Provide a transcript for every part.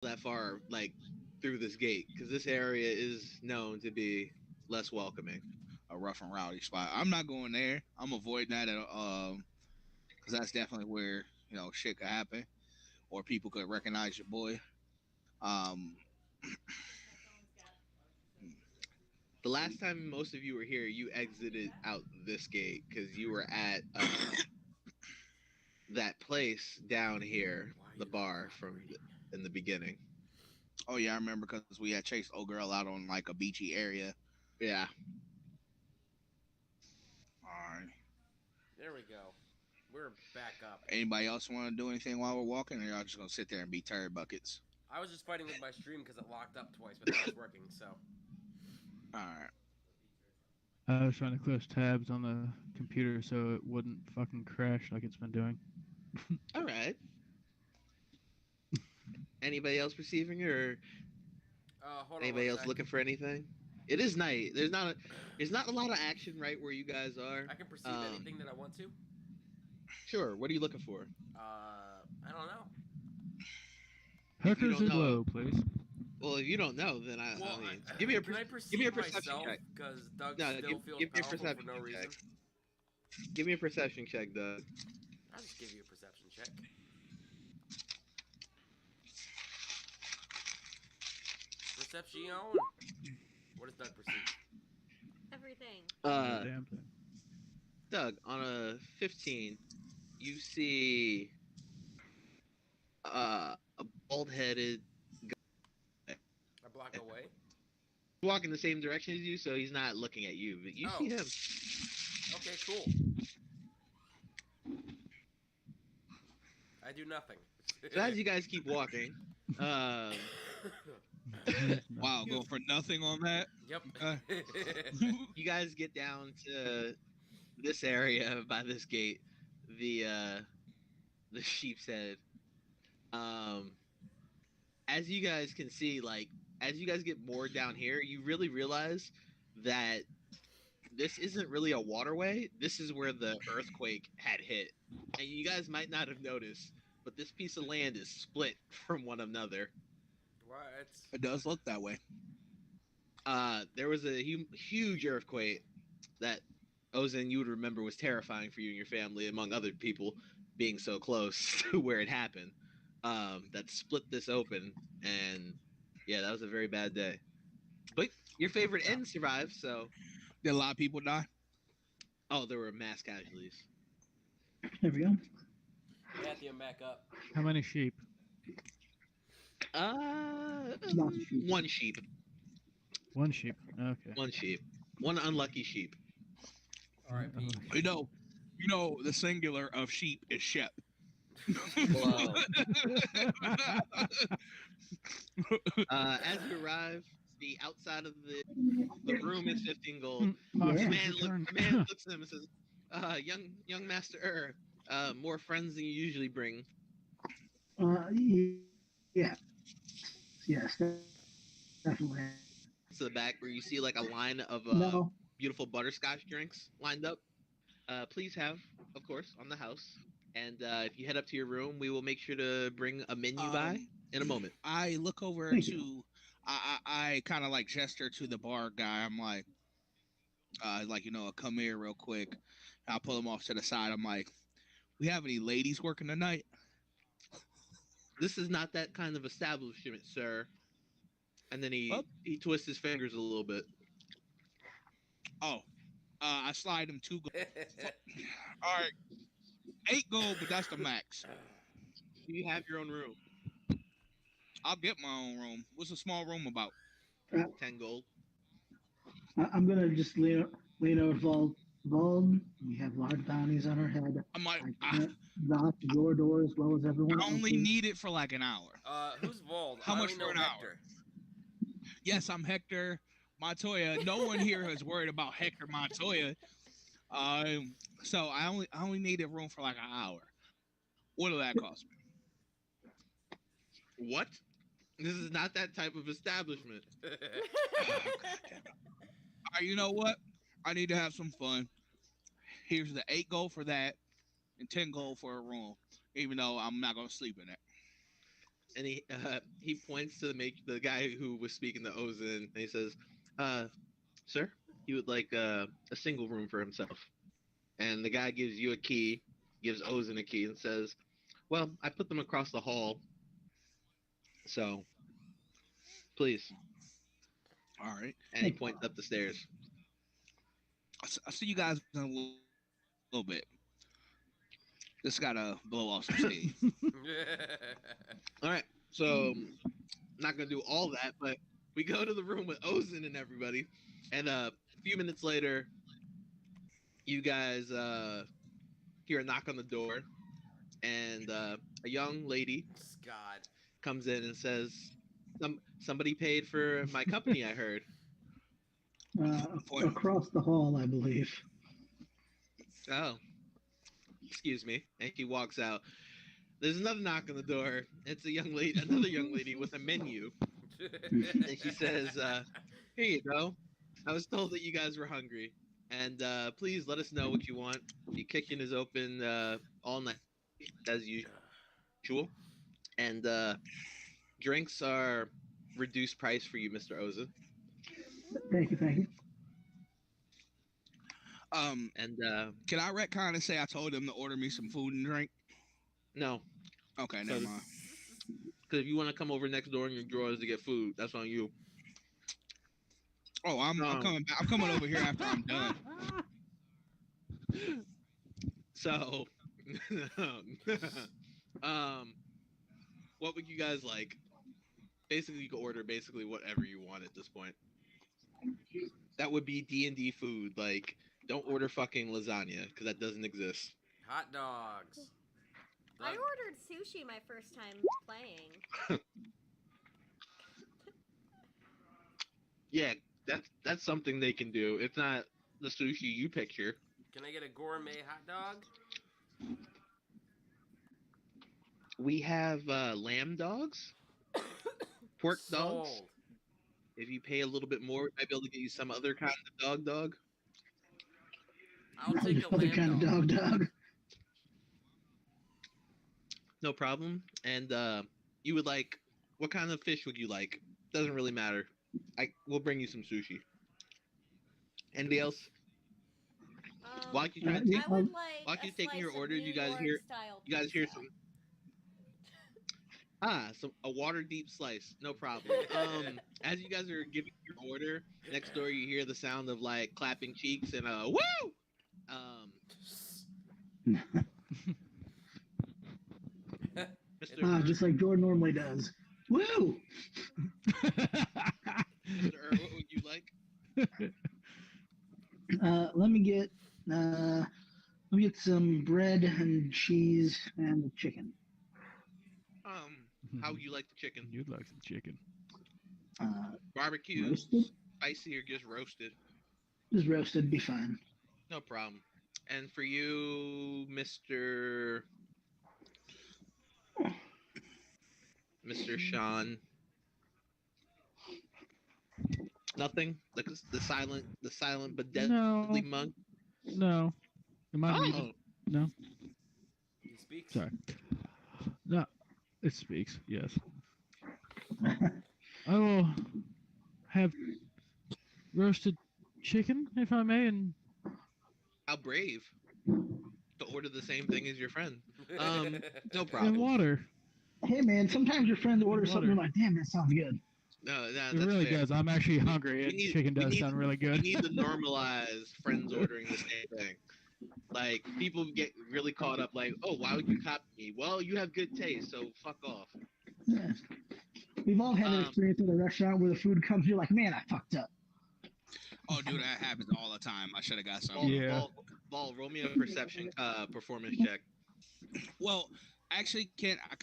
that far like through this gate because this area is known to be less welcoming. A rough and rowdy spot. I'm not going there. I'm avoiding that because that's definitely where shit could happen or people could recognize your boy. Um, The last time most of you were here, you exited out this gate because you were at that place down here, Why are the you not bar cooperating? in the beginning. oh yeah, I remember because we had chased old girl out on like a beachy area. Yeah. All right. There we go. We're back up. Anybody else want to do anything while we're walking, or y'all just gonna sit there and be turd buckets? I was just fighting with my stream because it locked up twice, but now it's working. So All right. I was trying to close tabs on the computer so it wouldn't fucking crash like it's been doing. All right. Anybody else perceiving or hold on anybody one else sec. looking for anything? It is night. There's not a lot of action right where you guys are. I can perceive anything that I want to. Sure. What are you looking for? I don't know. Hookers don't and know- low, please. Well, if you don't know, then I Well, mean, give me a can I give me a perceive perception myself? check. Because Doug No, still give- feels give me a powerful for perception no check. reason. Give me a perception check, Doug. I'll just give you a perception check. Perception. What does Doug perceive? Everything. Damn thing. Doug, on a 15, you see a bald-headed I block away. walking the same direction as you, so he's not looking at you, but you Oh. see him. Okay, cool. I do nothing. So as you guys keep walking, Wow, going for nothing on that. Yep. you guys get down to this area by this gate, the sheep's head. As you guys can see, like as you guys get more down here, you really realize that this isn't really a waterway. This is where the earthquake had hit, and you guys might not have noticed, but this piece of land is split from one another. What? It does look that way. There was a huge earthquake that Ozen, you would remember, was terrifying for you and your family, among other people being so close to where it happened. That split this open, and yeah, that was a very bad day. But your favorite inn survived, so Did a lot of people die? oh, there were mass casualties. There we go. Matthew, I'm back up. How many sheep? Lots of sheep. One sheep, One sheep. Okay. one unlucky sheep. R.I.P. You know, the singular of sheep is shep. Well, as you arrive, the outside of the room is 15 gold. Mosh, Yeah. it's your turn. Man looks at him and says, young master, more friends than you usually bring." Yeah. Yes, definitely. To the back where you see like a line of No. beautiful butterscotch drinks lined up. Please have, of course, on the house. And if you head up to your room, we will make sure to bring a menu by in a moment. I look over Thank to, I kind of like gesture to the bar guy. I'm like, come here real quick. I'll pull him off to the side. I'm like, we have any ladies working tonight? This is not that kind of establishment, sir. And then What? he twists his fingers a little bit. Oh, I slide him 2 gold. All right, 8 gold, but that's the max. You have your own room. I'll get my own room. What's a small room about? 10 gold. I'm gonna just lean over Vald. Vald, we have large bounties on our head. I'm like, I I can't knock your door as well as everyone only else's. need it for like an hour. Who's Vold? How I much only know for an Hector. Yes, I'm Hector Montoya. No one here is worried about Hector Montoya. So I only need a room for like an hour. What'll that cost me? What? This is not that type of establishment. All right, you know what? I need to have some fun. Here's the 8 gold for that, and 10 gold for a room. Even though I'm not gonna sleep in it. and he points to the guy who was speaking to Ozan, and he says, "Sir, he would like a single room for himself." And the guy gives you a key, gives Ozan a key, and says, "Well, I put them across the hall, so please." All right. And he points up the stairs. I'll see you guys in a little bit. Just gotta blow off some steam. All right, so not gonna do all that, but we go to the room with Ozan and everybody, and a few minutes later, you guys hear a knock on the door, and a young lady God. comes in and says, "Somebody paid for my company, I heard." Across the hall, I believe. Oh, excuse me. And she walks out. There's another knock on the door. It's another young lady with a menu, and she says, "Here you go. I was told that you guys were hungry, and please let us know what you want. The kitchen is open all night as usual, and drinks are reduced price for you, Mr. Ozan." Thank you, thank you. And Can I retcon and say I told him to order me some food and drink? no, Okay, So never the- mind. because if you want to come over next door in your drawers to get food, that's on you. Oh, I'm coming back. I'm coming over here after I'm done. So, what would you guys like? Basically, you can order basically whatever you want at this point. That would be D&D food. Like, don't order fucking lasagna because that doesn't exist. Hot dogs. I ordered sushi my first time playing. Yeah, that's something they can do. It's not the sushi you picture. Can I get a gourmet hot dog? We have lamb dogs, pork dogs. Sold. If you pay a little bit more, we might be able to get you some other kind of dog. I'll take a Other lamb kind dog. of dog. No problem. And you would like, what kind of fish would you like? Doesn't really matter. We'll bring you some sushi. Anybody else? While you try to yeah. take, I would while like you're a taking your slice of order, New you guys York hear style you guys hear pizza. some a water deep slice. No problem. As you guys are giving your order, next door you hear the sound of like clapping cheeks and woo. Mr. Just like Jordan normally does. Woo! Mr. what would you like? Let me get some bread and cheese and chicken. How would you like the chicken? You'd like some chicken. Barbecue, Roasted? spicy, or just roasted? Just roasted, be fine. No problem. And for you, Mr. Sean, nothing. Like the silent but deadly monk. No. Am I Oh, muted? No. He speaks. Sorry. No. It speaks. Yes. I will have roasted chicken, if I may, and how brave to order the same thing as your friend. No and problem. water. Hey man, sometimes your friends order something you're like, damn, that sounds good. No, It that's really fair. does. I'm actually hungry, and chicken does sound really We good. need to normalize friends ordering the same thing. Like people get really caught up, like, oh, why would you copy me? Well, you have good taste, so fuck off. Yeah. We've all had an experience at a restaurant where the food comes, you're like, man, I fucked up. Oh, dude, that happens all the time. I should have got some. Yeah. Ball, roll me a perception performance check. Well, actually, can I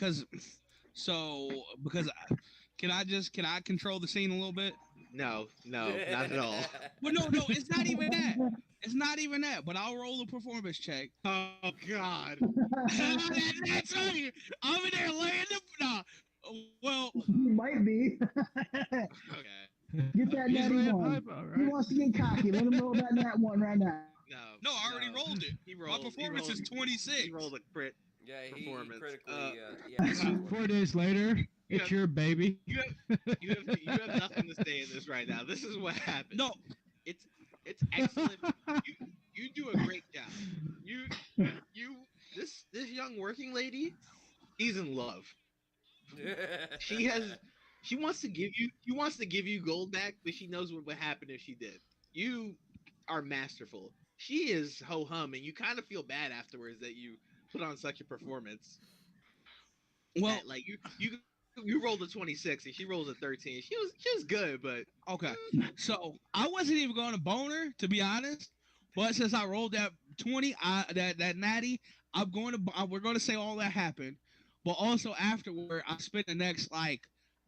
control the scene a little bit? No, not at all. Well, no, it's not even that. It's not even that. But I'll roll a performance check. Oh God. That's right. I'm in there laying the. Nah. Well, You might be. Okay. Get that He's natty laying one. pipe, all He right. wants to get cocky. Let him know about that one right now. no, I already rolled it. He My rolled. performance he rolled, is 26. He rolled a crit. Yeah, he Performance. critically. Yeah. 4 days later. It's your baby. You have nothing to say in this right now. This is what happened. No, It's excellent. You do a great job. You this young working lady, she's in love. She has she wants to give you gold back, but she knows what would happen if she did. You are masterful. She is ho hum, and you kind of feel bad afterwards that you put on such a performance. well, That like you rolled a 26 and she rolls a 13. She was good, but okay. So I wasn't even going to boner, to be honest. But since I rolled that 20, that natty, we're going to say all that happened. But also afterward, I spent the next like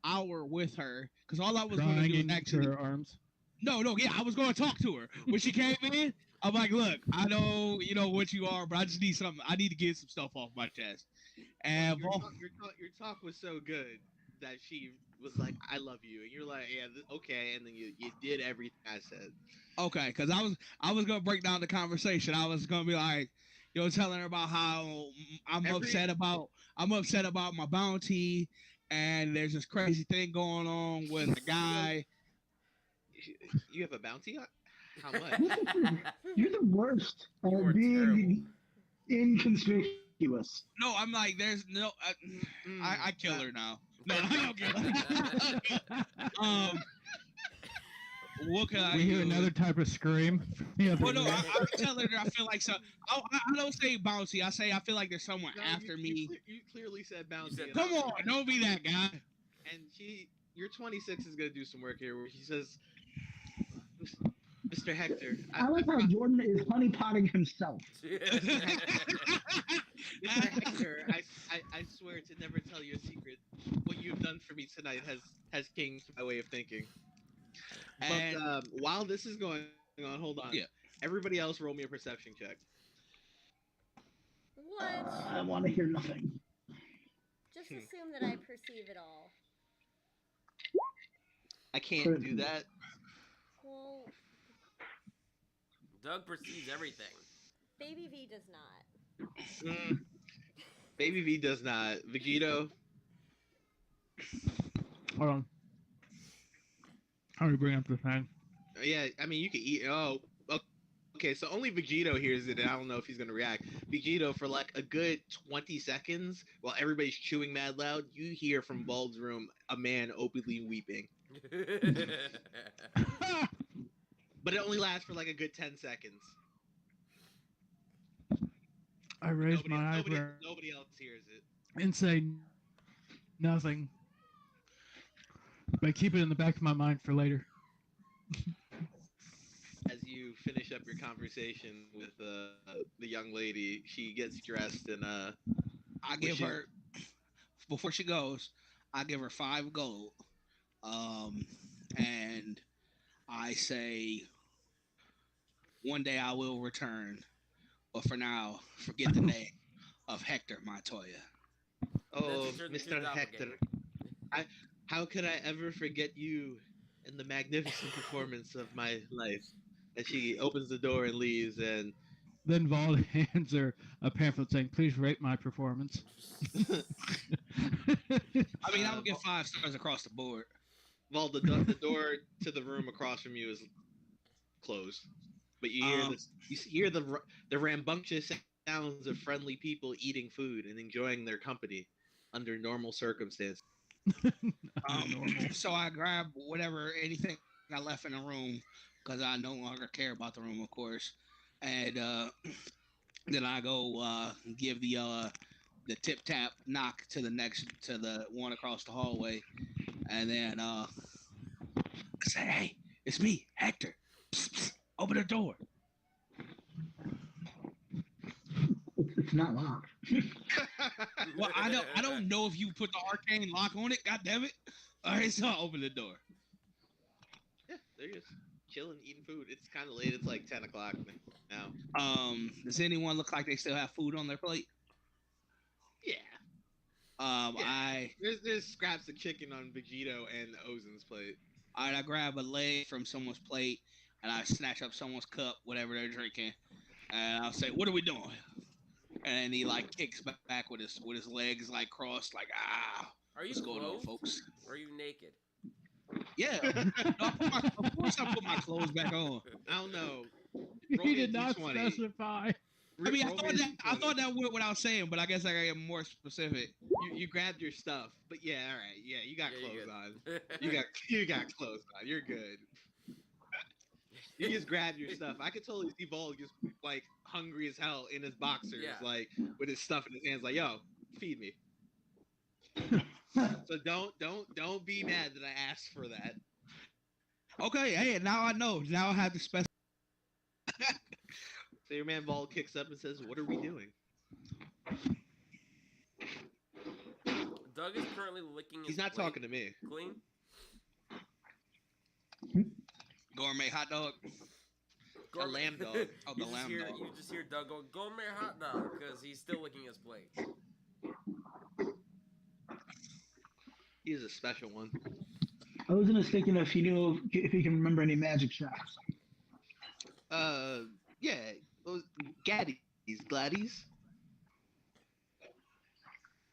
hour with her because all I was going to Crying do is into actually her arms. no, yeah, I was going to talk to her when she came in. I'm like, look, I know you know what you are, but I just need something. I need to get some stuff off my chest. And your talk was so good that she was like, "I love you," and you're like, "Yeah, okay," and then you did everything I said. okay, because I was gonna break down the conversation. I was gonna be like, telling her about how Every I'm upset about my bounty, and there's this crazy thing going on with a guy. you have a bounty? How much? You're the worst You at are being inconspicuous. No, I'm like, there's no. I kill her now. No, I don't kill her. What can I We hear do? another type of scream from the other Well, no, room. I tell her that I feel like so. I don't say bouncy. I say I feel like there's someone No, after me. You clearly said bounty. said and Come on, don't be that guy. And your 26 is gonna do some work here, where she says, "Mr. Hector, I like how Jordan is honeypotting himself. Mr. Hector, I swear to never tell you a secret. What you've done for me tonight has changed my way of thinking." And But while this is going on, hold on. Yeah. Everybody else, roll me a perception check. What? I want to hear nothing. Just assume that I perceive it all. I can't do that. Well, Doug perceives everything. Baby V does not. Baby V does not. Vegito, Hold on. How do you bring up the thing? yeah, I mean you can eat. Oh, okay. So only Vegito hears it, and I don't know if he's gonna react. Vegito, for like a good 20 seconds, while everybody's chewing mad loud, you hear from Bald's room a man openly weeping. But it only lasts for like a good 10 seconds. I raise my eyebrow Nobody else hears it. and say nothing, but keep it in the back of my mind for later. As you finish up your conversation with the young lady, she gets dressed and I give her before she goes. I give her 5 gold, and I say one day I will return, but for now, forget the name of Hector Montoya. oh, That's your Mr. Hector, doppelganger. how could I ever forget you and the magnificent performance of my life? And she opens the door and leaves, and Then Vald hands her a pamphlet saying, "Please rate my performance." I mean, I would give 5 stars across the board. well, the door to the room across from you is closed, but you hear you hear the rambunctious sounds of friendly people eating food and enjoying their company under normal circumstances. So I grab anything I left in the room because I no longer care about the room, of course, and then I go give the tip tap knock to the one across the hallway, and then I say, "Hey, it's me, Hector. Psst, psst, open the door." It's not locked. Well, I don't know if you put the arcane lock on it. God damn it! All right, so I open the door. Yeah, they're just chilling, eating food. It's kind of late. It's like 10 o'clock now. Does anyone look like they still have food on their plate? Yeah. Yeah. There's scraps of chicken on Vegito and Ozen's plate. I grab a leg from someone's plate and I snatch up someone's cup, whatever they're drinking, and I'll say, "What are we doing?" And he like kicks back with his legs like crossed, like ah. Are you What's going on, clothed, folks? or are you naked? Yeah, of course I put my clothes back on. I don't know. Roll He me a did not D20. specify. I mean, Roll me a I D20. thought that went without saying, but I guess I gotta get more specific. You grabbed your stuff, but yeah, all right, yeah, you got Yeah, you clothes good. on. You got clothes on. You're good. You just grabbed your stuff. I could totally see Vol just like hungry as hell in his boxers, Yeah. like with his stuff in his hands, like, yo, feed me. So don't be mad that I asked for that. Okay, hey, now I know. Now I have to specify. So your man Vol kicks up and says, "What are we doing?" Doug is currently licking his He's not plate talking to me. clean. Gourmet hot dog. A lamb dog. Oh, the lamb dog. You just hear Doug go, "Gourmet hot dog," because he's still licking his plate. He's a special one. I was just thinking if you can remember any magic shops. Yeah, those Gladys.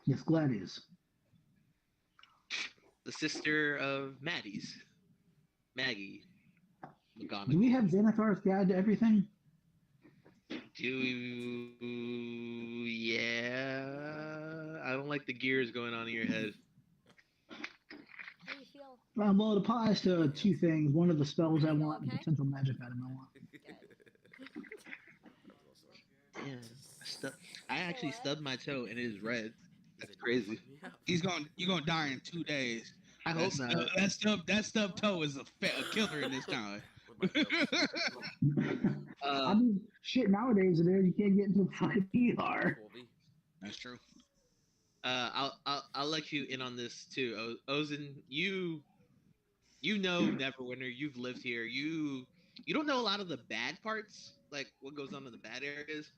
Yes, Gladius. The sister of Maggie. Do McGonagall. we have Xanathar's Guide to Everything? Yeah. I don't like the gears going on in your head. How do you feel? Well, it applies to two things. One of the spells I want and Okay. potential magic item I want. Yeah. I actually What? stubbed my toe and it is red. That's crazy. You're gonna die in 2 days. I hope not. That stub toe is a killer in this town. I mean, shit, nowadays it is. You can't get into a fucking ER. That's true. I'll let you in on this too. Ozen, you know Neverwinter. You've lived here. You don't know a lot of the bad parts, like what goes on in the bad areas.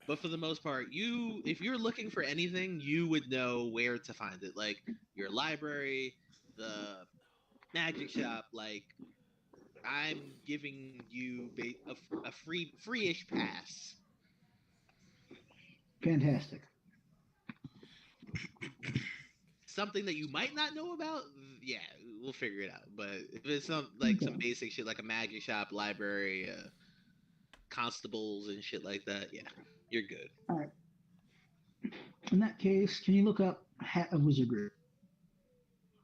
But for the most part, if you're looking for anything, you would know where to find it. Like your library, the magic shop. Like I'm giving you a free-ish pass. Fantastic. Something that you might not know about, yeah, we'll figure it out. But if it's some basic shit like a magic shop, library, constables and shit like that, yeah, you're good. All right. In that case, can you look up Hat of Wizardry?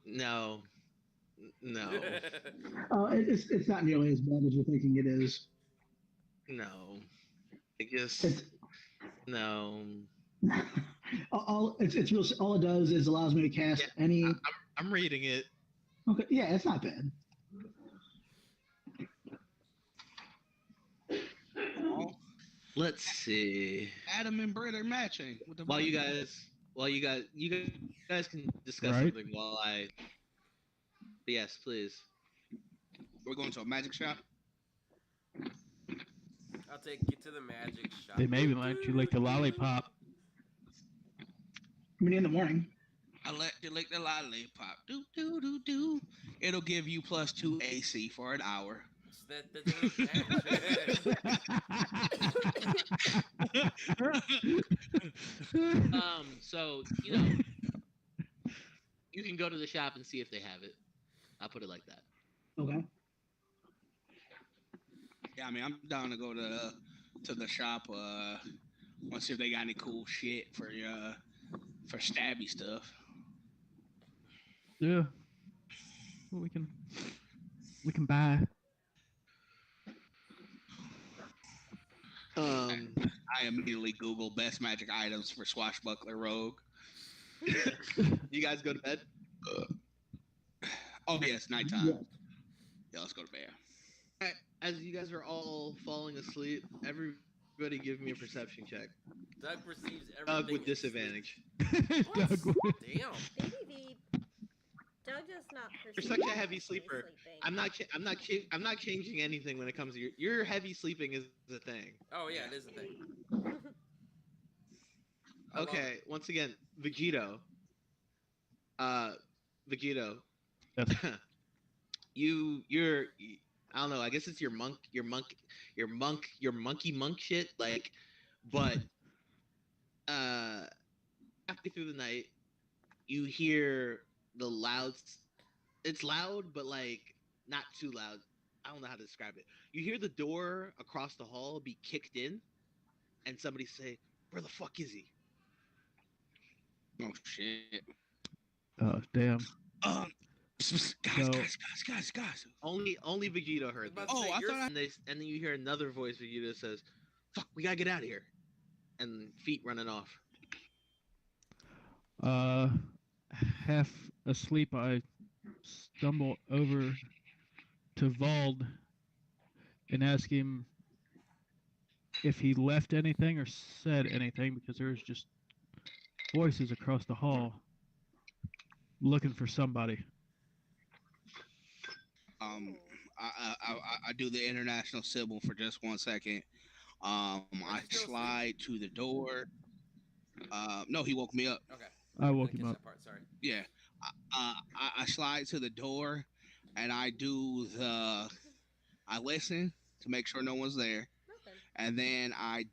No. It's not nearly as bad as you're thinking it is. No. I guess no. All it does is allows me to cast any. I'm reading it. Okay, yeah, it's not bad. Let's see. Adam and Britt are matching. With the You guys can discuss Right. something while I. Yes, please. We're going to a magic shop. I'll take you to the magic shop. They maybe let you lick the lollipop. I mean, in the morning. I let you lick the lollipop. Do do do do. It'll give you +2 AC for an hour. So you can go to the shop and see if they have it. I'll put it like that. Okay. Yeah, I mean, I'm down to go to the shop. Want to see if they got any cool shit for stabby stuff. Yeah. Well, we can buy. I immediately Google best magic items for swashbuckler rogue. You guys go to bed? Oh yeah, it's nighttime. Yeah. Yeah, let's go to bed. Alright, as you guys are all falling asleep, everybody give me a perception check. Doug perceives everything. Doug with as disadvantage. What? Doug, Damn. Maybe Doug does not You're perceive such a that heavy he's sleeper. sleeping. I'm not changing anything when it comes to your heavy sleeping is the thing. Oh yeah, it is a thing. I love Okay, it. once again, Vegito. Vegito. Yes. You're I don't know, I guess it's your monkey monk shit, like, but halfway through the night, you hear the loud. It's loud, but like not too loud. I don't know how to describe it. You hear the door across the hall be kicked in, and somebody say, "Where the fuck is he?" Oh shit. Damn. Guys. Only Vegeta heard about this. to say, Oh, I you're- thought I. And then you hear another voice. Vegeta says, "Fuck, we gotta get out of here," and feet running off. Uh, Half asleep, I stumble over to Vald and ask him if he left anything or said anything because there's just voices across the hall looking for somebody. Um, I do the international symbol for just 1 second. I Aren't you still asleep? slide to the door. No, he woke me up. Okay. I I woke didn't him catch up. that part. Sorry. Yeah. I slide to the door, and I do the. I listen to make sure no one's there, Nothing. and then I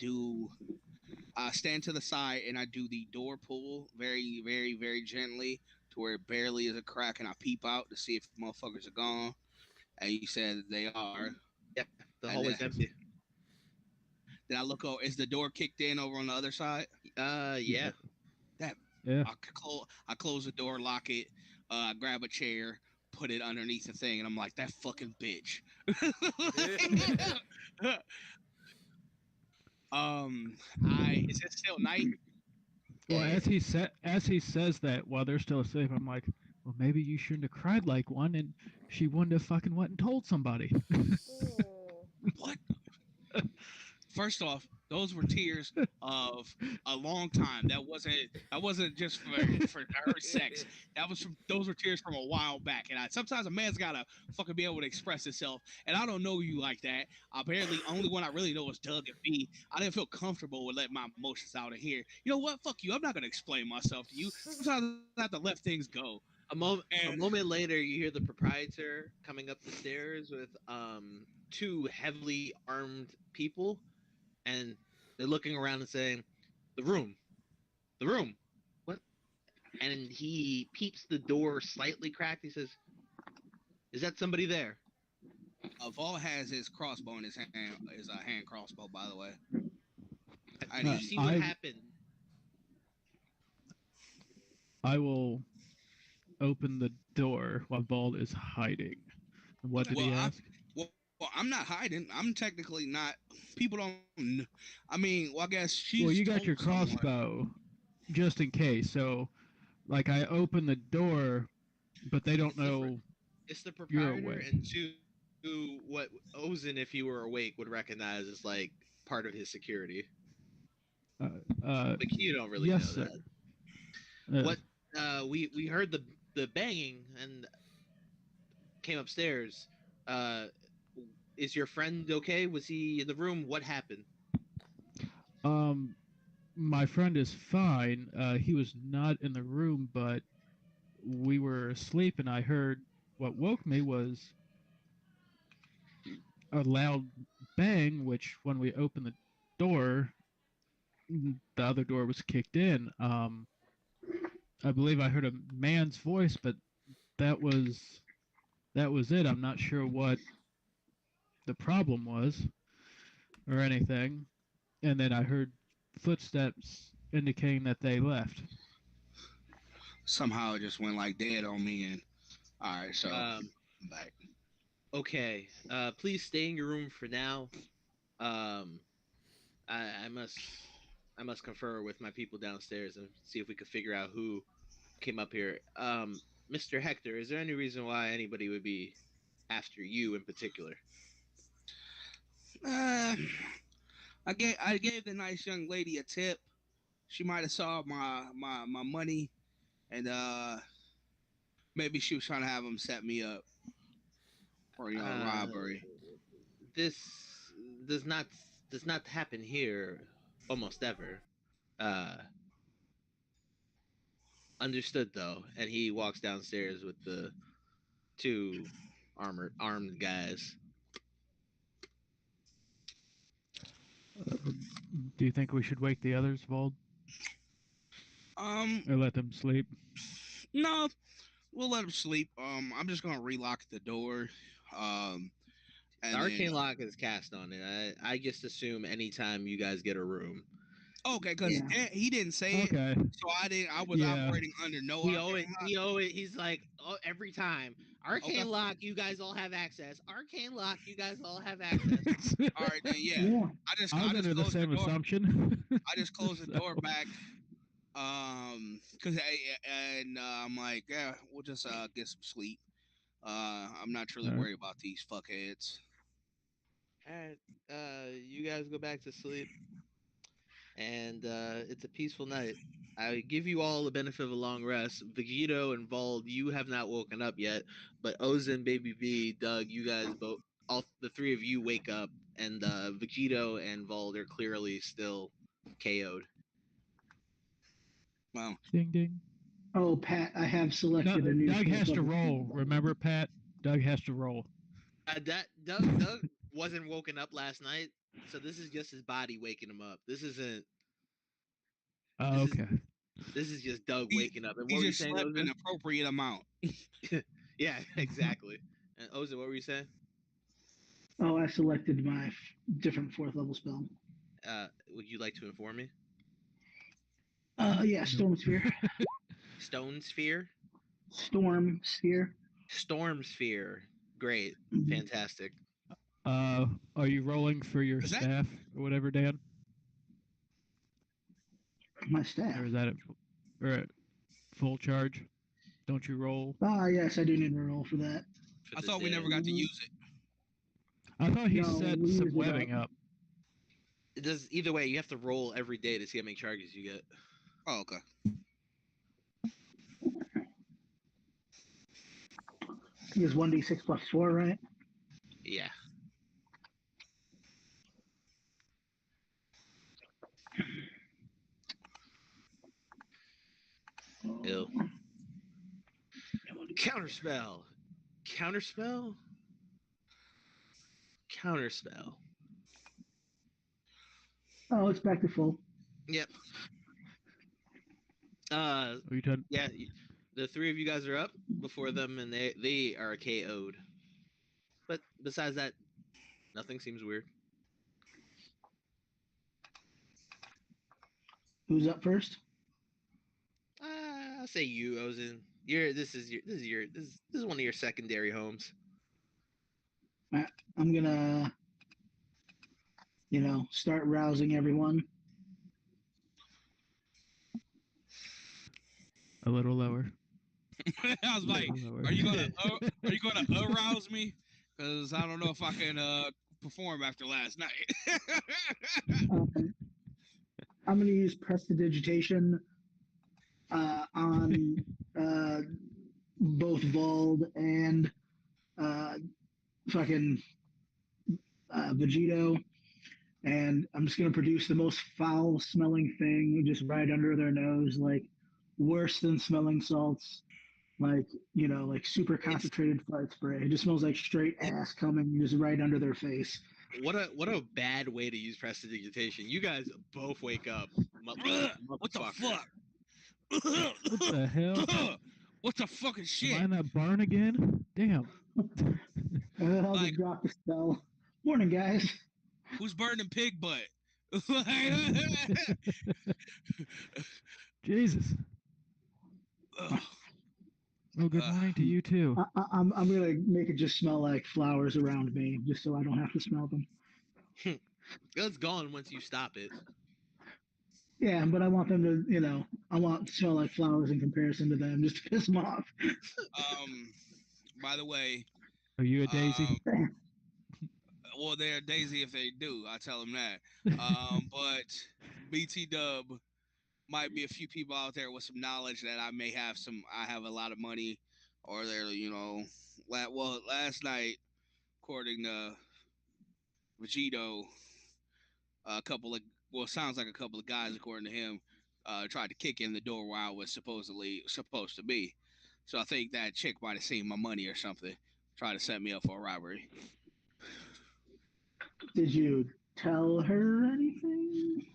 stand to the side and I do the door pull very, very, very gently to where it barely is a crack, and I peep out to see if motherfuckers are gone. And you said they are. Yeah, the And hallway's empty. then I look over. Is the door kicked in over on the other side? Yeah. That Yeah. I close the door, lock it, grab a chair, put it underneath the thing, and I'm like, that fucking bitch. Is it still night? Well, Yeah. as he says that while they're still asleep, I'm like, well, maybe you shouldn't have cried like one, and she wouldn't have fucking went and told somebody. Ooh. What? First off, those were tears of a long time. That wasn't just for her sex. Those were tears from a while back. And sometimes a man's gotta fucking be able to express himself. And I don't know you like that. Only one I really know is Doug and B. I didn't feel comfortable with letting my emotions out of here. You know what? Fuck you. I'm not gonna explain myself to you. Sometimes I have to let things go. A moment. A And moment later, you hear the proprietor coming up the stairs with two heavily armed people, and they're looking around and saying, "The room, the room." What? And he peeps the door slightly cracked. He says, "Is that somebody there?" Vol has his crossbow in his hand. Is a hand crossbow, by the way. And You Uh, see what I happened? I will open the door while Bald is hiding. What did Well, he ask? well, I'm not hiding. I'm technically not. People don't. I mean, well, I guess she's. Well, you got told your someone. crossbow just in case. So, like, I open the door, but they don't know It's the you're proprietor, awake. and two, what Ozen, if he were awake, would recognize as like part of his security. Uh, uh, But you don't really yes, know sir. that. Uh, What? We heard the banging and came upstairs. Uh, is your friend okay? Was he in the room? What happened? my friend is fine. He was not in the room, but we were asleep, and I heard what woke me was a loud bang, which when we opened the door, the other door was kicked in. I believe I heard a man's voice, but that was that was it. I'm not sure what the problem was or anything. And then I heard footsteps indicating that they left. Somehow it just went like dead on me, and all right, so Um, I'm back. okay. Please stay in your room for now. Um, I must confer with my people downstairs and see if we could figure out who came up here. Mr. Hector, is there any reason why anybody would be after you in particular? Uh, I gave the nice young lady a tip. She might have saw my money, and maybe she was trying to have him set me up for Uh, robbery. this does not does not happen here almost ever. Uh, Understood though, and he walks downstairs with the two armed guys. Do you think we should wake the others, Vold, Um, or let them sleep? No, we'll let him sleep. I'm just gonna relock the door. The And then arcane lock is cast on it. I just assume anytime you guys get a room. okay, because Yeah. he didn't say it, Okay. so I didn't. I was Yeah. operating under no He arcane always, lock. he always, he's like, oh, every time, arcane Okay. lock, you guys all have access. Arcane lock, you guys all have access. All right, then yeah. Yeah. I just I was under the closed the same door. assumption. I just closed the So- door back. Cause I'm like, yeah, we'll just get some sleep. I'm not truly Alright. worried about these fuckheads. All right, you guys go back to sleep, and it's a peaceful night. I give you all the benefit of a long rest. Vegito and Vald, you have not woken up yet, but Ozen, Baby V, Doug, you guys both, all the three of you wake up, and Vegito and Vald are clearly still KO'd. Well, Ding ding. Oh, Pat, I have No, selected a new. Doug has to level roll. spell. Remember, Pat? Doug has to roll. That Doug wasn't woken up last night, so this is just his body waking him up. This isn't. Oh, This is okay. this is just Doug He- waking up. And he what were you just saying, slept an Ozen? appropriate amount. Yeah, exactly. And Ozen, what were you saying? Oh, I selected my different fourth level spell. Would you like to inform me? Yeah, Storm Sphere. Stone Sphere, Storm Sphere. Storm Sphere. Great, Mhm. fantastic. Are you rolling for your Is that- staff or whatever, Dan? My staff. Or is that at full charge? Don't you roll? Ah, yes, I do need to roll for that. For I the thought we day. never got to use it. I thought he No, set we some used it webbing up. up. It does either way. You have to roll every day to see how many charges you get. Oh, okay. He has 1d6 plus 4, right? Yeah. Ew. Counterspell. Counterspell. Counterspell. Oh, it's back to full. Yep. Are you done? Yeah. The three of you guys are up before them, and they are KO'd. But besides that, nothing seems weird. Who's up first? I'll say you, Ozen. This is one of your secondary homes. I'm gonna, start rousing everyone. A little lower. I was like, Little lower. are you gonna arouse me? Because I don't know if I can perform after last night. Um, I'm gonna use prestidigitation on both Vald and fucking Vegito, and I'm just gonna produce the most foul-smelling thing just right under their nose, like worse than smelling salts, like like super concentrated fart spray. It just smells like straight ass coming just right under their face. What a bad way to use prestidigitation. You guys both wake up. What the motherfucker. fuck? What the hell? What the fucking Am shit? I in that barn again? Damn. And then I'll Like- just drop the spell. Morning, guys. Who's burning pig butt? Jesus. Ugh. Oh, good morning to you too. I'm gonna make it just smell like flowers around me, just so I don't have to smell them. It's gone once you stop it. Yeah, but I want them to, I want it to smell like flowers in comparison to them, just to piss them off. By the way, Are you a daisy? well, they're Daisy if they do. I tell them that. But BT Dub might be a few people out there with some knowledge that I may have some. I have a lot of money, or they're last night, according to Vegito, sounds like a couple of guys, according to him, tried to kick in the door while I was supposedly supposed to be. So I think that chick might have seen my money or something, try to set me up for a robbery. Did you tell her anything?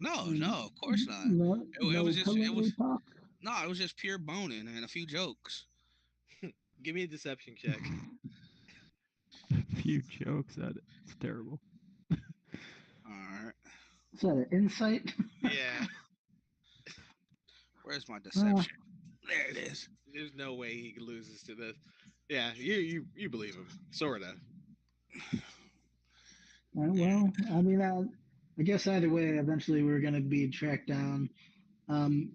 No, of course not. No, It was just- it pillow was- talk? No, it was just pure boning and a few jokes. Give me a deception check. A few jokes at it. It's terrible. All right. Is that an insight? Yeah. Where's my deception? There it is. There's no way he loses to this. Yeah, you believe him, sorta. Well, I mean, I guess either way, eventually we're going to be tracked down. Um,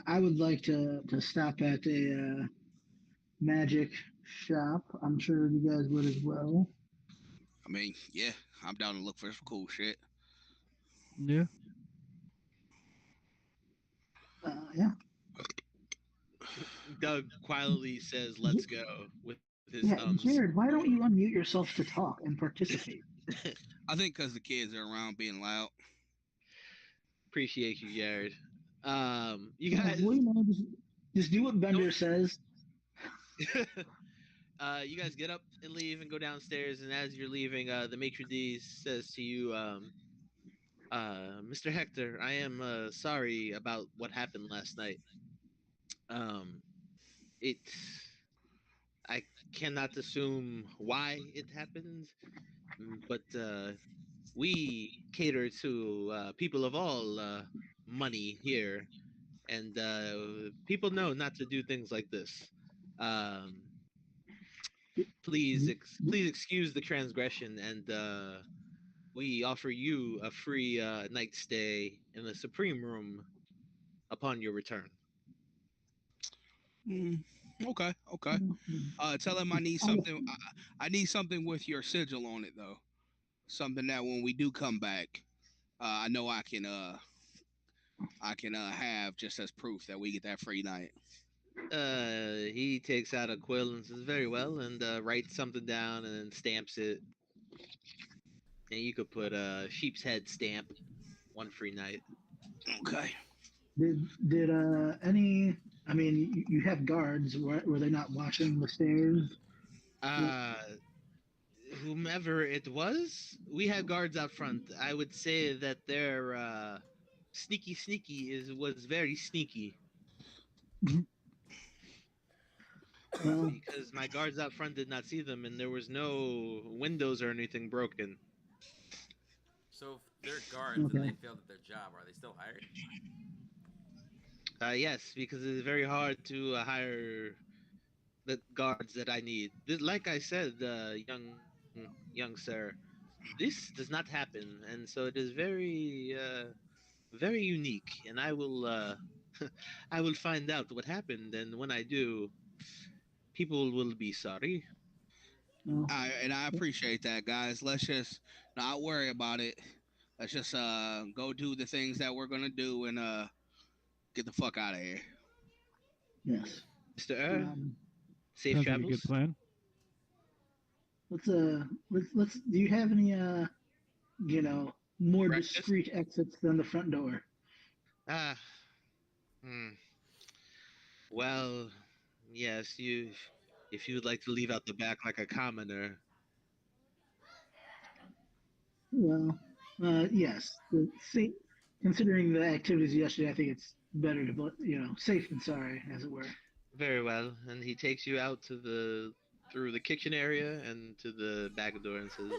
I would like to stop at a magic shop. I'm sure you guys would as well. I mean, yeah, I'm down to look for some cool shit. Yeah. Yeah. Doug quietly says, "Let's go," with his Yeah, thumbs. Jared, why don't you unmute yourself to talk and participate? I think because the kids are around being loud. Appreciate you, Jared. You Yeah, guys, well, you know, just do what Bender says. you guys get up and leave and go downstairs. And as you're leaving, the maitre d' says to you, "Mr. Hector, I am sorry about what happened last night. Um, it, I cannot assume why it happened, but we cater to people of all money here, and people know not to do things like this. Um, please excuse the transgression, and we offer you a free night stay in the Supreme Room upon your return." Mm, okay. Tell him I need something. I need something with your sigil on it, though. Something that when we do come back, I know I can have just as proof that we get that free night. He takes out a quill and says, "Very well," and writes something down and then stamps it. And you could put a sheep's head stamp, one free night. Okay. Did any? I mean, you have guards. Were they not watching the stairs? Uh, whomever it was, we had guards out front. I would say that their sneaky was very sneaky. Well, Because my guards out front did not see them, and there was no windows or anything broken. So if they're guards and okay. they failed at their job, are they still hired? Yes, because it is very hard to hire the guards that I need. Like I said, young sir, this does not happen, and so it is very unique. And I will I will find out what happened, and when I do, people will be sorry. Well, I appreciate that, guys. Let's just not worry about it. Let's just go do the things that we're gonna do and get the fuck out of here. yes. Mr. Safe Sounds like a good travels. plan. Let's. Do you have any you know, more Breakfast? discreet exits than the front door? Ah, hmm. Well, yes, you. If you would like to leave out the back like a commoner, Well, yes. Considering the activities yesterday, I think it's better to, safe than sorry, as it were. very well. And he takes you out to the through the kitchen area and to the back door and says,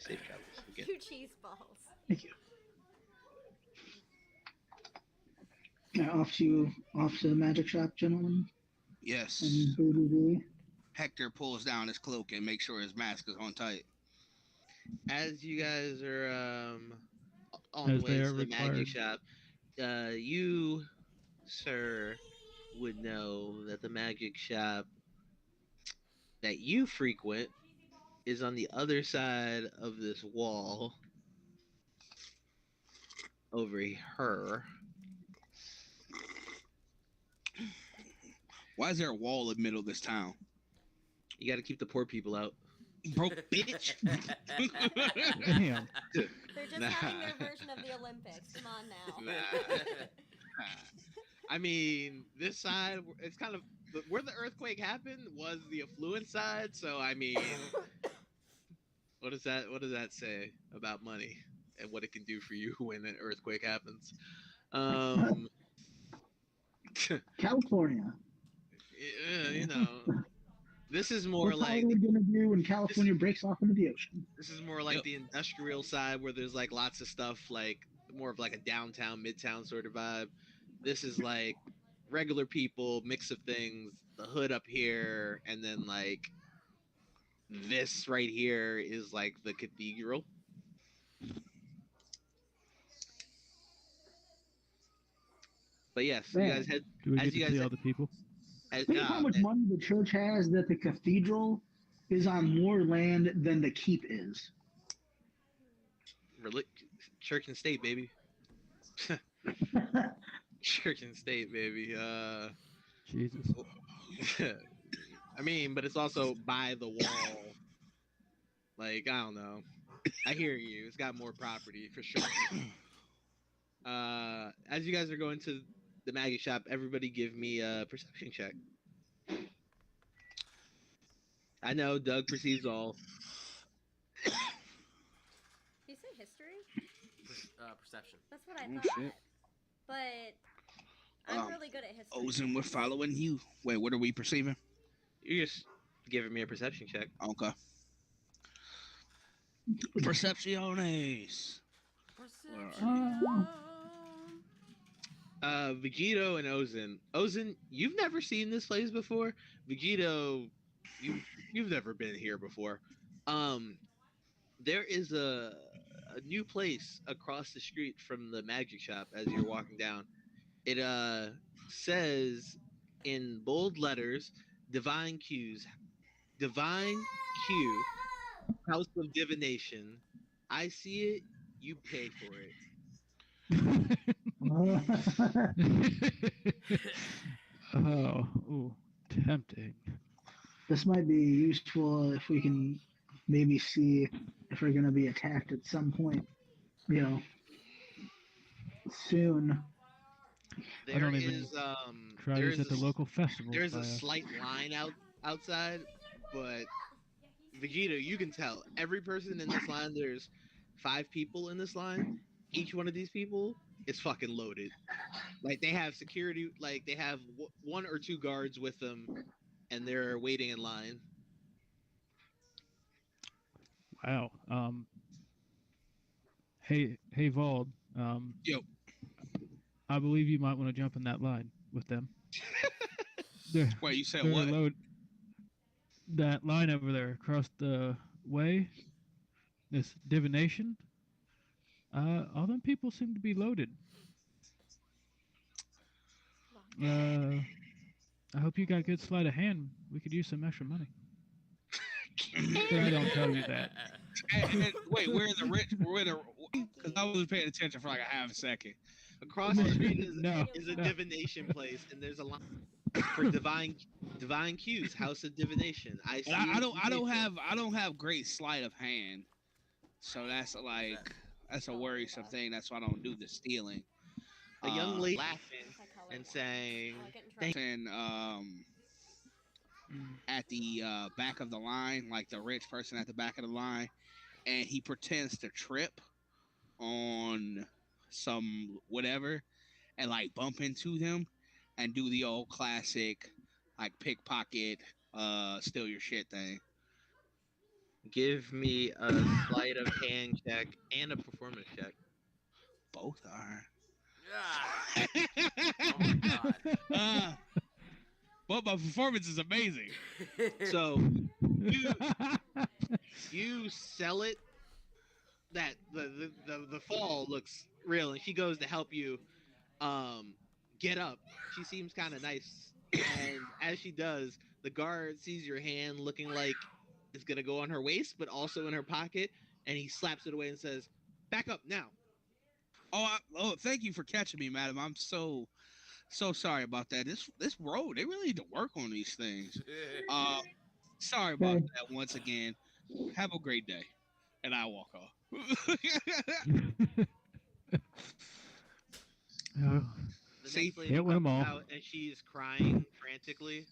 "Safe travels again." 2 cheese balls. Thank you. Off to the magic shop, gentlemen. Yes. And baby. Hector pulls down his cloak and makes sure his mask is on tight. As you guys are on As the way they to are the magic required. shop, you, sir, would know that the magic shop that you frequent is on the other side of this wall over here. Why is there a wall in the middle of this town? You got to keep the poor people out. Broke bitch. Damn. They're just Nah. having their version of the Olympics. Come on now. I mean, this side, it's kind of where the earthquake happened was the affluent side. So I mean, what does that say about money and what it can do for you when an earthquake happens? California. You know, this is more What's like Hollywood gonna do when California breaks off into the ocean? this is more like Yep. the industrial side where there's like lots of stuff, like more of like a downtown, midtown sort of vibe. This is like regular people, mix of things, the hood up here, and then like this right here is like the cathedral. But yes, you Man, guys had Do we as get you to guys see all the people? think how much money the church has that the cathedral is on more land than the keep is. church and state, baby. Church and state, baby. Jesus. I mean, but it's also by the wall. Like, I don't know. I hear you. It's got more property for sure. As you guys are going to the Maggie shop, everybody give me a perception check. I know Doug perceives all. Did you say history? Perception. That's what I Oh, thought. shit. But I'm really good at history. Ozen, we're following you. Wait, what are we perceiving? You're just giving me a perception check. Okay. Percepciones. Vegito and Ozen. Ozen, you've never seen this place before. Vegito, you've never been here before. There is a new place across the street from the magic shop as you're walking down. It says in bold letters, Divine Divine Q, House of Divination. I see it, you pay for it. Oh, ooh, tempting. This might be useful if we can maybe see if we're gonna be attacked at some point. You know, soon. There don't even is Try there these is at the local festivals. there's by a us. slight line outside, but Vegeta, you can tell every person in this line. There's 5 people in this line. Each one of these people is fucking loaded. Like they have security, like they have 1 or 2 guards with them, and they're waiting in line. Wow. Hey, Vald. Yo. I believe you might want to jump in that line with them. They're, Wait, you said they're what? that line over there across the way. This divination. All them people seem to be loaded. I hope you got good sleight of hand. We could use some extra money. But I don't tell you that. And wait, we're in the rich. We're in the because I wasn't paying attention for like a half a second. Across the street is, No, is a no. divination place, and there's a line for divine cues, House of Divination. I see. But I it, don't you I pay don't for it. have great sleight of hand, so that's like that's a worrisome thing. That's why I don't do the stealing. A young lady laughing My color and one. saying, Oh, I get in trouble. And at the back of the line, like the rich person at the back of the line, and he pretends to trip on some whatever and like bump into them and do the old classic like pickpocket steal your shit thing. "Give me a sleight of hand check and a performance check." Both are. Ah. Oh my god. But my performance is amazing. So you sell it that the fall looks real, and she goes to help you get up. She seems kind of nice, and as she does, the guard sees your hand looking like it's gonna go on her waist, but also in her pocket, and he slaps it away and says, "Back up now." Oh, thank you for catching me, madam. I'm so sorry about that. This road, they really need to work on these things. Sorry about Okay. that once again. Have a great day. And I walk off. Oh, The See, next lady hit them comes all. out and she's crying frantically.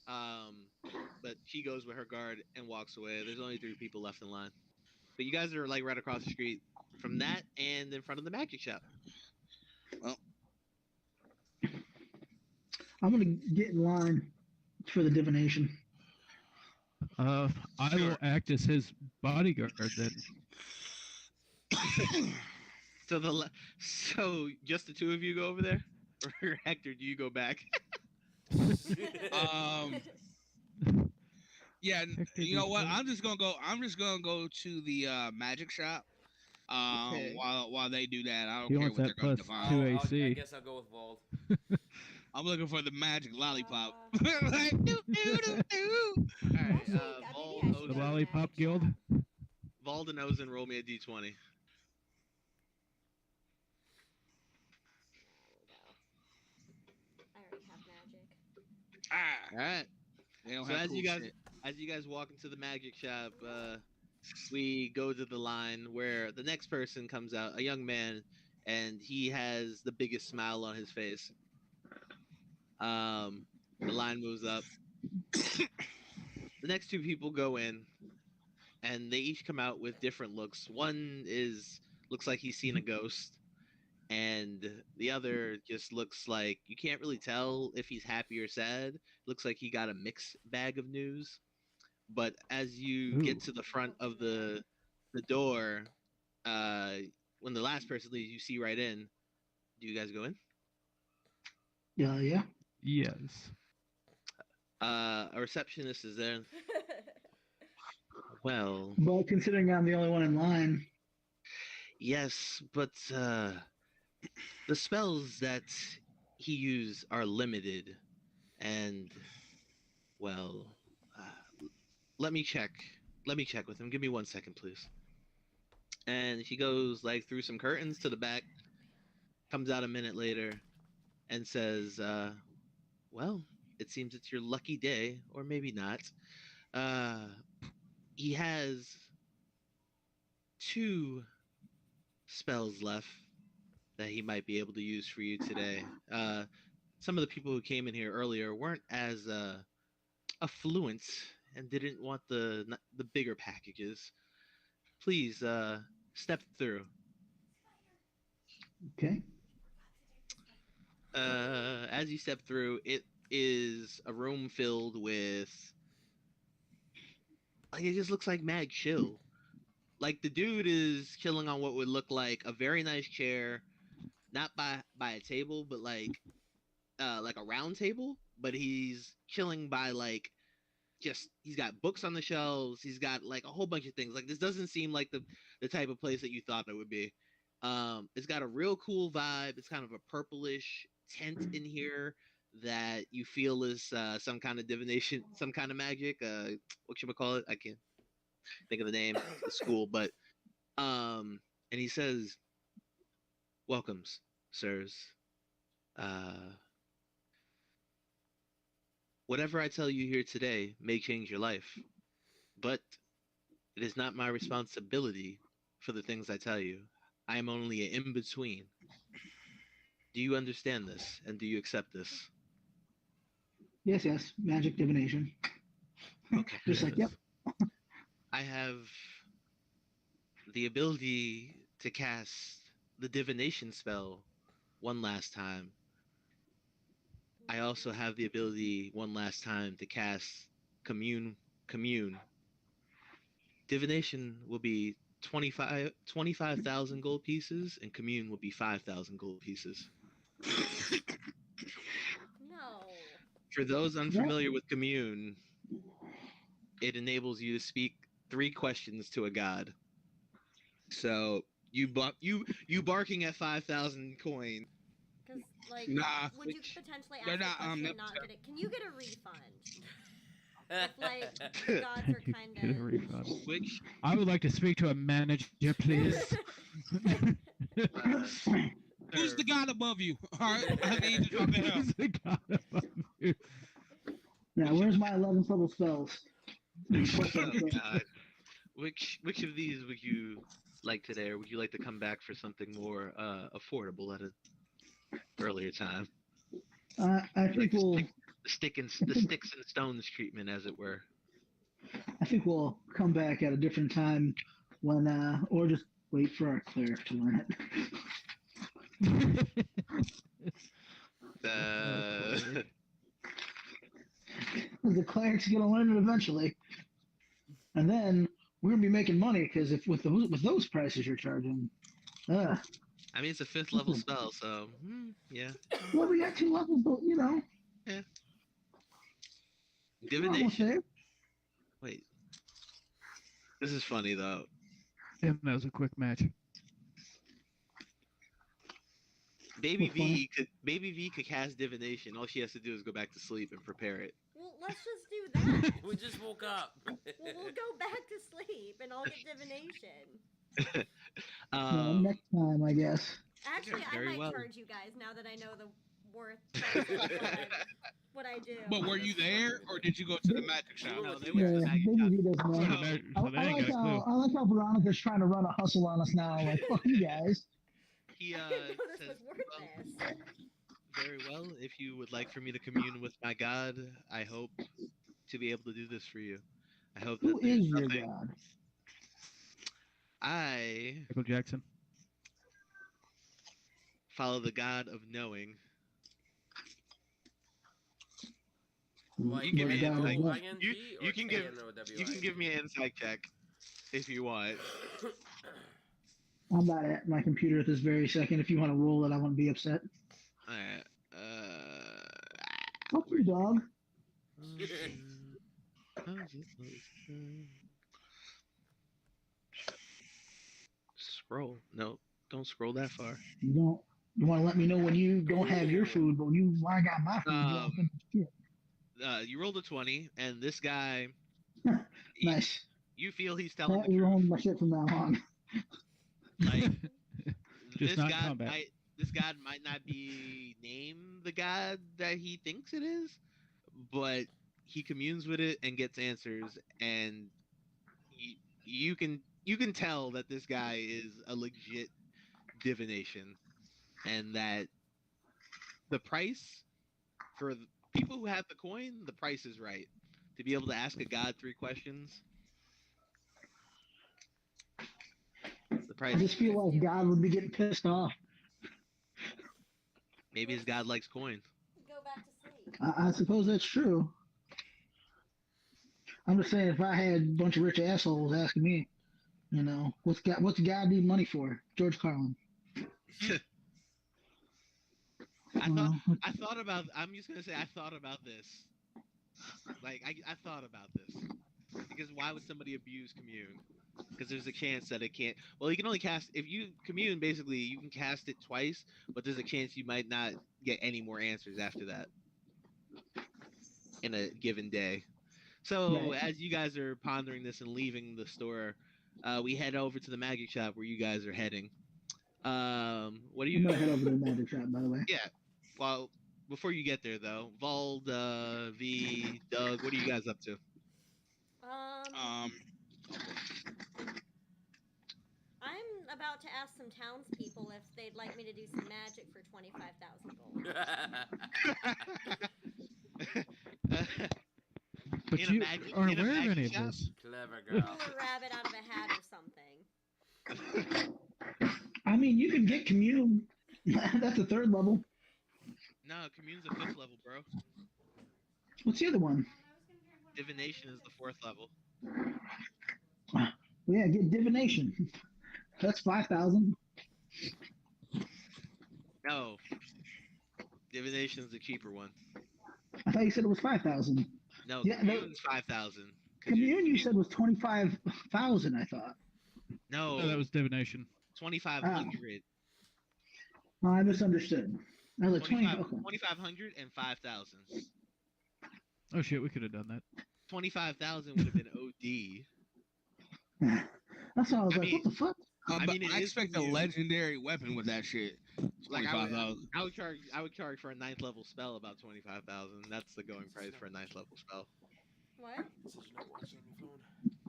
But she goes with her guard and walks away. There's only 3 people left in line. But you guys are like right across the street from that and in front of the magic shop. Well, I'm gonna get in line for the divination. I will Sure. act as his bodyguard then. So just the two of you go over there, or Hector, do you go back? Um, yeah, Hector you know what? Dupont. I'm just gonna go to the magic shop. Okay. While they do that, I don't He care wants what they're that gonna plus divine. 2 I AC. guess I'll go with Vold. I'm looking for the magic lollipop. Uh, Like, doo, doo, doo, doo. All right. Actually, Vald, maybe I should The go to Ozen, the Lollipop magic Guild? shop. Vald and Ozen, roll me a d20. There we go. I already have magic. All right. They don't So have as cool you guys shit. as you guys walk into the magic shop, we go to the line where the next person comes out, a young man, and he has the biggest smile on his face. The line moves up. The next two people go in, and they each come out with different looks. One looks like he's seen a ghost, and the other just looks like you can't really tell if he's happy or sad. Looks like he got a mixed bag of news. But as you get Ooh. to the front of the door, uh, when the last person leaves, you see right in. Do you guys go in? Yeah. Yes. A receptionist is there. Well, But considering I'm the only one in line, yes, but the spells that he used are limited, and well, let me check. Let me check with him. Give me 1 second, please. And she goes like through some curtains to the back, comes out a minute later, and says, "Well, it seems it's your lucky day, or maybe not. Uh, he has two spells left that he might be able to use for you today. Some of the people who came in here earlier weren't as affluent and didn't want the bigger packages. Please step through." okay. As you step through, it is a room filled with like it just looks like mad chill. Like the dude is chilling on what would look like a very nice chair, not by a table, but like a round table. But he's chilling by like just he's got books on the shelves. He's got like a whole bunch of things. Like this doesn't seem like the type of place that you thought it would be. It's got a real cool vibe. It's kind of a purplish tent in here that you feel is some kind of divination, some kind of magic. What should we call it? I can't think of the name. The school, but and he says, "Welcomes, sirs. Uh, whatever I tell you here today may change your life, but it is not my responsibility for the things I tell you. I am only an in between. Do you understand this, and do you accept this?" Yes. Magic divination. Okay. Just like, yep. I have the ability to cast the divination spell one last time. I also have the ability one last time to cast commune. Divination will be 25,000 gold pieces, and commune will be 5,000 gold pieces. No. For those unfamiliar with commune, it enables you to speak 3 questions to a god. So you barking at 5,000 coin. Because, like, Nah, would you potentially they're ask a not question and omnipotent. not get it? Can you get a refund? If, like, the gods are You kind get a of... refund. Which I would like to speak to a manager, please. Who's the god above you? All right, I need to talk to him. Who's the god above you? Now, where's my 11th level spells? oh god. Which of these would you like today, or would you like to come back for something more affordable at an earlier time? I think we'll. The sticks and stones treatment, as it were. I think we'll come back at a different time when, or just wait for our cleric to learn it. The cleric's gonna learn it eventually, and then we're gonna be making money because if with those prices you're charging, uh, I mean, it's a 5th level spell, so yeah. well, we got 2 levels, but you know, Yeah. we're almost Divination. there. Wait. This is funny though. And that was a quick match. Baby What's funny? V could cast divination. All she has to do is go back to sleep and prepare it. Well, let's just do that. We just woke up. We'll go back to sleep and I'll get divination. Next time, I guess. Actually, I Very might well. charge you guys now that I know the worth what I do. But were you there, or did you go to the magic shop? No, they Yeah, went to the magic Baby shop. V doesn't know. So they I ain't like got a clue. how Veronica's trying to run a hustle on us now. Like, fuck you guys. He I didn't know this says, was worth well, this. very well. If you would like for me to commune with my God, I hope to be able to do this for you. I hope that Who there's is your nothing. god? I Michael Jackson. follow the God of knowing. Like, You give me Your god insight. is what? You can give You can give me an insight check if you want. I'm not at my computer at this very second. If you want to roll it, I won't be upset. All right. Fuck you, dog. Scroll. No, don't scroll that far. You don't. You want to let me know when you don't have your food, but when I got my food, you don't think shit. You rolled a 20, and this guy, you, Nice. you feel he's telling That the is truth. rolling my shit from now on. Like Just this not god combat. might not be named the god that he thinks it is, but he communes with it and gets answers, and you can tell that this guy is a legit divination, and that the price for people who have the coin, the price is right. To be able to ask a god 3 questions, the price. I just feel like God would be getting pissed off. Maybe his god likes coin. Go back to sleep. I suppose that's true. I'm just saying, if I had a bunch of rich assholes asking me, you know, what's God need money for? George Carlin. I thought about. I'm just gonna say I thought about this. Like I thought about this because why would somebody abuse commune? Because there's a chance that it can't. Well, you can only cast if you commune. Basically, you can cast it twice, but there's a chance you might not get any more answers after that in a given day. So Right. as you guys are pondering this and leaving the store, we head over to the magic shop where you guys are heading. What do you? I'm gonna head over to the magic shop, by the way. Yeah. Well, before you get there, though, Vald, V, Doug, what are you guys up to? I'm about to ask some townspeople if they'd like me to do some magic for 25,000 gold. But In a you magic- aren't in a aware of magic any of shop? this. Clever Pull girl. a rabbit out of a hat or something. I mean, you can get commune. That's a 3rd level. No, commune's a 5th level, bro. What's the other one? Divination is the 4th level. Yeah, get divination. That's 5,000. No. Divination is the cheaper one. I thought you said it was 5,000. No, Yeah, commune's 5,000. 'Cause Commune, you said was 25,000. I thought. No, No, that was divination. 2,500. Oh, I misunderstood. I was like 2,500 and 5,000. Oh shit, we could have done that. 25,000 would have been OD. That's why I was I like, mean- what the fuck? I But mean, it I is expect a commune. legendary weapon with that shit. Like I would, 25,000. I would charge for a 9th level spell about 25,000. That's the going price for a 9th level spell. What? Says you're not watching on your phone.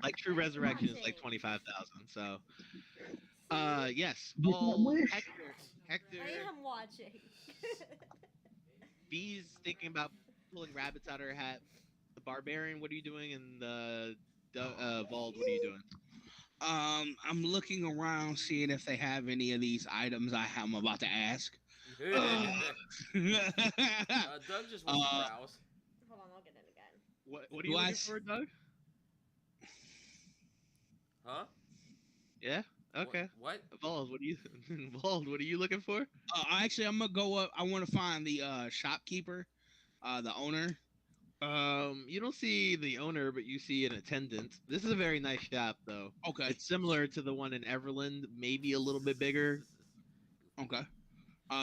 Like true resurrection is like Watching. 25,000. So, yes, Get that Paul, wish. Hector, I am watching. B's thinking about pulling rabbits out of her hat. The barbarian, what are you doing? And the Vald, what are you doing? I'm looking around, seeing if they have any of these items I'm about to ask. Doug just wants to browse. Hold on, I'll get it again. What are Do you I looking s- for, Doug? Huh? Yeah. Okay. What? Bald. What are you? Bald. What are you looking for? Actually, I'm gonna go up. I want to find the shopkeeper, the owner. You don't see the owner, but you see an attendant. This is a very nice shop, though. Okay. It's similar to the one in Everland, maybe a little bit bigger. Okay.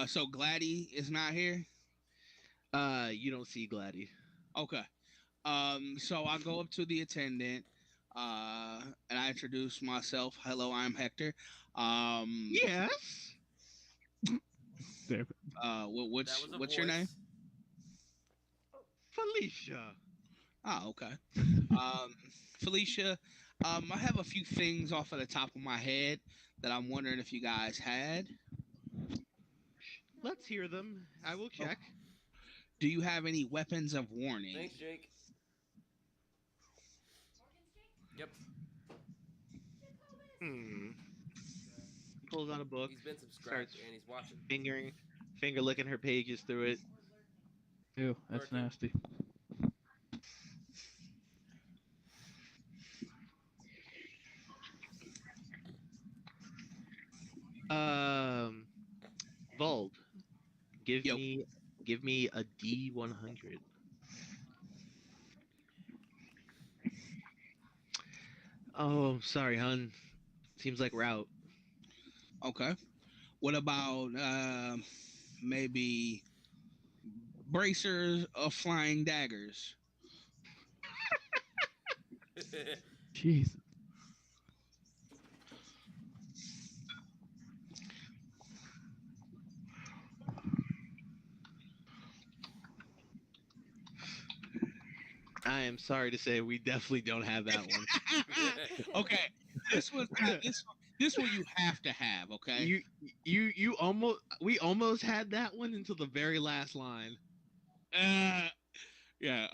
So Gladdy is not here. You don't see Gladdy. Okay. So I go up to the attendant, and I introduce myself. Hello, I'm Hector. Yes. There. What's That was a what's voice. your name? Felicia. Oh, okay. Felicia, I have a few things off of the top of my head that I'm wondering if you guys had. Let's hear them. I will check. Do you have any weapons of warning? Thanks, Jake. Yep. Hmm. Pulls out a book. He's been subscribed Starts and he's watching. finger licking her pages through it. Ew, that's Lurking. nasty. Vold, give Yo. me a D100. Oh, sorry, hun. Seems like we're out. Okay. What about maybe bracers of flying daggers? Jesus. I am sorry to say we definitely don't have that one. Okay. This one you have to have. Okay. You almost we almost had that one until the very last line. Yeah.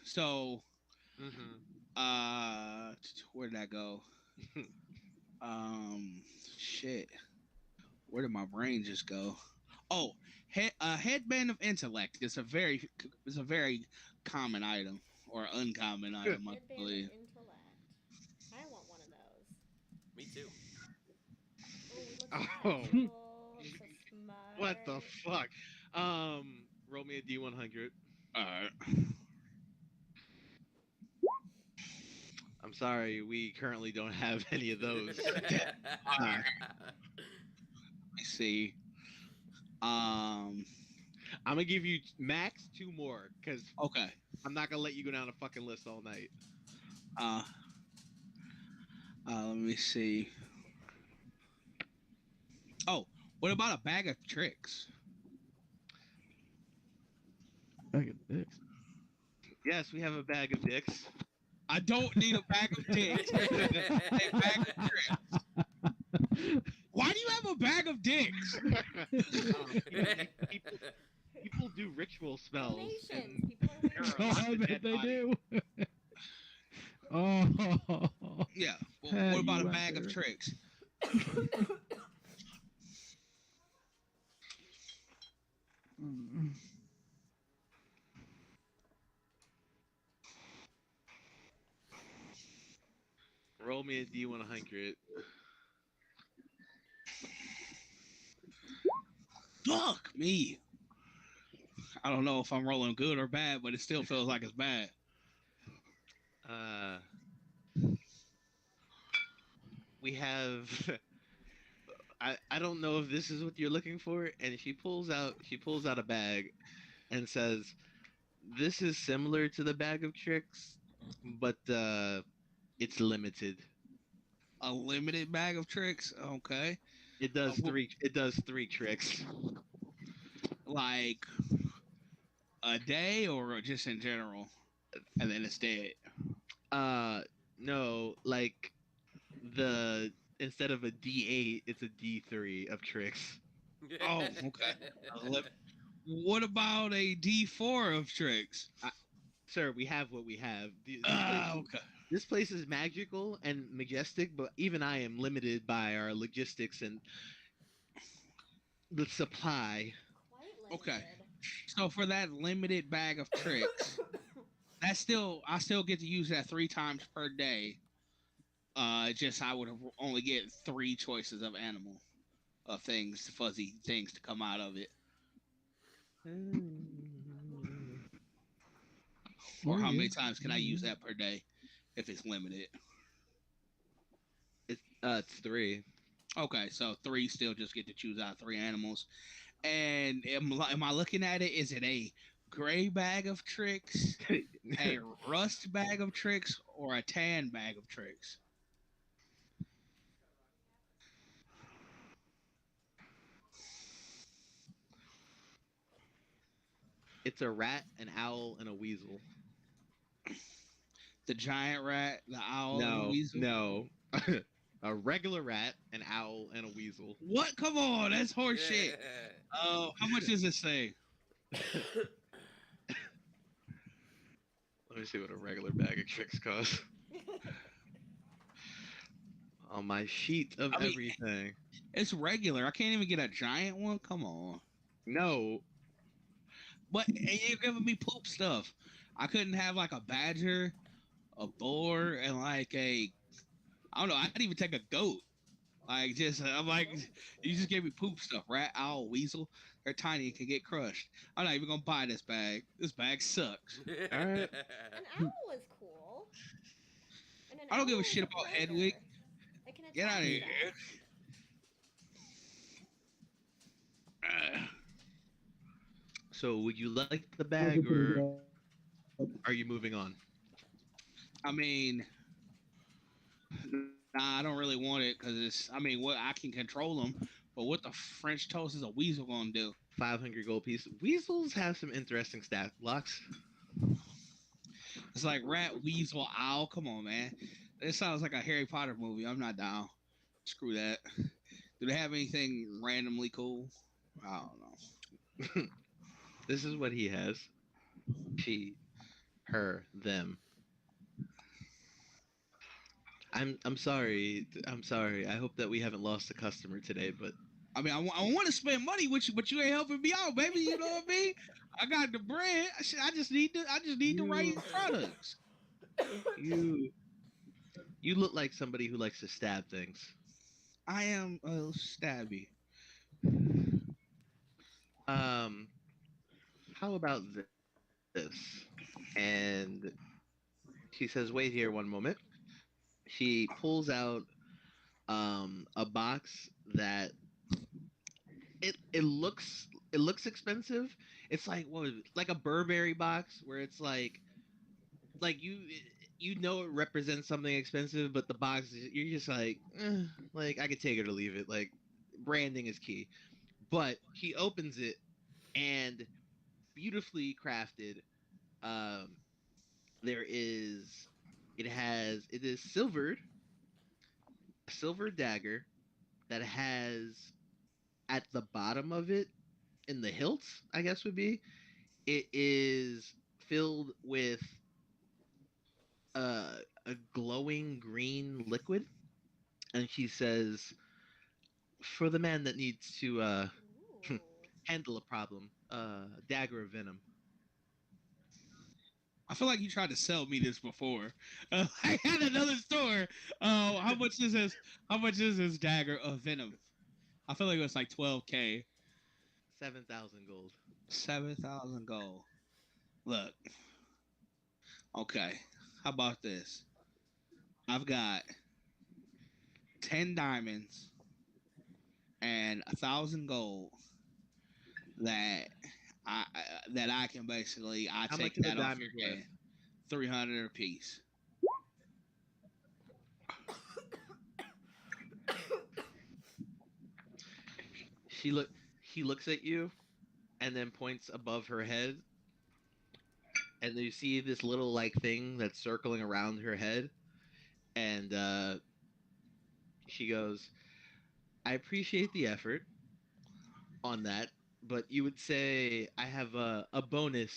So Mm-hmm. where did I go? Shit. Where did my brain just go? Oh, headband of intellect is a very common item or uncommon item, I Headband of believe. intellect. I want one of those. Me too. Oh, he looks Oh. magical. He's so smart. What the fuck? Roll me a D100. I'm sorry, we currently don't have any of those. Let me see. I'm gonna give you max 2 more, because Okay. I'm not gonna let you go down a fucking list all night. Let me see. Oh, what about a bag of tricks? Bag of dicks. Yes, we have a bag of dicks. I don't need a bag of dicks. A bag of tricks. Why do you have a bag of dicks? People do ritual spells. Donations. And People are Sure. weird. Oh, I Lots of bet dead they bodies. do. Oh. Yeah. Well, Had what about you a out bag of there. tricks? Mm. Roll me a D100. Fuck me. I don't know if I'm rolling good or bad, but it still feels like it's bad. We have. I don't know if this is what you're looking for, and she pulls out a bag, and says, "This is similar to the bag of tricks, but it's limited. A limited bag of tricks. Okay. It does well- 3. It does 3 tricks. Like a day or just in general, and then it's dead. No, like instead of a D8, it's a D3 of tricks. Oh, okay. What about a D4 of tricks? Sir, we have what we have. Okay. This place is magical and majestic, but even I am limited by our logistics and the supply. Quite limited. Okay. So for that limited bag of tricks, I still get to use that 3 times per day. Just I would only get 3 choices of animal, of things, fuzzy things to come out of it. Or how many times can I use that per day if it's limited? It's 3. Okay, so 3 still just get to choose out 3 animals. And am I looking at it? Is it a gray bag of tricks, a rust bag of tricks, or a tan bag of tricks? It's a rat, an owl, and a weasel. The giant rat, the owl, and the No, weasel. no. A regular rat, an owl, and a weasel. What? Come on, that's horseshit. How much does this say? Let me see what a regular bag of tricks costs. On my sheet of everything. It's regular. I can't even get a giant one. Come on. No. But you're giving me poop stuff. I couldn't have like a badger, a boar, and like I don't know. I'd even take a goat. Like I'm like, you just gave me poop stuff. Rat, owl, weasel. They're tiny and can get crushed. I'm not even gonna buy this bag. This bag sucks. All right. An owl is cool. And an I don't give a owl shit is about predator. Hedwig. It can Get out of attack here. stuff. So, would you like the bag, or are you moving on? I mean, nah, I don't really want it because it's. I mean, what I can control them, but what the French toast is a weasel gonna do? 500 gold piece. Weasels have some interesting stat blocks. It's like rat, weasel, owl. Come on, man. This sounds like a Harry Potter movie. I'm not down. Screw that. Do they have anything randomly cool? I don't know. This is what he has. She, her, them. I'm sorry. I'm sorry. I hope that we haven't lost a customer today, but I mean, I want to spend money with you, but you ain't helping me out, baby. You know what I mean? I got the bread. I just need the right products. you look like somebody who likes to stab things. I am a stabby. How about this? And she says, "Wait here one moment." She pulls out a box that it looks expensive. It's like what like a Burberry box where it's like you know it represents something expensive, but the box you're just like I could take it or leave it. Like branding is key. But he opens it and beautifully crafted. Um, there is it is silvered, a silver dagger that has at the bottom of it in the hilts, I guess would be, it is filled with a glowing green liquid, and she says, "For the man that needs to Ooh. handle a problem, dagger of venom." I feel like you tried to sell me this before. I had another store. How much is this? How much is this dagger of venom? I feel like it was like 12K. 7,000 gold. 7,000 gold. Look. Okay. How about this? I've got 10 diamonds and 1,000 gold that I can basically I How take much are the that off diamonds your worth? head. 300 a piece. She look he looks at you and then points above her head, and you see this little like thing that's circling around her head, and she goes, "I appreciate the effort on that, but you would say I have a bonus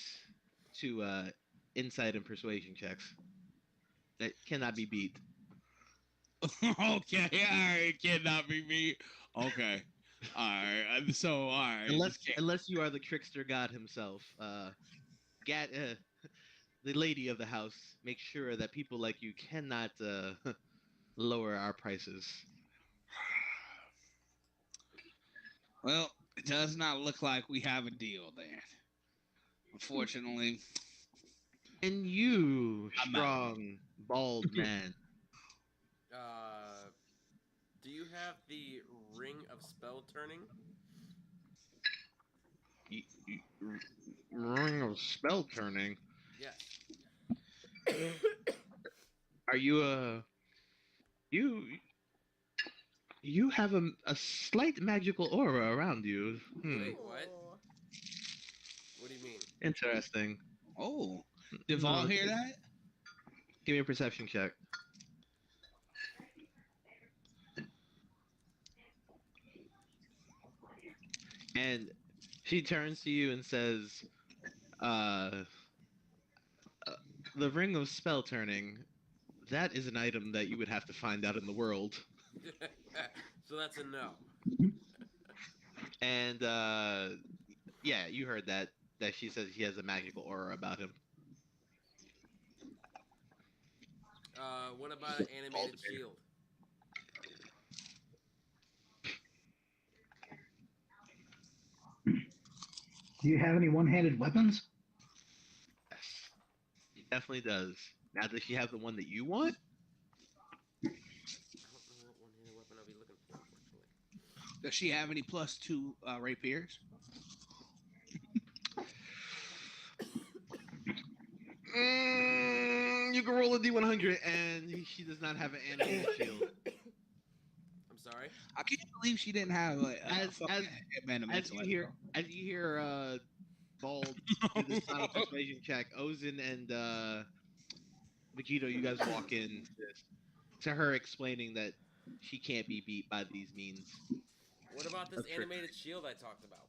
to insight and persuasion checks that cannot be beat." Okay, all right, cannot be me. Okay, all right. So, all right. Unless you are the trickster god himself, Gat. the lady of the house, make sure that people like you cannot lower our prices. Well, it does not look like we have a deal then. Unfortunately, And you, I'm out. strong, bald man, Do you have the ring of spell turning? ring of spell turning. Yes. Are you you you have a slight magical aura around you? Wait, what? Ooh. What do you mean? Interesting. Oh, did Vol No, hear that? give me a perception check. And she turns to you and says, uh, uh, the ring of spell turning, that is an item that you would have to find out in the world. So that's a no. And yeah, you heard that she says he has a magical aura about him. What about an animated shield? Do you have any one-handed weapons? Yes, he definitely does. Now, does she have the one that you want? I don't know what one-handed weapon I'll be looking for, unfortunately. Does she have any +2 rapiers? You can roll a d100, and she does not have an animated shield. I'm sorry. I can't believe she didn't have As you hear Bald do this final persuasion check, Ozin and Vegito, you guys walk in to her explaining that she can't be beat by these means. What about this That's true. animated shield I talked about?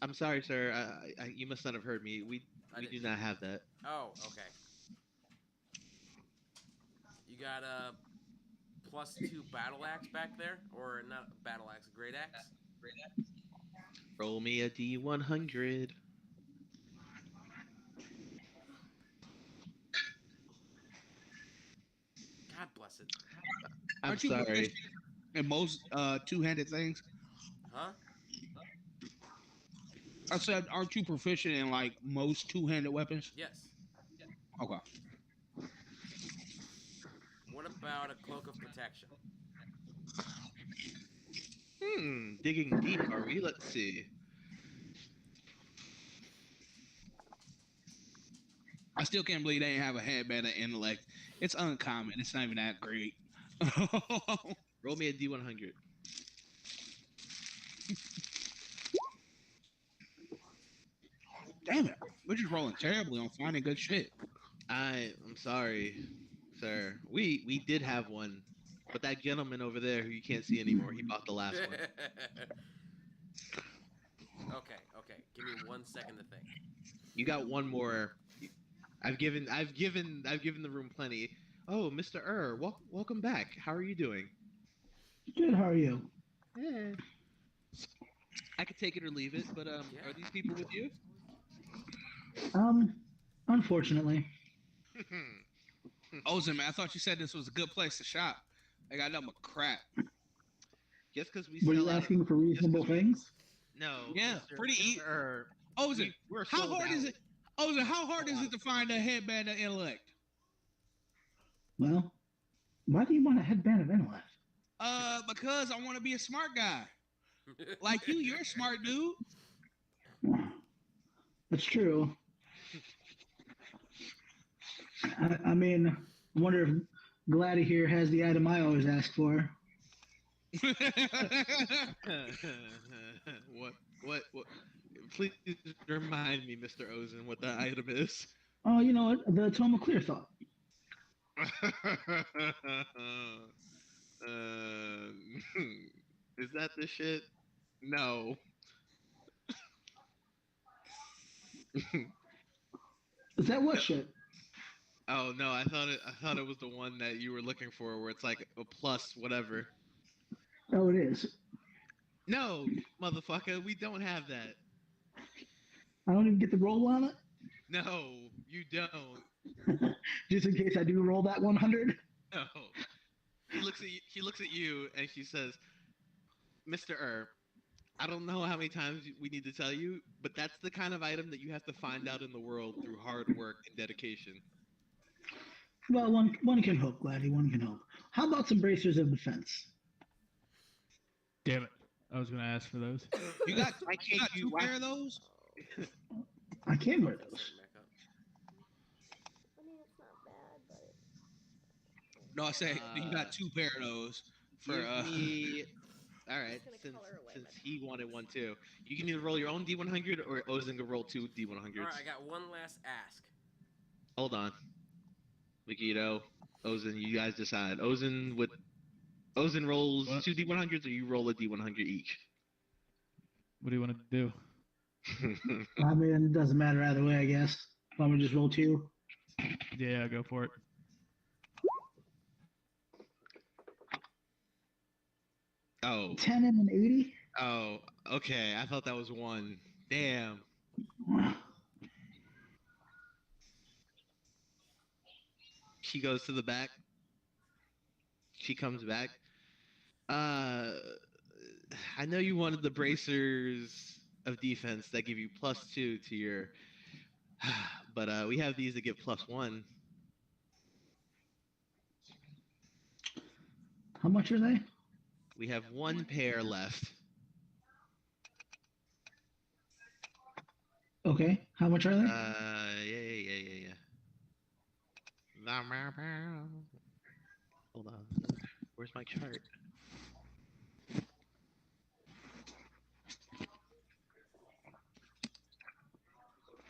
I'm sorry, sir. You must not have heard me. We do not have that. Oh, okay. You got a +2 battle axe back there, or not battle axe, great axe? Roll me a d100. God bless it. I'm Aren't you sorry. proficient in most two-handed things? Huh? I said, aren't you proficient in like most two-handed weapons? Yes. Okay. What about a cloak of protection? Digging deep, are we? Let's see. I still can't believe they didn't have a headband of intellect. It's uncommon. It's not even that great. Roll me a d100. Damn it. We're just rolling terribly on finding good shit. I'm sorry, sir. We did have one, but that gentleman over there who you can't see anymore, he bought the last one. Okay. Give me 1 second to think. You got one more. I've given the room plenty. Oh, Mr. welcome back. How are you doing? Good. How are you? Yeah. I could take it or leave it, but are these people with you? Unfortunately. Ozin, man, I thought you said this was a good place to shop. I got nothing but crap. Just because we Were sell you out asking for reasonable things? No. Yeah, pretty easy. Ozin, we're how sold hard out. is it? Ozin, how hard is it to find a headband of intellect? Well, why do you want a headband of intellect? Because I want to be a smart guy. Like you, you're a smart dude. That's true. I mean, I wonder if Gladdy here has the item I always ask for. What? Please remind me, Mr. Ozin, what that item is. Oh, you know what? The Tome of Clear Thought. Is that the shit? No. Is that what shit? Oh no, I thought it was the one that you were looking for, where it's like a plus whatever. Oh, it is. No, motherfucker, we don't have that. I don't even get the roll on it. No, you don't. Just in case I do roll that 100. No. She looks at you. She looks at you and she says, "Mr. I don't know how many times we need to tell you, but that's the kind of item that you have to find out in the world through hard work and dedication." Well, one can hope, Gladdy. One can hope. How about some bracers of defense? Damn it! I was gonna ask for those. You got Why you can't got you? two pair of those? I can wear those. Setting back up. I mean, it's not bad, but No, I said you got two pair of those for Give me. All right, gonna since color away since my he wanted one too, you can either roll your own D100 or Ozen can roll two D100s. All right, I got one last ask. Hold on, Mikito, Ozen, you guys decide. Ozen rolls What? two D100s, or you roll a D100 each. What do you want to do? I mean, it doesn't matter either way, I guess. I'm gonna just roll 2. Yeah, go for it. Oh, 10 and an 80. oh, okay. I thought that was one. Damn. She goes to the back. She comes back. I know you wanted the bracers of defense that give you +2 to your, but we have these that give +1. How much are they? We have one pair left. Okay. How much are they? Yeah. Hold on. Where's my chart?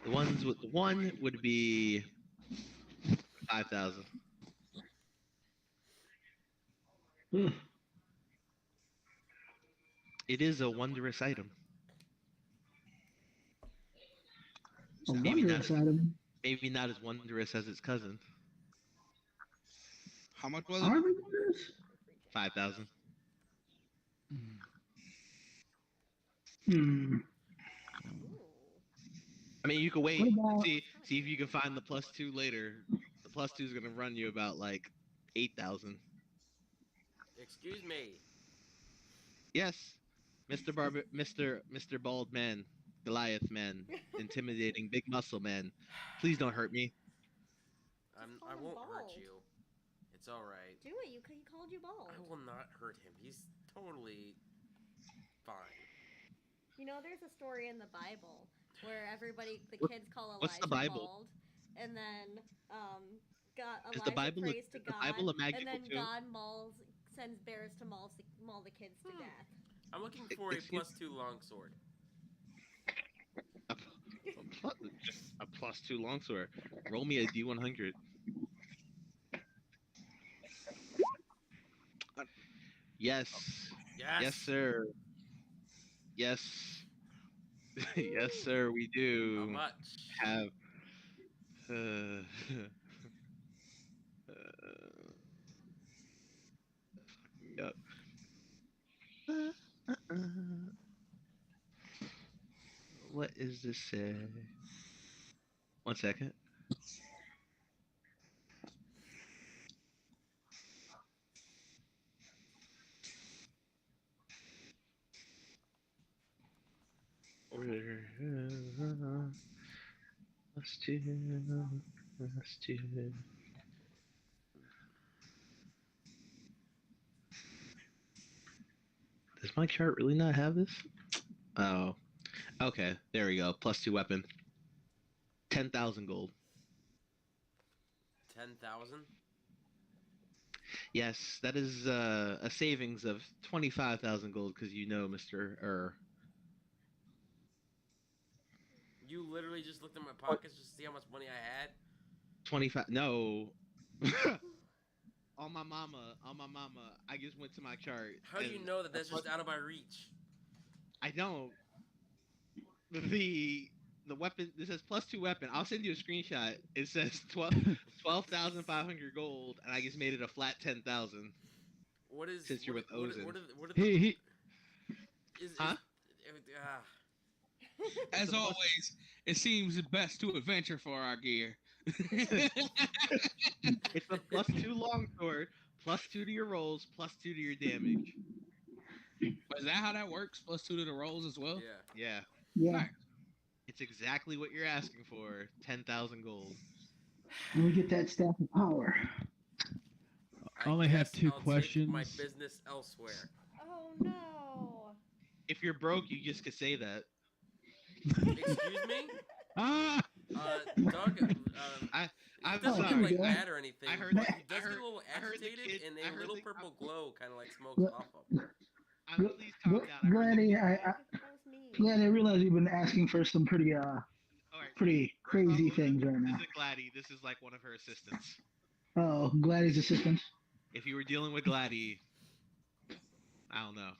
The ones with the one would be 5,000. Ugh. It is a wondrous item. A Maybe not. wondrous item. Maybe not as wondrous as its cousin. how much was Are it? they wondrous? 5,000. Hmm. ooh. I mean, you can wait. What about- See if you can find the +2 later. The +2 is gonna run you about like 8,000. Excuse me. Yes, Mr. Bald Man, Goliath Man, intimidating big muscle man. Please don't hurt me. Just I call him won't hurt bald. you. It's all right. Do it. He called you bald. I will not hurt him. He's totally fine. You know, there's a story in the Bible where the What- kids call Elijah what's the Bible? bald, and then God Is Elijah the Bible prays to is the God, Bible a and magical then too? God sends bears to maul the kids to death. I'm looking for a Excuse- +2 longsword. A +2 longsword. Roll me a D100. Yes. Yes. Yes, sir. Yes. Yes, sir. We How do much? have. Yep. What is this say? 1 second. +2. Does my chart really not have this? Oh, okay. There we go. +2 weapon. 10,000 gold. 10,000? Yes, that is a savings of 25,000 gold because you know, Mister You literally just looked at my pockets just to see how much money I had? 25. No. On my mama. I just went to my chart. How do you and know that that's just out of my reach? I don't. The weapon. This says +2 weapon. I'll send you a screenshot. It says 12,500 gold, and I just made it a flat 10,000. What is... Since you're with Ozen. What are He, the... he Is, Huh? As always, It seems best to adventure for our gear. It's a +2 longsword, +2 to your rolls, +2 to your damage. But is that how that works? +2 to the rolls as well? Yeah. Yeah, Yeah. Nice. it's exactly what you're asking for. 10,000 gold. And we get that staff of power. I only have guess 2 I'll take my questions. business elsewhere. Oh no. If you're broke, you just could say that. Excuse me? Ah! Doug, I'm he doesn't sorry. get like Yeah. mad or anything. I heard- but he I does heard- get a little I heard the agitated, kid- and I a heard little the- purple glow kind of like smokes What? off him. Please calm down. I heard Gladdy, That was me. Gladdy, I realize you've been asking for some pretty All right, pretty crazy things right This now. isn't Gladdy. This is like one of her assistants. Oh, Gladdy's assistant. If you were dealing with Gladdy, I don't know.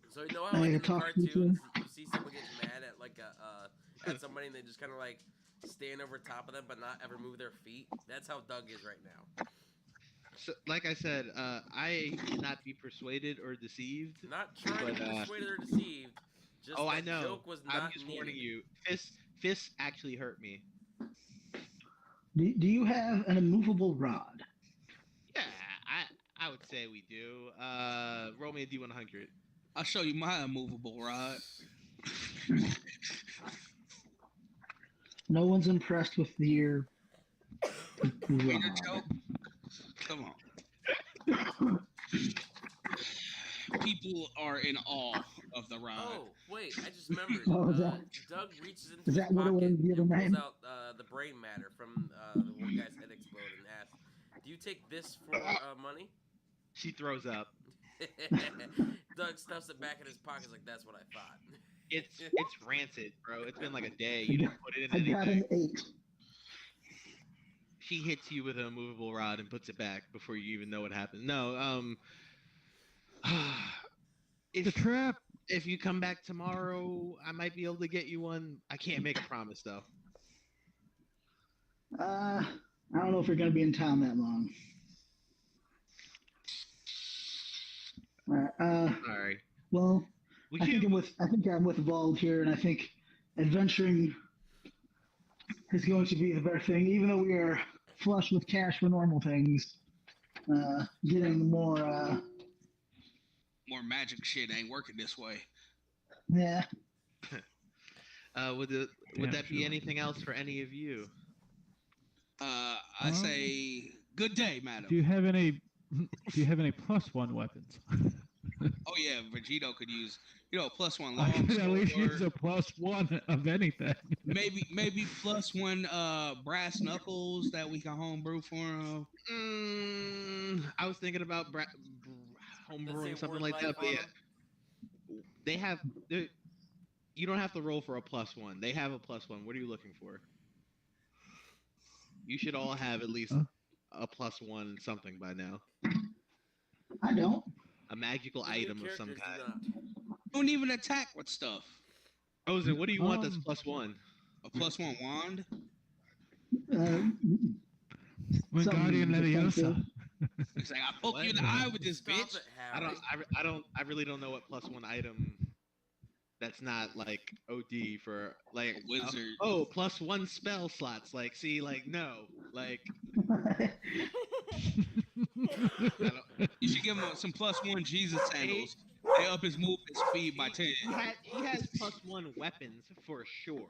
So you know how I like in need the to talk to you cartoons you see someone get mad at like at somebody and they just kind of like stand over top of them but not ever move their feet. That's how Doug is right now. So, like I said, I cannot be persuaded or deceived. Not trying to But, be persuaded or deceived. Just Oh, I that know. joke was not I'm just warning needed. you. Fists actually hurt me. Do you have an immovable rod? Yeah, I would say we do. Roll me a D100. I'll show you my immovable rod. No one's impressed with your Finger rod. choke. Come on. People are in awe of the rod. Oh, wait, I just remembered. Oh, is that- Doug reaches into is his that what it pocket was the other and pulls night? out the brain matter from the one guy's head exploded and asks, "Do you take this for money?" She throws up. Doug stuffs it back in his pocket like, "That's what I thought." It's rancid, bro. It's been like a day. You didn't put it I in got anything. an 8. She hits you with a immovable rod and puts it back before you even know what happened. No, The if trap! if you come back tomorrow, I might be able to get you one. I can't make a promise though. I don't know if you're gonna be in town that long. Sorry. Well, We I think can. I'm with Vald here, and I think adventuring is going to be the better thing. Even though we are flush with cash for normal things, getting more, More magic shit ain't working this way. yeah. Would Damn that be sure. anything else for any of you? I say good day, madam. Do you have any +1 weapons? Oh yeah, Vegito could use +1 I long could at least use sword. a +1 of anything. maybe +1 brass knuckles that we can homebrew for him. I was thinking about Does homebrewing it something word like life that, but on yeah, him? they have. You don't have to roll for a +1. They have a +1. What are you looking for? You should all have at least Huh? a +1 something by now. I don't. A magical New item of some characters do kind. not. Don't even attack with stuff. Ozen, what do you want that's Um, +1? A +1 wand. Wingardium Something Leviosa. It's like I poke you in the eye with this Stop bitch. it, I Harry. don't. I really don't know what +1 item. That's not like OD for like A wizard. oh, +1 spell slots. Like, see, like no, like I don't. You should give him some +1 Jesus sandals. They up his movement speed by 10. He has +1 weapons for sure,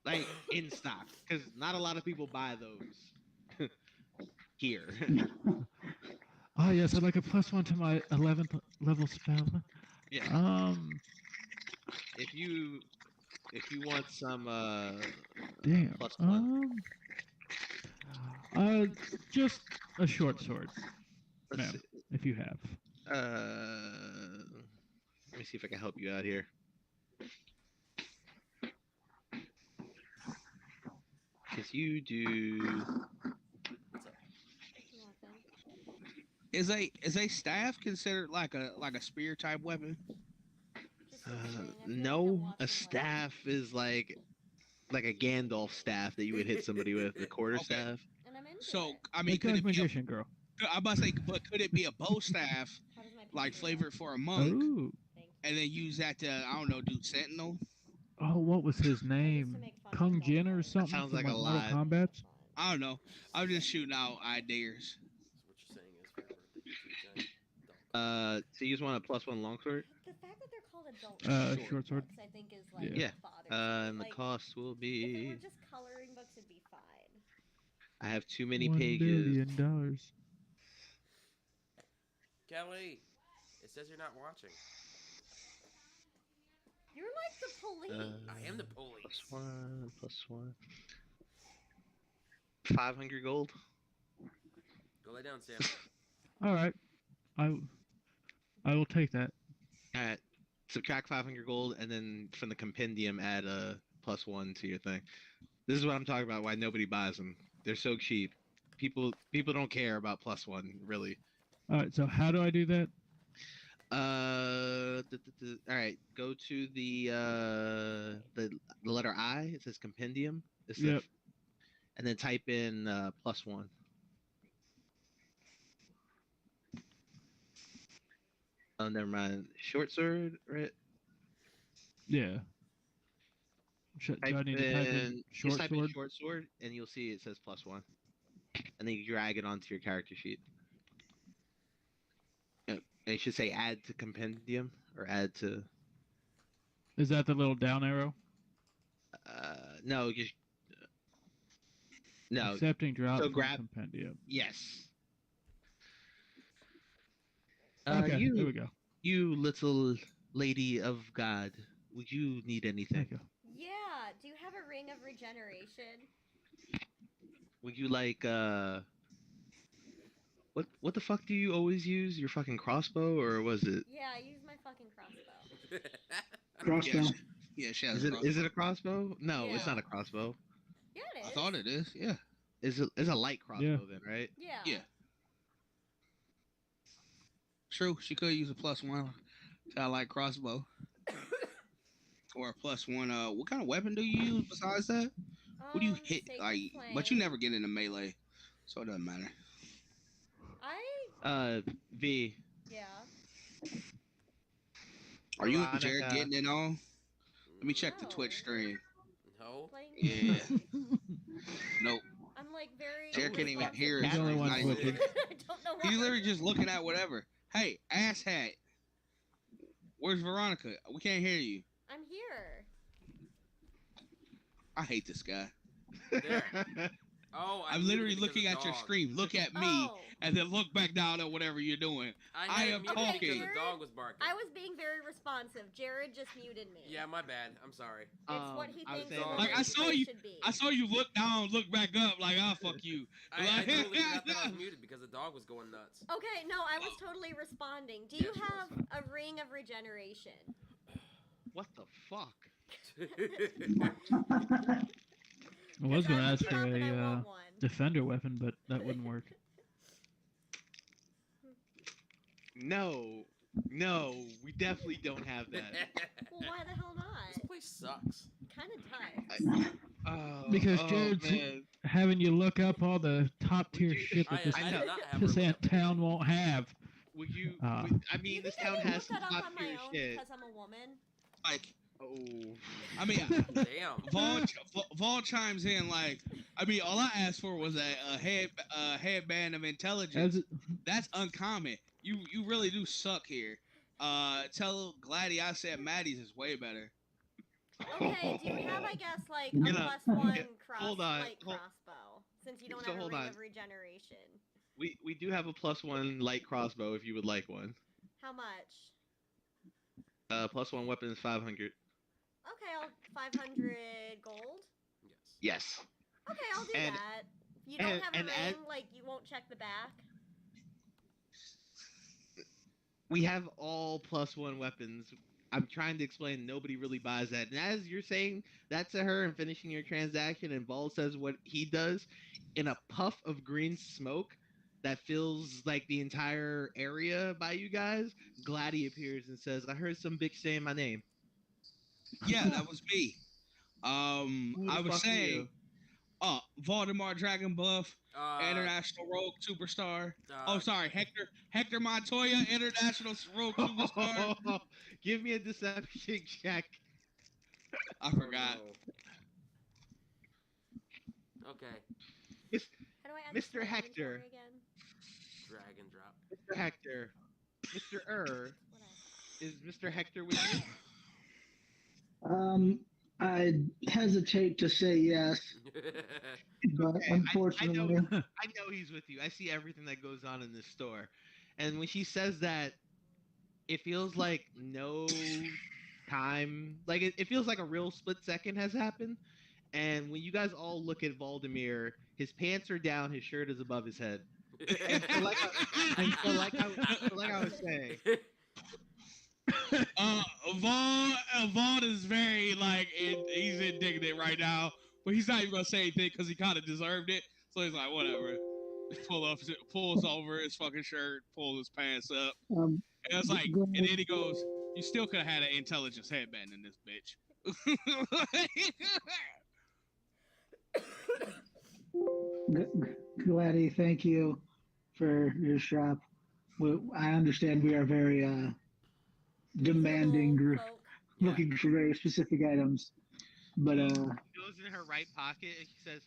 like in stock, because not a lot of people buy those here. Oh yes, I'd like a +1 to my 11th level spell. Yeah, if you want some Damn. +1, Just a short sword, let's ma'am, see. if you have. Let me see if I can help you out here. Because you do. Nothing. Is a staff considered like a spear type weapon? Just a thing. I feel like I'm No, watching, a like, staff is like a Gandalf staff that you would hit somebody with, the quarterstaff. And I'm into So it. I mean, Make could a it be? magician girl. I'm about to say, but could it be a bow staff, How does my like picture flavored look? for a monk, Ooh. Thank and then use that to do sentinel? Oh, what was his I used to name? make fun of Kung adult Jin or players. something sounds from like a Mortal lot. Kombat? Fun. I don't know. I'm just shooting out ideas. So what you're saying is for your birthday, you get a giant dog. So you just want a +1 longsword? The fact that they're called adult Short sword. books, I think, is like Yeah. bothers me. And the Like, cost will if it be. were just coloring books, it'd be fine. I have too many $1 pages. billion. Kelly, it says you're not watching. You're like the police. I am the police. +1. 500 gold. Go lay down, Sam. All right, I will take that. Alright. Subtract 500 gold, and then from the compendium, add a +1 to your thing. This is what I'm talking about. Why nobody buys them? They're so cheap. People don't care about +1 really. All right, so how do I do that? All right. Go to the letter I. It says compendium. It's Yep. and then type in +1. Oh, never mind. Short sword, right? Yeah. Do I need to type in short just type sword? in short sword, and you'll see it says +1, and then you drag it onto your character sheet. Yep. And it should say add to compendium or add to. Is that the little down arrow? No, just no. Accepting drop So from grab- compendium. Yes. Okay, there we go. You little lady of God, would you need anything? Thank you. Yeah. Do you have a ring of regeneration? Would you like what the fuck do you always use? Your fucking crossbow, or was it? Yeah, I use my fucking crossbow. Crossbow. Yeah, she has Is a it crossbow. is it a crossbow? No, it's Yeah. not a crossbow. Yeah, it is. I thought it is. Yeah. It's a light crossbow Yeah. then, right? Yeah. Yeah. True. She could use a +1 to a light crossbow. Or a +1. What kind of weapon do you use besides that? What do you hit? Sacred Like, Flame. but you never get into melee, so it doesn't matter. V. Yeah. Are you and Jared Veronica. getting it on? Let me check the No. Twitch stream. No. Playing Yeah. Nope. I'm like very. Jared can't even hear. He's the only one Not clicking. even- I don't know why. He's literally just looking at whatever. Hey, asshat. Where's Veronica? We can't hear you. I'm here. I hate this guy. There. Oh, I'm muted literally because of looking at your dog. screen. Look at me, Oh, and then look back down at whatever you're doing. I I am muted talking. because Jared, the dog was barking. I was being very responsive. Jared just muted me. Yeah, my bad. I'm sorry. It's what he I was thinks. saying the Like, I saw replay you- should be. I saw you look down, look back up, like, ah, fuck you. I totally forgot that I was muted because the dog was going nuts. Okay, no, I was totally responding. Do you Yeah, she was have a ring of regeneration? What the fuck? I was going to I'm ask shop for and I a want one. defender weapon, but that wouldn't work. No, we definitely don't have that. Well, why the hell This not? place sucks. Kind of does. Because oh, Jared's man. having you look up all the top tier shit that this I know. did not have a pissant ring. town won't have. Would you? Ah. I Do mean, you this think I town can has look some that up top on my tier own shit. because I'm a woman? Like, Oh. I mean, Damn. Vaughn chimes in like, I mean, all I asked for was a headband of As intelligence. it, That's uncommon. You really do suck here. Tell Gladdy I said Maddie's is way better. Okay, do you have, I guess, like a You know, +1 hold on, light hold- crossbow? Since you don't So have a hold ring on. of regeneration. We do have a +1 light crossbow if you would like one. How much? +1 weapon is 500. Okay, I'll 500 gold. Yes. Yes. Okay, I'll do And- that. You don't and- have a and ring, as- like you won't check the back. We have all +1 weapons. I'm trying to explain nobody really buys that. And as you're saying that to her and finishing your transaction, and Vol says what he does, in a puff of green smoke that fills like the entire area by you guys, Gladdy appears and says, "I heard some bitch saying my name." Yeah, that was me. Who the I was fuck are saying, you? Voldemort Dragon Buff, International Rogue Superstar. Oh, sorry, Hector Montoya, International Rogue Superstar. Give me a deception check. I forgot. no. Okay. How do I add this to Mr. my Hector. inventory again? Drag and drop. Mr. Hector. Mr. What Is Mr. Hector with you? I hesitate to say yes, but Okay, unfortunately, I know he's with you. I see everything that goes on in this store. And when she says that, it feels like no time, like it feels like a real split second has happened. And when you guys all look at Valdemir, his pants are down, his shirt is above his head. And so like I was saying, Vaughn is very he's indignant right now, but he's not even gonna say anything because he kind of deserved it. So he's like, whatever. Pulls over his fucking shirt, pulls his pants up, um, and it's like, go and ahead. then he goes, "You still could have had an intelligence headband in this bitch." Gladdy, thank you for your shop. I understand we are very demanding Reasonable group, folk. Yeah. looking for very specific items. But she goes in her right pocket and she says,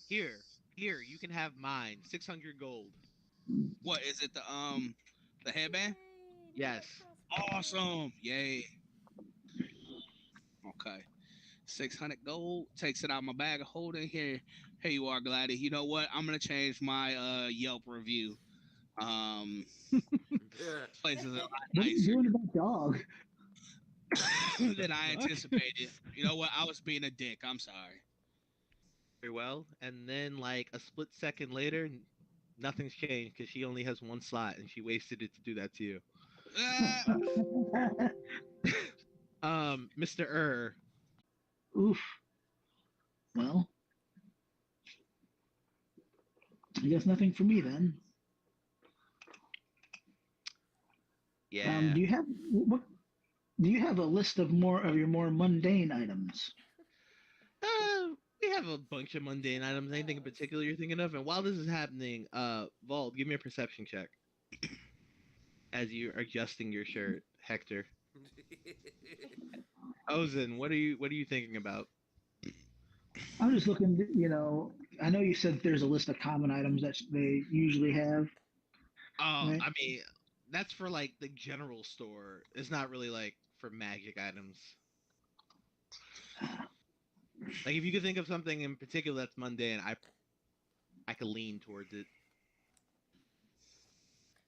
Here, you can have mine. 600 gold. What is it? The headband? Yay, Yes. crossbow. Awesome! Yay! Okay. 600 gold, takes it out of my bag of holding. Here you are, Gladys. You know what? I'm gonna change my Yelp review. Places a lot what are you nicer doing about dog? than I anticipated. You know what? I was being a dick. I'm sorry. Very well. And then, like, a split second later, nothing's changed because she only has one slot and she wasted it to do that to you. Mr. Oof. Well, I guess nothing for me then. Yeah. Do you have what? Do you have a list of more of your more mundane items? We have a bunch of mundane items. Anything in particular you're thinking of? And while this is happening, Vault, give me a perception check as you are adjusting your shirt, Hector. Ozen, what are you thinking about? I'm just looking. I know you said there's a list of common items that they usually have. Oh, Right. I mean, that's for like the general store. It's not really like for magic items. Like if you could think of something in particular that's mundane, I could lean towards it.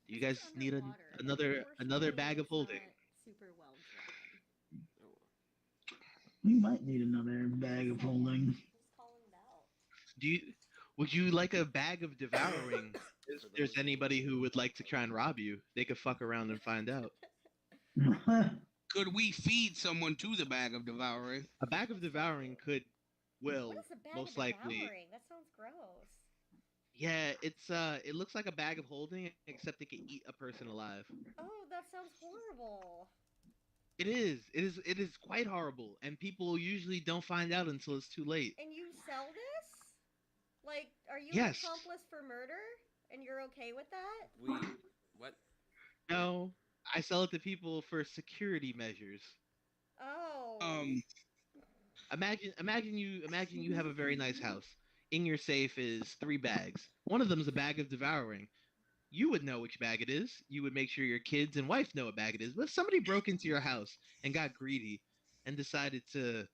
You guys It's need underwater. another Unfortunately, bag of it's holding. not super well drawn. You might need another bag of holding. Just calling it out. Would you like a bag of devouring? If there's anybody who would like to try and rob you, they could fuck around and find out. Could we feed someone to the bag of devouring? A bag of devouring will What is a bag most of likely. devouring? That sounds gross. Yeah, it looks like a bag of holding, except it can eat a person alive. Oh, that sounds horrible. It is quite horrible, and people usually don't find out until it's too late. And you sell this? Like, are you Yes. an accomplice for murder? And you're okay with that? What? No, I sell it to people for security measures. Oh. Imagine you have a very nice house. In your safe is 3 bags. One of them is a bag of devouring. You would know which bag it is. You would make sure your kids and wife know what bag it is. But if somebody broke into your house and got greedy and decided to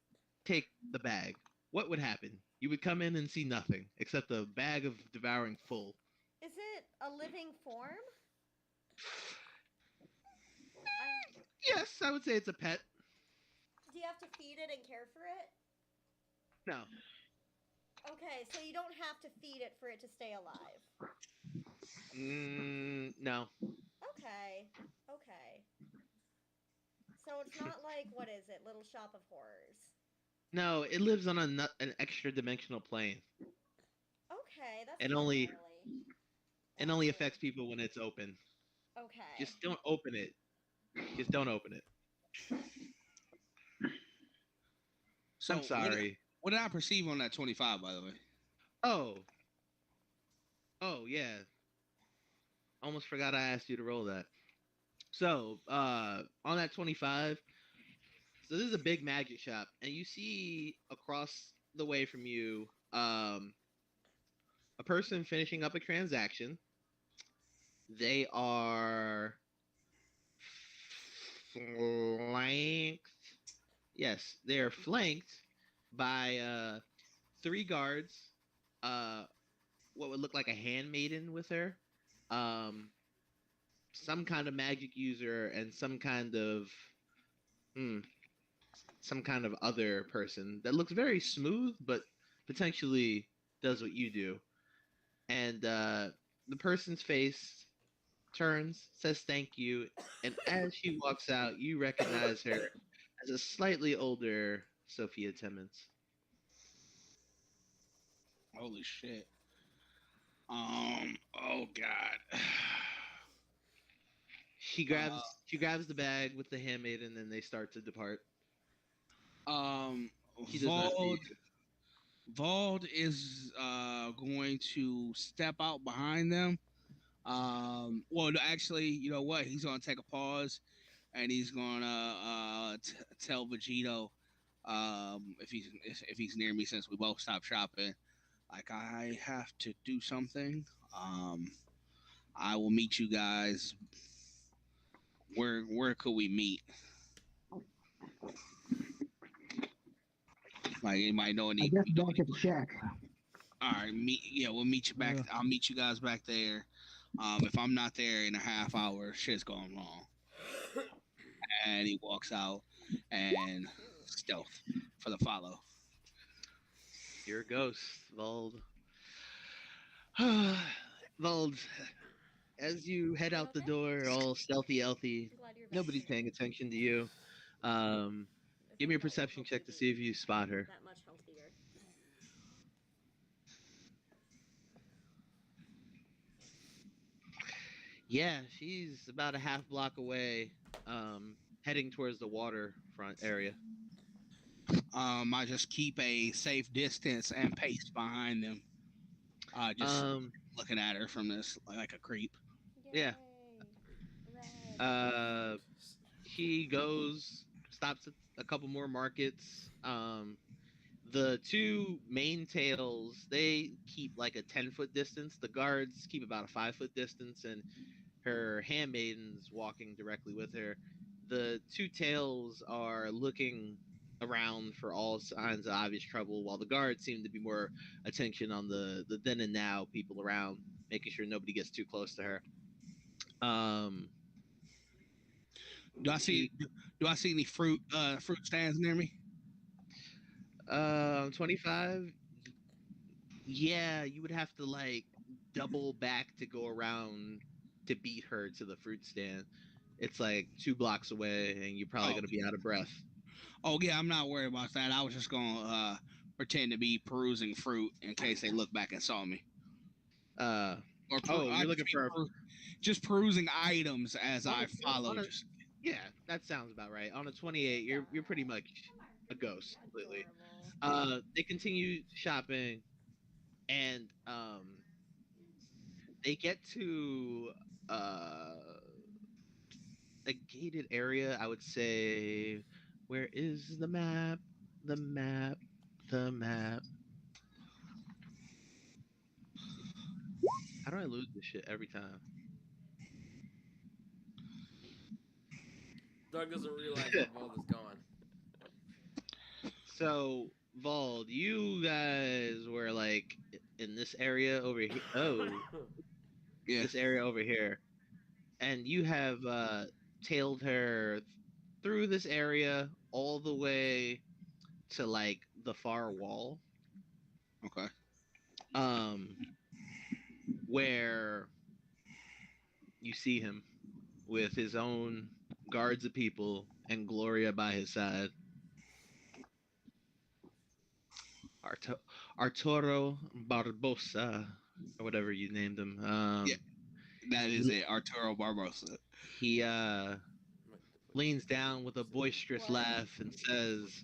take the bag, what would happen? You would come in and see nothing except a bag of devouring full. Is it a living form? Yes, I would say it's a pet. Do you have to feed it and care for it? No. Okay, so you don't have to feed it for it to stay alive. No. Okay. So it's not like, what is it, Little Shop of Horrors? No, it lives on an extra dimensional plane. Okay, that's It kinda only- gnarly. It only affects people when it's open. Okay. Just don't open it. Just don't open it. So I'm sorry. What did I perceive on that 25, by the way? Oh yeah. Almost forgot I asked you to roll that. So, on that 25, So this is a big magic shop, and you see across the way from you, a person finishing up a transaction. They are flanked. Yes, they are flanked by three guards. Uh, what would look like a handmaiden with her. Um, some kind of magic user and hmm, some kind of other person that looks very smooth, but potentially does what you do. And the person's face turns, says thank you, and as she walks out, you recognize her as a slightly older Sophia Timmons. Holy shit. Oh god. She grabs the bag with the handmaiden, and they start to depart. Um, She does not see Vald you. Vald is going to step out behind them. Well, no, actually, you know what? He's gonna take a pause, and he's gonna tell Vegito, if he's near me, since we both stopped shopping, like I have to do something. Um, I will meet you guys. Where could we meet? Like anybody know I any? guess back at the shack. All right, we'll meet you back. I'll meet you guys back there. If I'm not there in a half hour, shit's going wrong. And he walks out and stealth for the follow. You're a ghost, Vald. Vald, as you head You out the okay? door, all stealthy, elthy, I'm glad you're back. nobody's paying attention to you. Um, I Give think me a that will perception help you check to be see if you spot her. that much healthier. Yeah, she's about a half block away, heading towards the waterfront area. I just keep a safe distance and pace behind them. Just Um, looking at her from this like a creep. yeah. Yay! Hooray! Uh, she goes, stops at a couple more markets. The two main tails, they keep like a 10-foot distance. The guards keep about a 5-foot distance, and her handmaidens walking directly with her. The two tails are looking around for all signs of obvious trouble, while the guards seem to be more attention on the then and now people around, making sure nobody gets too close to her. Um, Do I see she do I see any fruit stands near me? 25. Yeah, you would have to like double back to go around to beat her to the fruit stand. It's like 2 blocks away, and you're probably Oh, gonna be out of breath. oh yeah, I'm not worried about that. I was just gonna pretend to be perusing fruit in case they look back and saw me. Uh, Or oh, I you're looking for just perusing items as on I a, follow. on a Just yeah, that sounds about right. On a 28, you're pretty much a ghost completely. Adorable. They continue shopping, and they get to uh a gated area. I would say, where is the map? The map. The map. How do I lose this shit every time? Doug doesn't realize that Vold is gone. So, Vald, you guys were like in this area over here. Oh, yeah. this area over here. And you have tailed her through this area all the way to like the far wall, Okay. um, where you see him with his own guards of people and Gloria by his side. Arturo Barbosa, or whatever you named him. Yeah, that is it. Arturo Barbosa. He leans down with a boisterous What? laugh and says,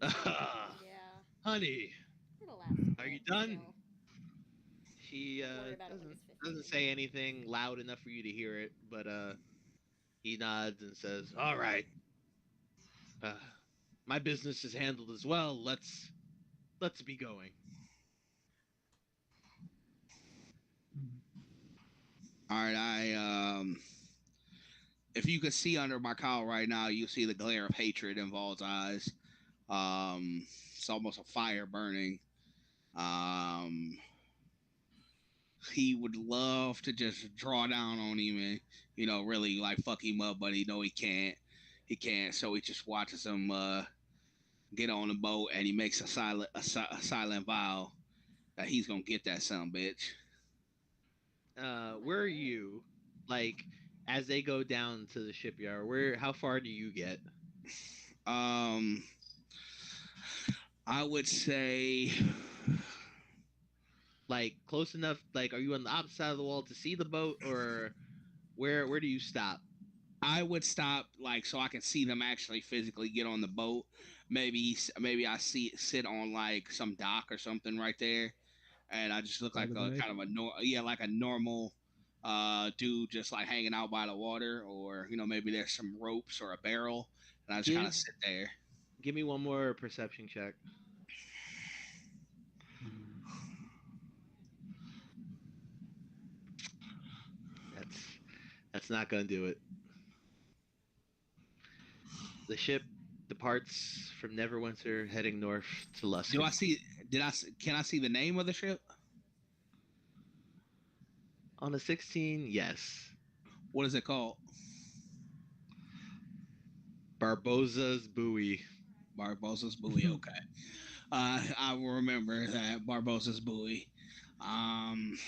Get her in here. Yeah, "Honey, it'll last a are you bit, done?" still. He Worry about it when he's 15. doesn't say anything loud enough for you to hear it, but he nods and says, "All right." Uh, my business is handled as well. Let's be going. All right, if you could see under my cowl right now, you see the glare of hatred in Vol's eyes. It's almost a fire burning. Um, he would love to just draw down on him and really like fuck him up, but he know he can't. He can't, so he just watches him get on the boat, and he makes a silent vow that he's gonna get that son bitch. Where are you? Like, as they go down to the shipyard, how far do you get? Um, I would say Like, close enough? Like, are you on the opposite side of the wall to see the boat, or where do you stop? I would stop like so I can see them actually physically get on the boat. Maybe I sit on like some dock or something right there, and I just look By like the a bay. kind of like a normal dude just like hanging out by the water, or maybe there's some ropes or a barrel, and I just kind Give of sit there. Give me one more perception check. That's that's not gonna do it. The ship departs from Neverwinter, heading north to Do I Luskan. see? Can I see the name of the ship? On a 16, yes. What is it called? Barboza's buoy. Barbossa's buoy. Okay. I will remember that Barbossa's buoy. Um,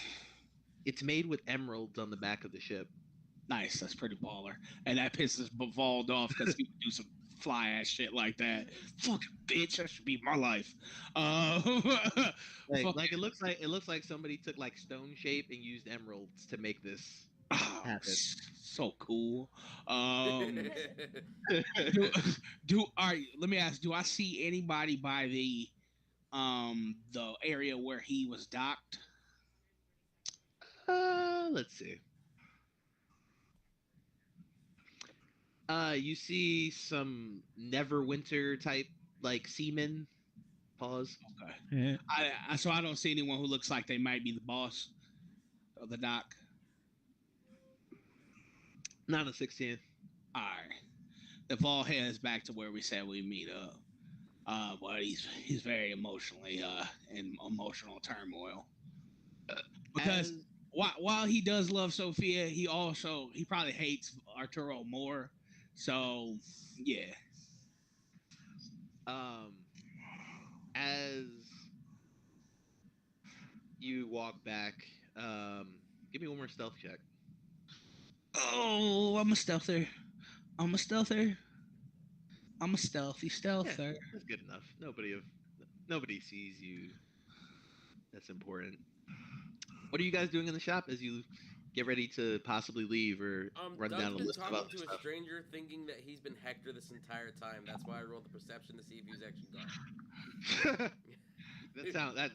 It's made with emeralds on the back of the ship. Nice. That's pretty baller. And that pisses Bavald off because he would do some fly ass shit like that. Fucking bitch. That should be my life. Like it looks like somebody took like stone shape and used emeralds to make this happen. So cool. All right, let me ask, do I see anybody by the area where he was docked? Let's see. You see some Neverwinter type like seamen. Pause. Okay. Yeah. So I don't see anyone who looks like they might be the boss of the dock. Not a 16. All right. The Vol heads back to where we said we meet up. But he's very emotionally in emotional turmoil because As- while he does love Sophia, he probably hates Arturo more. So yeah. As you walk back, give me one more stealth check. Oh, I'm a stealther. I'm a stealthy stealther. Yeah, that's good enough. Nobody sees you. That's important. What are you guys doing in the shop as you get ready to possibly leave or run Doug's down a been list of talking other to a stuff? stranger, thinking that he's been Hector this entire time. That's why I rolled the perception to see if he was actually gone.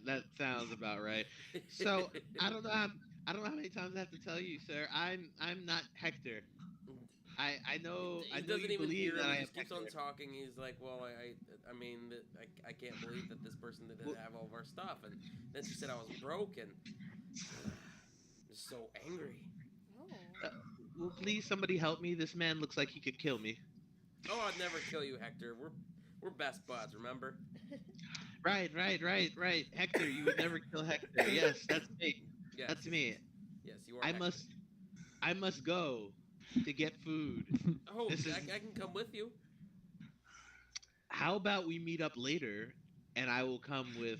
that sounds about right. So I don't know how many times I have to tell you, sir. I'm not Hector. I know He you doesn't even believe hear that him. I He am just keeps on Hector. talking. He's like, well, I mean, I can't believe that this person didn't have all of our stuff. And then she said I was broke, and just so angry. Oh. Will please somebody help me? This man looks like he could kill me. Oh, I'd never kill you, Hector. We're best buds, remember? Right. Hector, you would never kill Hector. Yes, that's me. Yes. That's me. Yes, you are. I Hector. I must go to get food. Oh, This is- I can come with you. How about we meet up later, and I will come with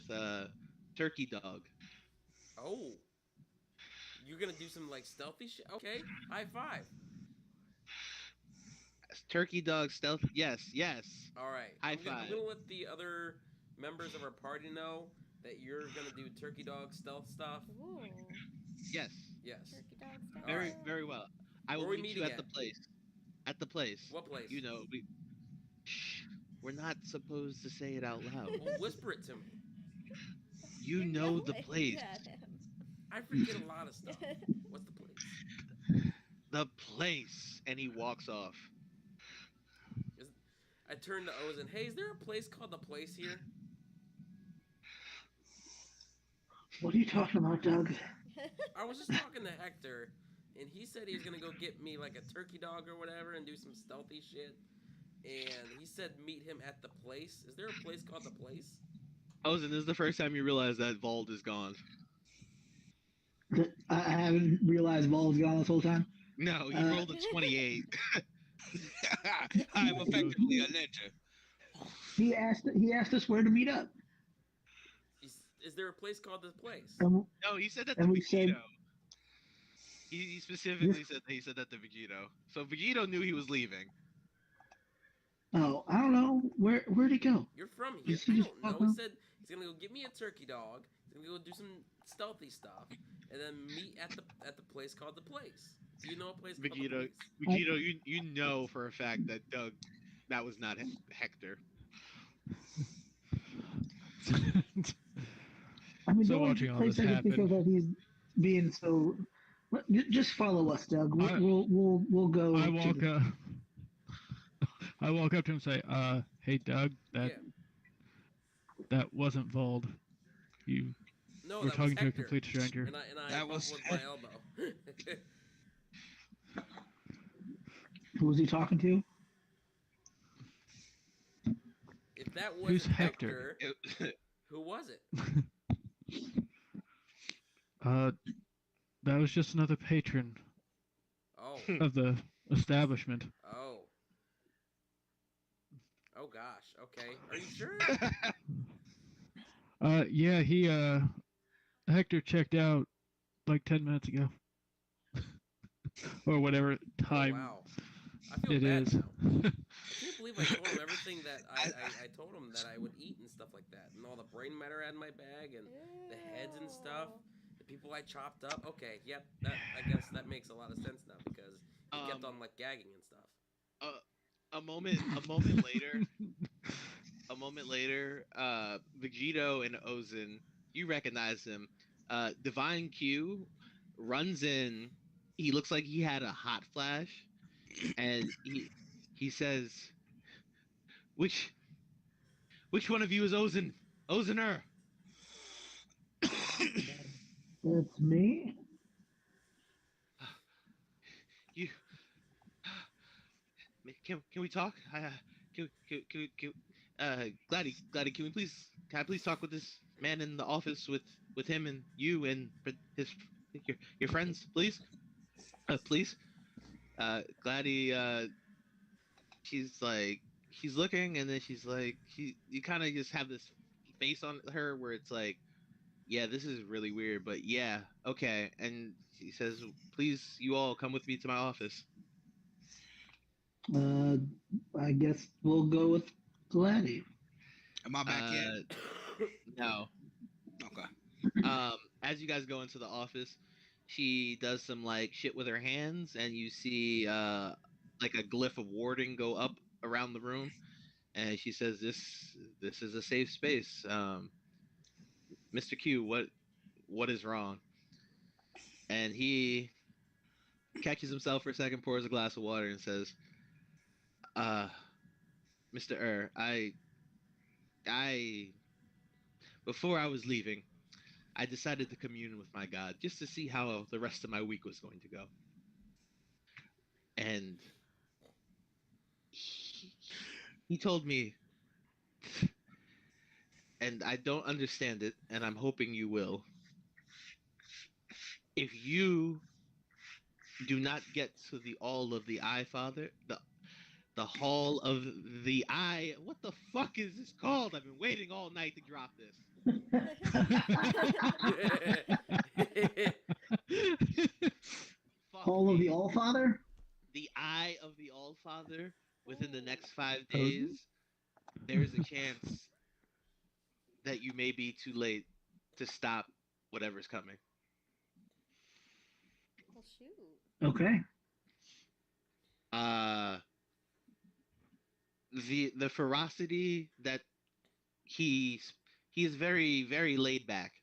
turkey dog. Oh, you're gonna do some like stealthy shit? Okay, high five. Turkey dog stealth. Yes. All right. High I'm five. gonna let the other members of our party know that you're gonna do turkey dog stealth stuff. Ooh. Yes. Yes. Turkey dog stuff. Very Alright. very well. I will Where are we meet you meeting at the at? place. At the place. What place? You know, Shh. We're not supposed to say it out loud. Well, whisper it to me. You know the yelling place. at him. I forget a lot of stuff. What's the place? The place. And he walks off. I turned to Ozen. Hey, is there a place called the Place here? What are you talking about, Doug? I was just talking to Hector, and he said he was gonna go get me like a turkey dog or whatever and do some stealthy shit. And he said meet him at the Place. Is there a place called the Place? Ozen, this is the first time you realize that Vault is gone. I haven't realized Vol's gone this whole time. No, you rolled a 28. I'm effectively a ninja. He asked us where to meet up. Is there a place called the Place? And, No, he said that to and we said, Vegito. He specifically said that to Vegito. So Vegito knew he was leaving. oh, I don't know. Where'd he go? You're from here. Is he I just don't know. walking? He said he's gonna go get me a turkey dog. He's gonna go do some stealthy stuff, and then meet at the place called the Place. Do you know a place called the Vegito, Place? Vegito, you know for a fact that that was not Hector. I mean, So the only watching all place this I can think of happen- that he's being so. Just follow us, Doug. We'll go. I to walk the- up. I walk up to him and say, "Hey, Doug, Yeah. that wasn't Vold. You No, were that talking was to a Hector. complete stranger." And I That bumped was with my elbow. Who was he talking to? If that Who's wasn't Hector? Hector, who was it? That was just another patron Oh, of the establishment. oh, oh gosh. Okay, are you sure? Yeah, he Hector checked out like 10 minutes ago. Or whatever time Oh, wow. I feel it bad is. now. I can't believe I told him everything that I told him that I would eat and stuff like that, and all the brain matter I had in my bag, and the heads and stuff, the people I chopped up. Okay, yep, I guess that makes a lot of sense now because he kept on like gagging and stuff. A moment later, Vegito and Ozen, you recognize him. Divine Q runs in. He looks like he had a hot flash, and he says, "Which one of you is Ozen? Ozener?" That's me. You can we talk? Gladdy, can I please talk with this man in the office with him and you and his your friends, please? Please. Gladdy, she's like, she's looking, and then she's like, you kind of just have this face on her where it's like, yeah, this is really weird, but yeah, okay. And she says, please, you all come with me to my office. I guess we'll go with Gladdy. Am I back yet? No. Okay. As you guys go into the office, she does some like shit with her hands, and you see like a glyph of warding go up around the room, and she says, "This is a safe space." Mr. Q, what is wrong? And he catches himself for a second, pours a glass of water, and says, Mr. I before I was leaving, I decided to commune with my God just to see how the rest of my week was going to go. And he told me, and I don't understand it, and I'm hoping you will. If you do not get to the All of the Eye, Father, the Hall of the Eye, what the fuck is this called? I've been waiting all night to drop this. Hall of the All Father. The Eye of the All Father. Within the next 5 days, there's a chance that you may be too late to stop whatever's coming. Well, shoot. Okay. The ferocity that he is very, very laid back,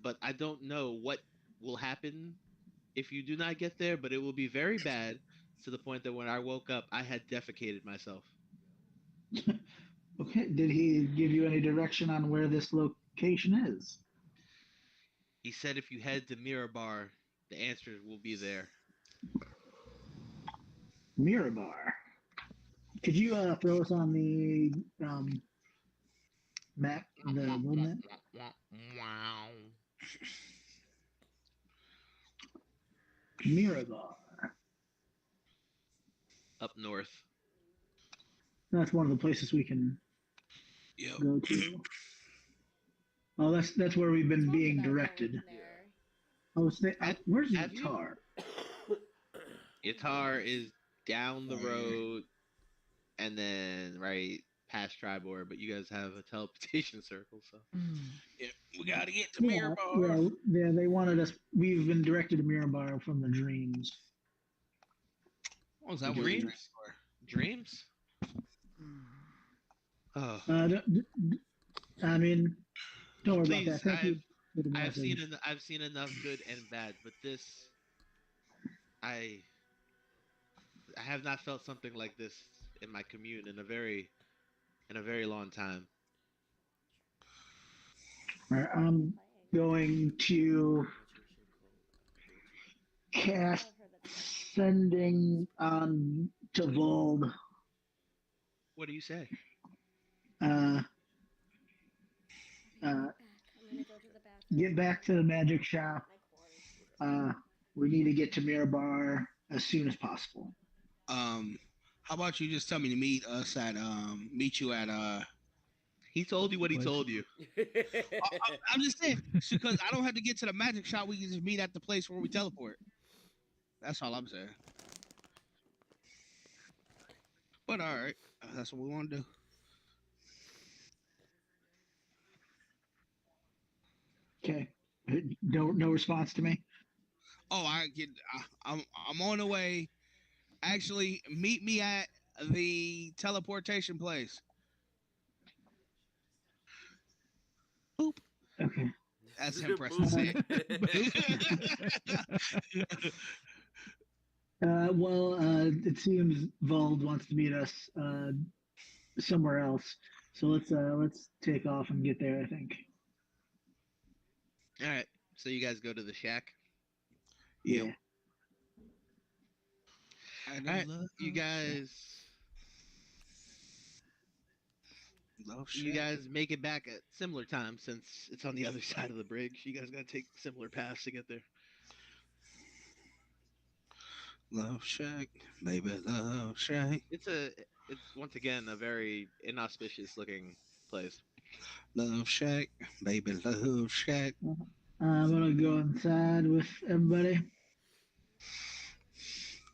but I don't know what will happen if you do not get there, but it will be very bad to the point that when I woke up I had defecated myself. Okay. Did he give you any direction on where this location is? He said if you head to Mirabar, the answers will be there. Mirabar. Could you throw us on the map, the world map? Mirabar. Up north. That's one of the places we can Yep. go to. Oh, that's where we've been Told you being about going directed. there. Oh, where's Have you? Yatar? Yatar is down the road and then right past Tribor, but you guys have a teleportation circle, so Yeah, we gotta get to Yeah, Mirabar. yeah. They wanted us. We've been directed to Mirabar from the dreams. What was that? Dreams? Dreams? Dreams? Oh, I mean, don't worry please! about that. Thank you for the message. I've seen enough good and bad, but this, I I have not felt something like this in my commune in a very long time. All right, I'm going to cast sending on to Vold. What do you say? Uh, I'm gonna go to the bathroom. get back to the magic shop. We need to get to Mirabar as soon as possible. How about you just tell me to meet us at meet you at He told you what he told you. I'm just saying because I don't have to get to the magic shop. We can just meet at the place where we teleport. That's all I'm saying. But all right, that's what we want to do. Okay. No response to me. Oh, I'm on the way. Actually, meet me at the teleportation place. Boop. Okay. That's him pressing send. It seems Vold wants to meet us somewhere else. So let's take off and get there. I think. All right. So you guys go to the shack. Yeah. All right. You guys. You guys make it back at similar time since it's on the other side of the bridge. You guys gotta take similar paths to get there. Love Shack, baby, Love Shack. It's once again a very inauspicious looking place. Love Shack, baby, Love Shack. I'm gonna go inside with everybody.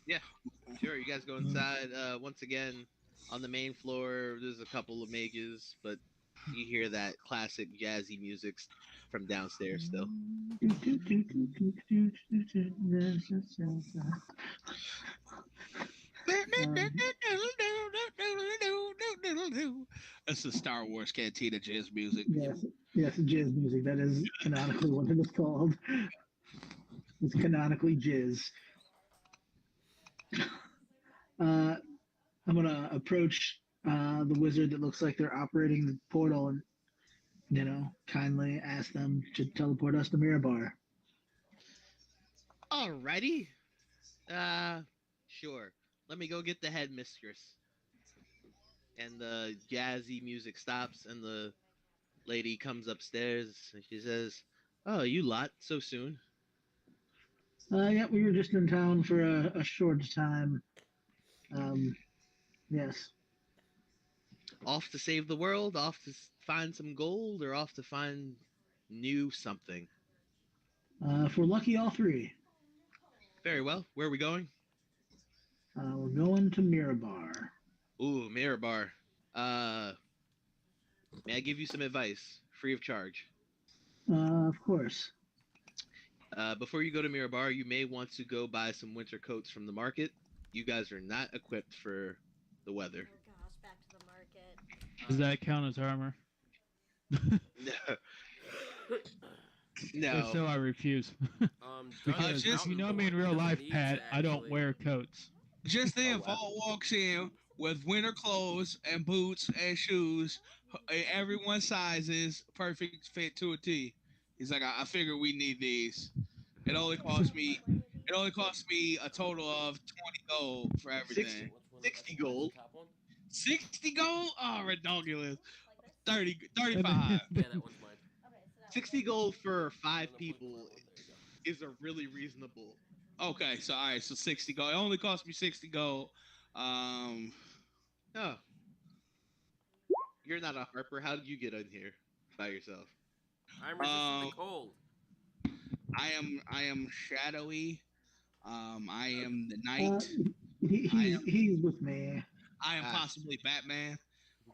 Yeah, sure. You guys go inside. Once again, on the main floor, there's a couple of mages, but you hear that classic jazzy music from downstairs still. That's the Star Wars Cantina jazz music. Yes, jazz music. That is canonically what it is called. It's canonically jizz. I'm gonna approach the wizard that looks like they're operating the portal and kindly ask them to teleport us to Mirabar. Alrighty. Sure. Let me go get the headmistress. And the jazzy music stops, and the lady comes upstairs, and she says, "Oh, you lot so soon." Yeah, we were just in town for a short time. Yes. Off to save the world, off to find some gold, or off to find new something. If we're lucky, all three. Very well. Where are we going? We're going to Mirabar. Ooh, Mirabar. May I give you some advice, free of charge? Of course. Before you go to Mirabar, you may want to go buy some winter coats from the market. You guys are not equipped for the weather. Oh gosh, back to the market. Does that count as armor? No. If so, I refuse. Because just- if you know me in real life, Pat, I don't wear coats. Just then, Vault walks in with winter clothes and boots and shoes, everyone's sizes, perfect fit to a T. He's like, I figure we need these. It only cost me, it only cost me a total of 20 gold for Six, everything. Which one? 60 That's gold. the top one. 60 gold? Oh, ridiculous. Like this? 30, And 35. Yeah, that one's mine. Okay, so that 60 gold for No, 5 no, point people one. There you go. is a really reasonable. Okay, so all right, so 60 gold. It only cost me 60 gold. Um, Oh, you're not a Harper. How did you get in here by yourself? I'm resistant to cold. I am shadowy. I am the Uh, knight. I am he's with me. I am Ah, possibly Batman.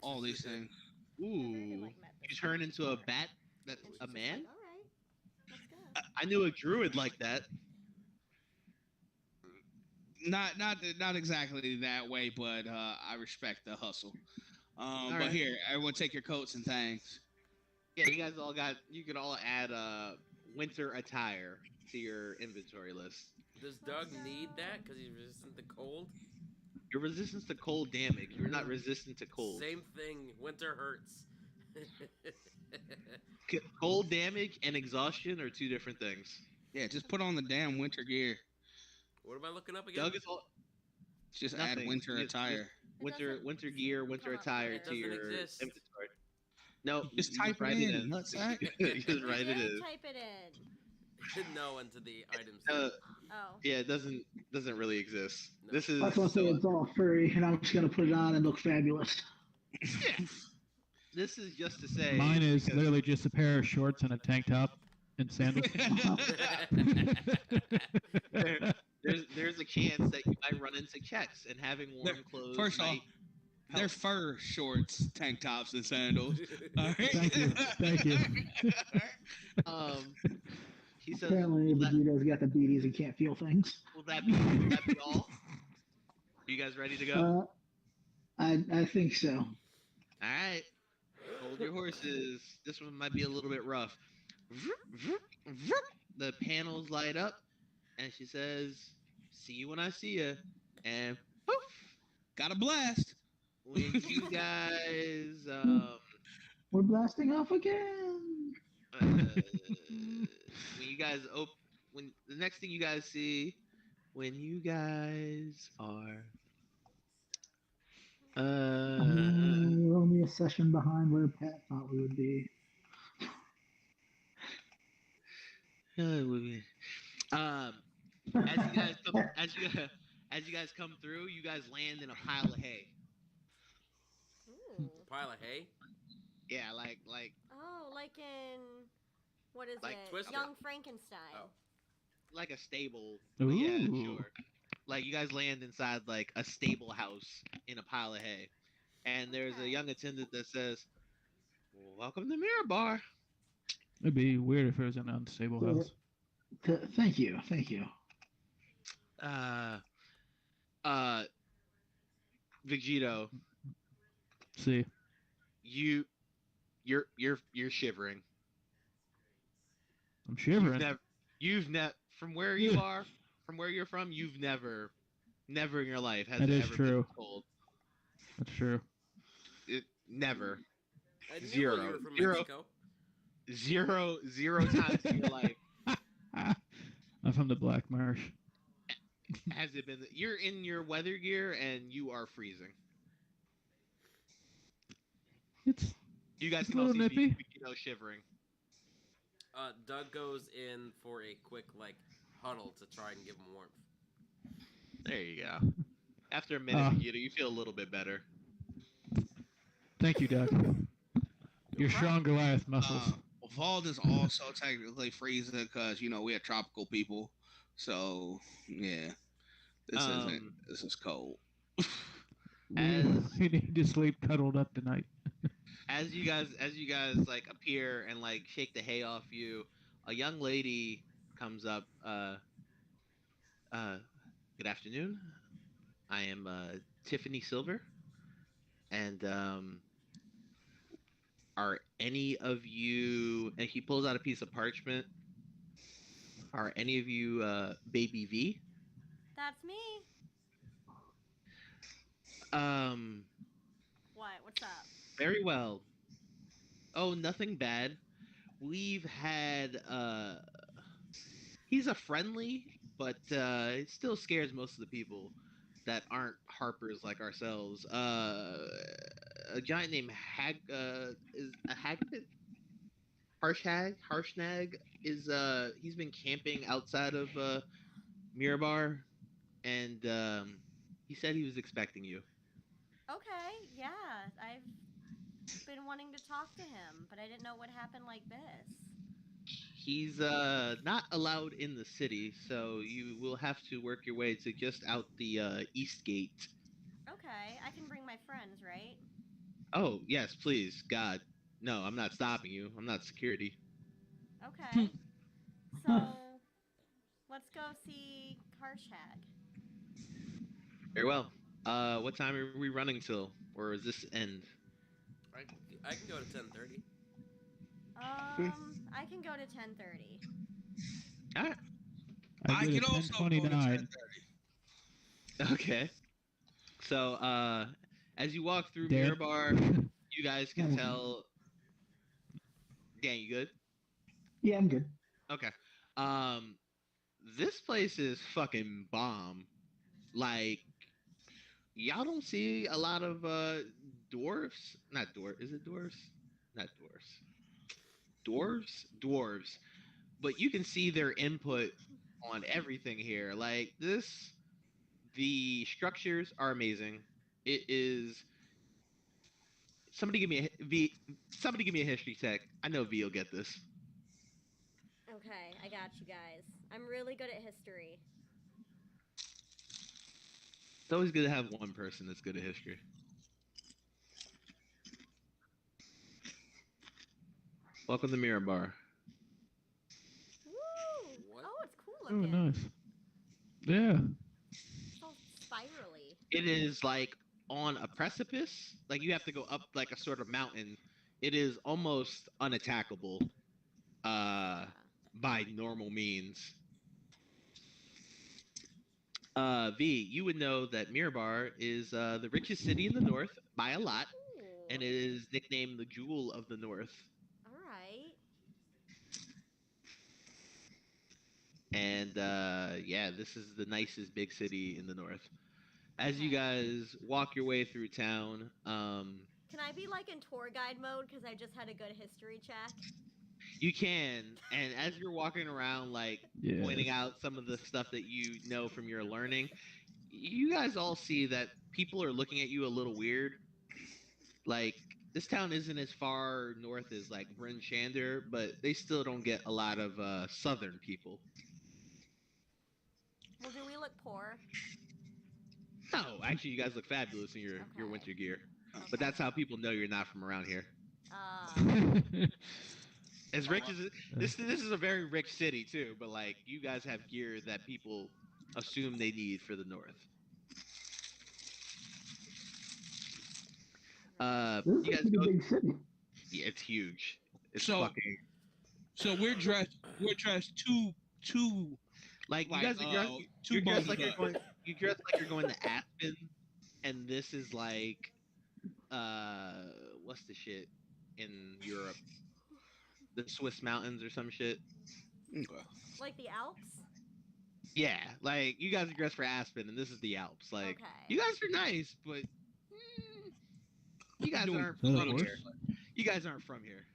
All these things. I've never even ooh, like met this you guy turn into a before. bat. That's And a she's just like, man. all right, let's go. I knew a druid like that. Not exactly that way, but I respect the hustle. All But right. here, everyone take your coats and things. Yeah, you guys all got. You could all add winter attire to your inventory list. Does Doug need that because he's resistant to cold? Your resistance to cold damage. You're not resistant to cold. Same thing. Winter hurts. Cold damage and exhaustion are two different things. Yeah, just put on the damn winter gear. What am I looking up again? Doug is all Just add nothing. winter Just attire. winter gear, winter come up attire here. It to doesn't your exist. inventory. No, Just you type it write in, nutsack. You just You write it did in. type it in. No, into the items. Oh. Yeah, it doesn't really exist. No. This is I was gonna say so. it's all furry, and I'm just gonna put it on and look fabulous. This is just to say. Mine is because- literally just a pair of shorts and a tank top and sandals. there's a chance that you might run into checks and having warm clothes. First off, might they're help. fur shorts, tank tops, and sandals. All right? Thank you. He says, Apparently, will that, Vegeto's got the beaties and can't feel things. will that be all? You guys ready to go? I think so. All right. Hold your horses. This one might be a little bit rough. The panels light up, and she says, "See you when I see you." And poof. Got a blast. When you guys, We're blasting off again. when you guys when the next thing you guys see, when you guys are, We're only a session behind where Pat thought we would be. as you guys come, as you guys come through, you guys land in a pile of hay. Ooh. Pile of hay. Yeah, like Oh, like in what is Like it? Twister. Young Frankenstein. Oh. like a stable. But yeah, Ooh. sure. Like you guys land inside like a stable house in a pile of hay, and there's a young attendant that says, "Welcome to Mirror Bar." It'd be weird if it was an unstable Yeah. house. Thank you, thank you. Uh, uh, Vegito, See, you're shivering. I'm shivering. You've never from where you Yeah. are, from where you're from, you've never in your life has That it is ever true. been cold. That's true. Never. I knew Zero. you were from Zero. Mexico. Zero times in your life I'm from the Black Marsh. has it been. You're in your weather gear and you are freezing. It's You guys It's a can all little see nippy. Vegito shivering. Doug goes in for a quick huddle to try and give him warmth. There you go. After a minute, Ah. Vegito, you feel a little bit better. Thank you, Doug. Your strong Goliath muscles. Vald is also technically freezing because we are tropical people. So yeah, this Um, this is cold. as- We need to sleep cuddled up tonight. as you guys like appear and like shake the hay off you, a young lady comes up. Good afternoon. I am Tiffany Silver, and are any of you? And he pulls out a piece of parchment. Are any of you Baby V? That's me. Um, What? What's up? very well. Oh, nothing bad. We've had he's a friendly, but it still scares most of the people that aren't harpers like ourselves. A giant named is a Hagrid Harshnag is he's been camping outside of Mirabar, and he said he was expecting you. Okay, yeah, I've been wanting to talk to him, but I didn't know what happened like this. He's not allowed in the city, so you will have to work your way to just out the east gate. Okay, I can bring my friends, right? Oh yes, please, God. No, I'm not stopping you. I'm not security. Okay. So, let's go see Karshag. Very well. What time are we running till, or is this end? I can go to 10:30. I can go to 10:30. All right. I I go can to also go to 10:29. 10:30. Okay. So, as you walk through Dan? Mirabar, you guys can tell. Dan, you good? Yeah, I'm good. Okay. Um, this place is fucking bomb. Like, y'all don't see a lot of dwarves. Not dwarf. Is it dwarves? Not dwarves. Dwarves. But you can see their input on everything here. Like this, the structures are amazing. It is. Somebody give me a V. Somebody give me a history check. I know V will get this. Okay, I got you guys. I'm really good at history. It's always good to have one person that's good at history. Welcome to Mirabar. Woo! What? Oh, it's cool Oh, looking. nice. Yeah. It's all spirally. It is like on a precipice. Like you have to go up like a sort of mountain. It is almost unattackable uh, by normal means. V, you would know that Mirabar is the richest city in the north by a lot, Ooh. and it is nicknamed the Jewel of the North. All right. And yeah, this is the nicest big city in the north. As you Okay. guys walk your way through town, Can I be like in tour guide mode because I just had a good history check? you can, and as you're walking around, like pointing Yes. out some of the stuff that you know from your learning, you guys all see that people are looking at you a little weird. Like this town isn't as far north as like Bryn Shander, but they still don't get a lot of southern people. Well, do we look poor? No, actually, you guys look fabulous in your Okay. winter gear. Okay. But that's how people know you're not from around here. Uh, As rich as this is a very rich city too, but like you guys have gear that people assume they need for the north. This is You a guys pretty go. big city. Yeah, it's huge. It's So- fucking So we're dressed two like you like, guys are dressed. two You're dressed bundled like you're up. going. You dress like you're going to Aspen, and this is like, what's the shit in Europe? The Swiss mountains or some shit. like the Alps? Yeah, like you guys are dressed for Aspen, and this is the Alps. Like Okay. you guys are nice, but you guys Doing aren't a from little here. worse. You guys aren't from here.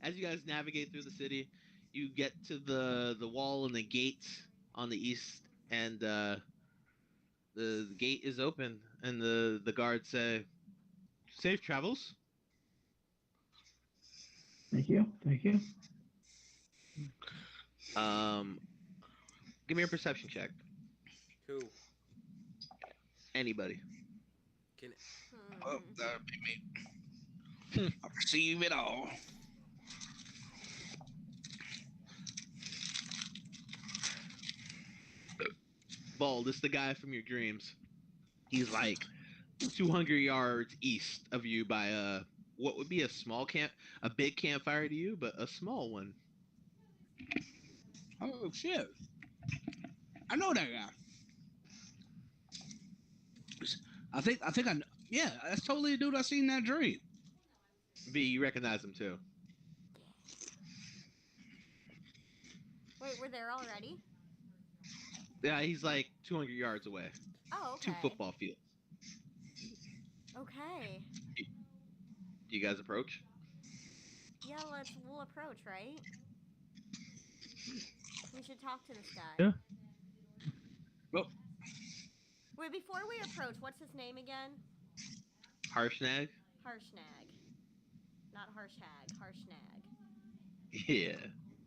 As you guys navigate through the city, you get to the wall and the gate on the east, and the gate is open, and the guards say, "Safe travels." Thank you. Thank you. Um, give me a perception check. Who? Anybody. Can Oh, Hmm. that would be me. I perceive it all. Ball, this is the guy from your dreams. He's like 200 yards east of you by what would be a small camp, a big campfire to you, but a small one. Oh shit! I know that guy. Yeah, that's totally a dude I seen in that dream. V, you recognize him too. Wait, we're there already? Yeah, he's like 200 yards away. Oh, Two okay. football fields. Okay. Do you guys approach? Yeah, we'll approach, right? We should talk to this guy. Yeah. Well, Wait, before we approach, what's his name again? Harshnag? Harshnag. Not Harshag, Harshnag. Yeah.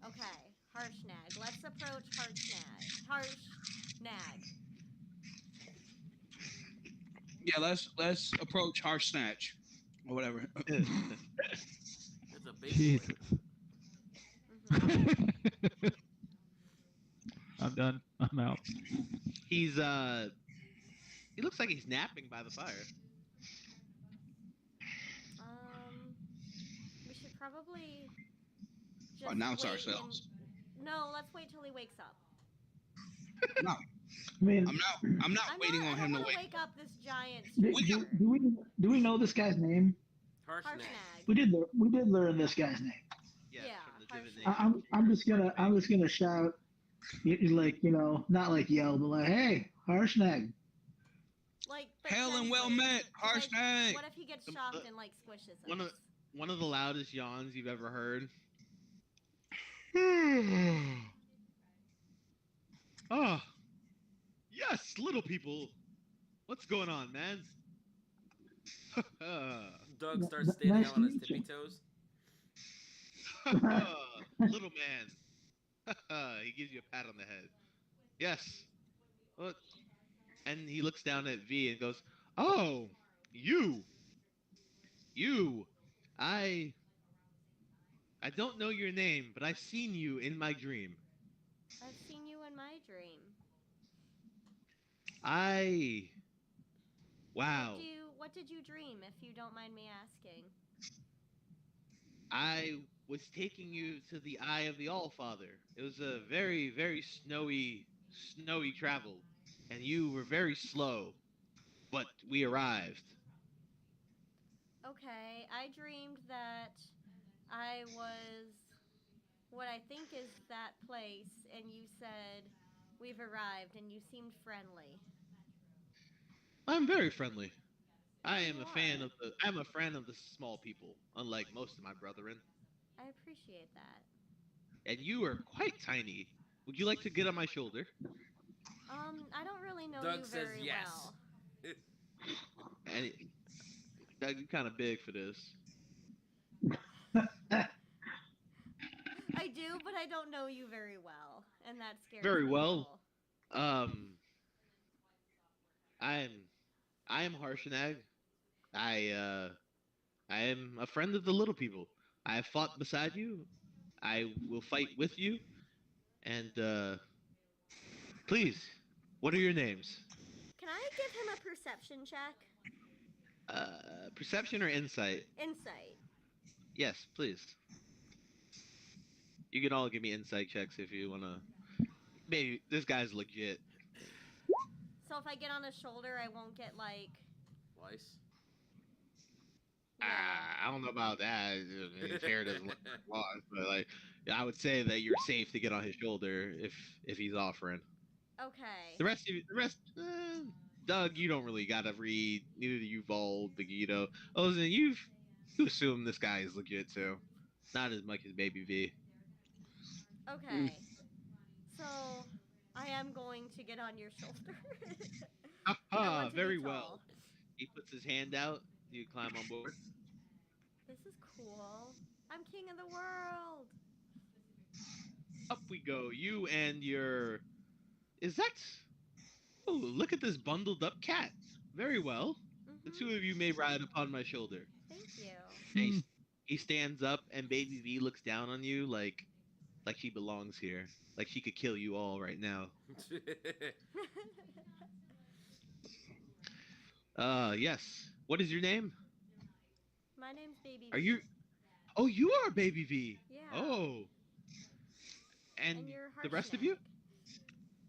Okay, Harshnag. Let's approach Harshnag. Harshnag. yeah, let's approach Harsh Snatch or whatever. It's a big Jesus. boy. Mm-hmm. I'm done. I'm out. He's he looks like he's napping by the fire. We should probably just Announce wait ourselves. No, let's wait till he wakes up. No, I mean, I'm not waiting on him to I don't wake. wanna wake up this giant do we know this guy's name? Harshnag. Harshnag. We did learn this guy's name. Yes, Yeah, from the Harshnag. divination. I'm just gonna shout, like, not like yell, but like, hey, Harshnag. Like, but Hail and well gently. met, Harsh Like, Snag. what if he gets shocked and like squishes us? One of the loudest yawns you've ever heard. Oh, yes, little people. What's going on, man? Doug starts Nice standing to on his meet you. tippy toes. Little man. He gives you a pat on the head. Yes. Look. And he looks down at V and goes, "Oh, you. I don't know your name, but I've seen you in my dream. I've seen you in my dream. Wow. What did you dream, if you don't mind me asking? I was taking you to the Eye of the Allfather. It was a very, very snowy travel, and you were very slow, but we arrived. Okay, I dreamed that I was what I think is that place, and you said, "We've arrived," and you seemed friendly. I'm very friendly. I'm You a fan are. of the I'm a friend of the small people, unlike most of my brethren. I appreciate that. And you are quite tiny. Would you like to get on my shoulder? I don't really know Doug you says very yes. well. And Doug, you're kind of big for this. I do, but I don't know you very well, and that scares Very me. well. I am Harshnag. I am a friend of the little people. I have fought beside you. I will fight with you. And please, what are your names? Can I give him a perception check? Perception or insight? Insight. Yes, please. You can all give me insight checks if you wanna. Maybe this guy's legit. So if I get on his shoulder, I won't get like. Twice. Yeah. I don't know about that. His hair doesn't look long, but like, I would say that you're safe to get on his shoulder if he's offering. Okay. The rest, Doug, you don't really gotta read. Neither do you, Vol, Begito. Ozen, you assume this guy is legit too. Not as much as Baby V. Okay. So I am going to get on your shoulder. I Haha, want to very be well. tall. He puts his hand out. You climb on board. This is cool. I'm king of the world. Up we go. You and your. Is that? Oh, look at this bundled up cat. Very well. The two of you may ride upon my shoulder. Thank you. And he stands up, and Baby V looks down on you like she belongs here. Like she could kill you all right now. Yes. What is your name? My name's Baby. Are you? Oh, you are Baby V. Yeah. Oh. And you're the rest of you?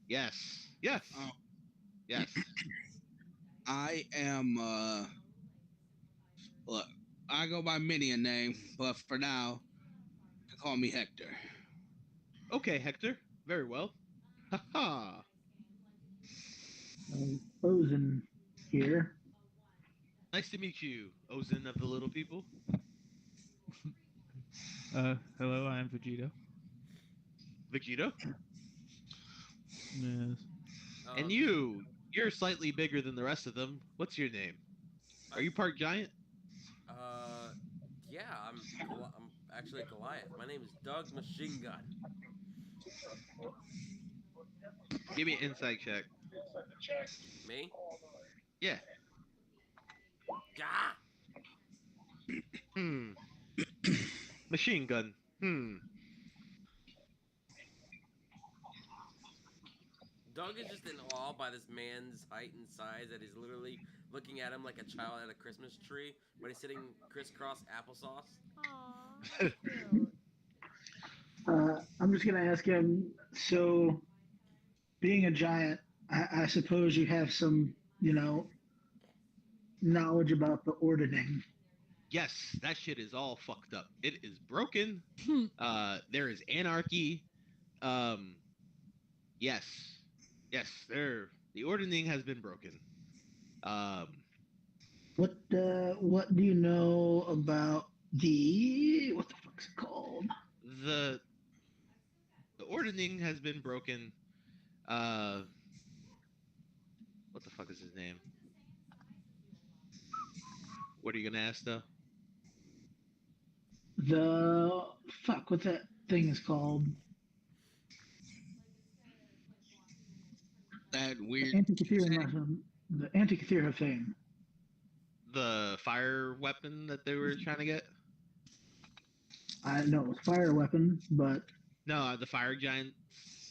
Yes. Yes. Oh. Yes. I am look, I go by many a name, but for now, you can call me Hector. Okay, Hector. Very well. Haha. Ozen here. Nice to meet you, Ozen of the Little People. Hello, I am Vegeta. Vegeta. Yes. And Um, you're slightly bigger than the rest of them. What's your name? Are you part giant? uh, yeah, I'm actually a Goliath. My name is Doug Machine Gun. Give me an insight check. Me? Yeah. Gah! Hmm. Machine gun. Hmm. Doug is just in awe by this man's height and size that he's literally looking at him like a child at a Christmas tree when he's sitting crisscross applesauce. Aw, that's cute. I'm just gonna ask him. So, being a giant, I suppose you have some, knowledge about the ordning. Yes, that shit is all fucked up. It is broken. There is anarchy. Um. Yes. Yes. The ordering has been broken. Um. What do you know about what the fuck's it called? The the ordering has been broken. Uh. What the fuck is his name? What are you gonna ask though? The fuck what that thing is called? That The weird Antikythera thing. mushroom. The Antikythera thing. The fire weapon that they were trying to get? I know it's fire weapon, but No, the fire giant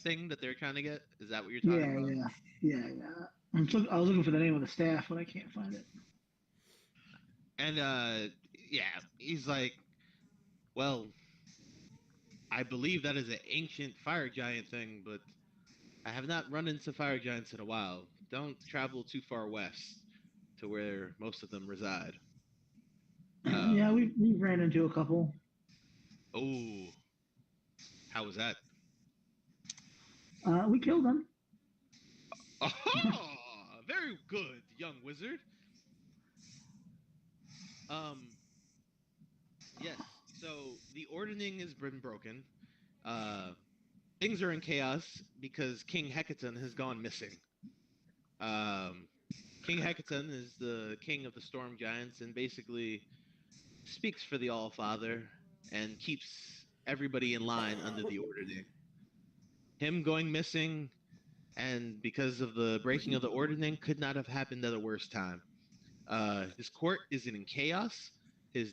thing that they're trying to get. Is that what you're talking yeah, about? yeah. I was looking for the name of the staff, but I can't find it. And yeah, he's like, well, I believe that is an ancient fire giant thing, but I have not run into fire giants in a while. Don't travel too far west to where most of them reside. Yeah, Um, we ran into a couple. oh, how was that? We killed them. Oh, very good, young wizard. Um, yes. So the ordning has been broken. Uh, things are in chaos because King Hecaton has gone missing. Um, King Hecaton is the king of the storm giants and basically speaks for the All Father and keeps everybody in line under the ordering. Him going missing and because of the breaking of the ordering could not have happened at a worse time. His court is in chaos. His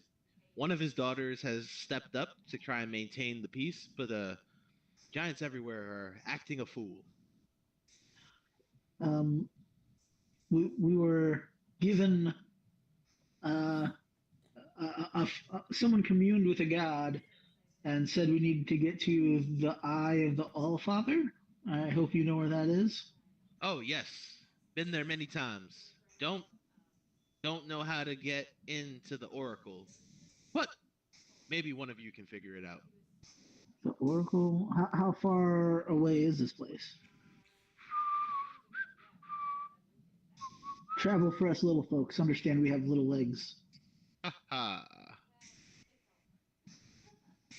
One of his daughters has stepped up to try and maintain the peace, but giants everywhere are acting a fool. Um, we were given uh, someone communed with a god and said we needed to get to the eye of the All Father. I hope you know where that is. Oh yes, been there many times. Don't don't know how to get into the oracle, but maybe one of you can figure it out. The Oracle. How far away is this place? Travel for us little folks. Understand we have little legs. Ha ha.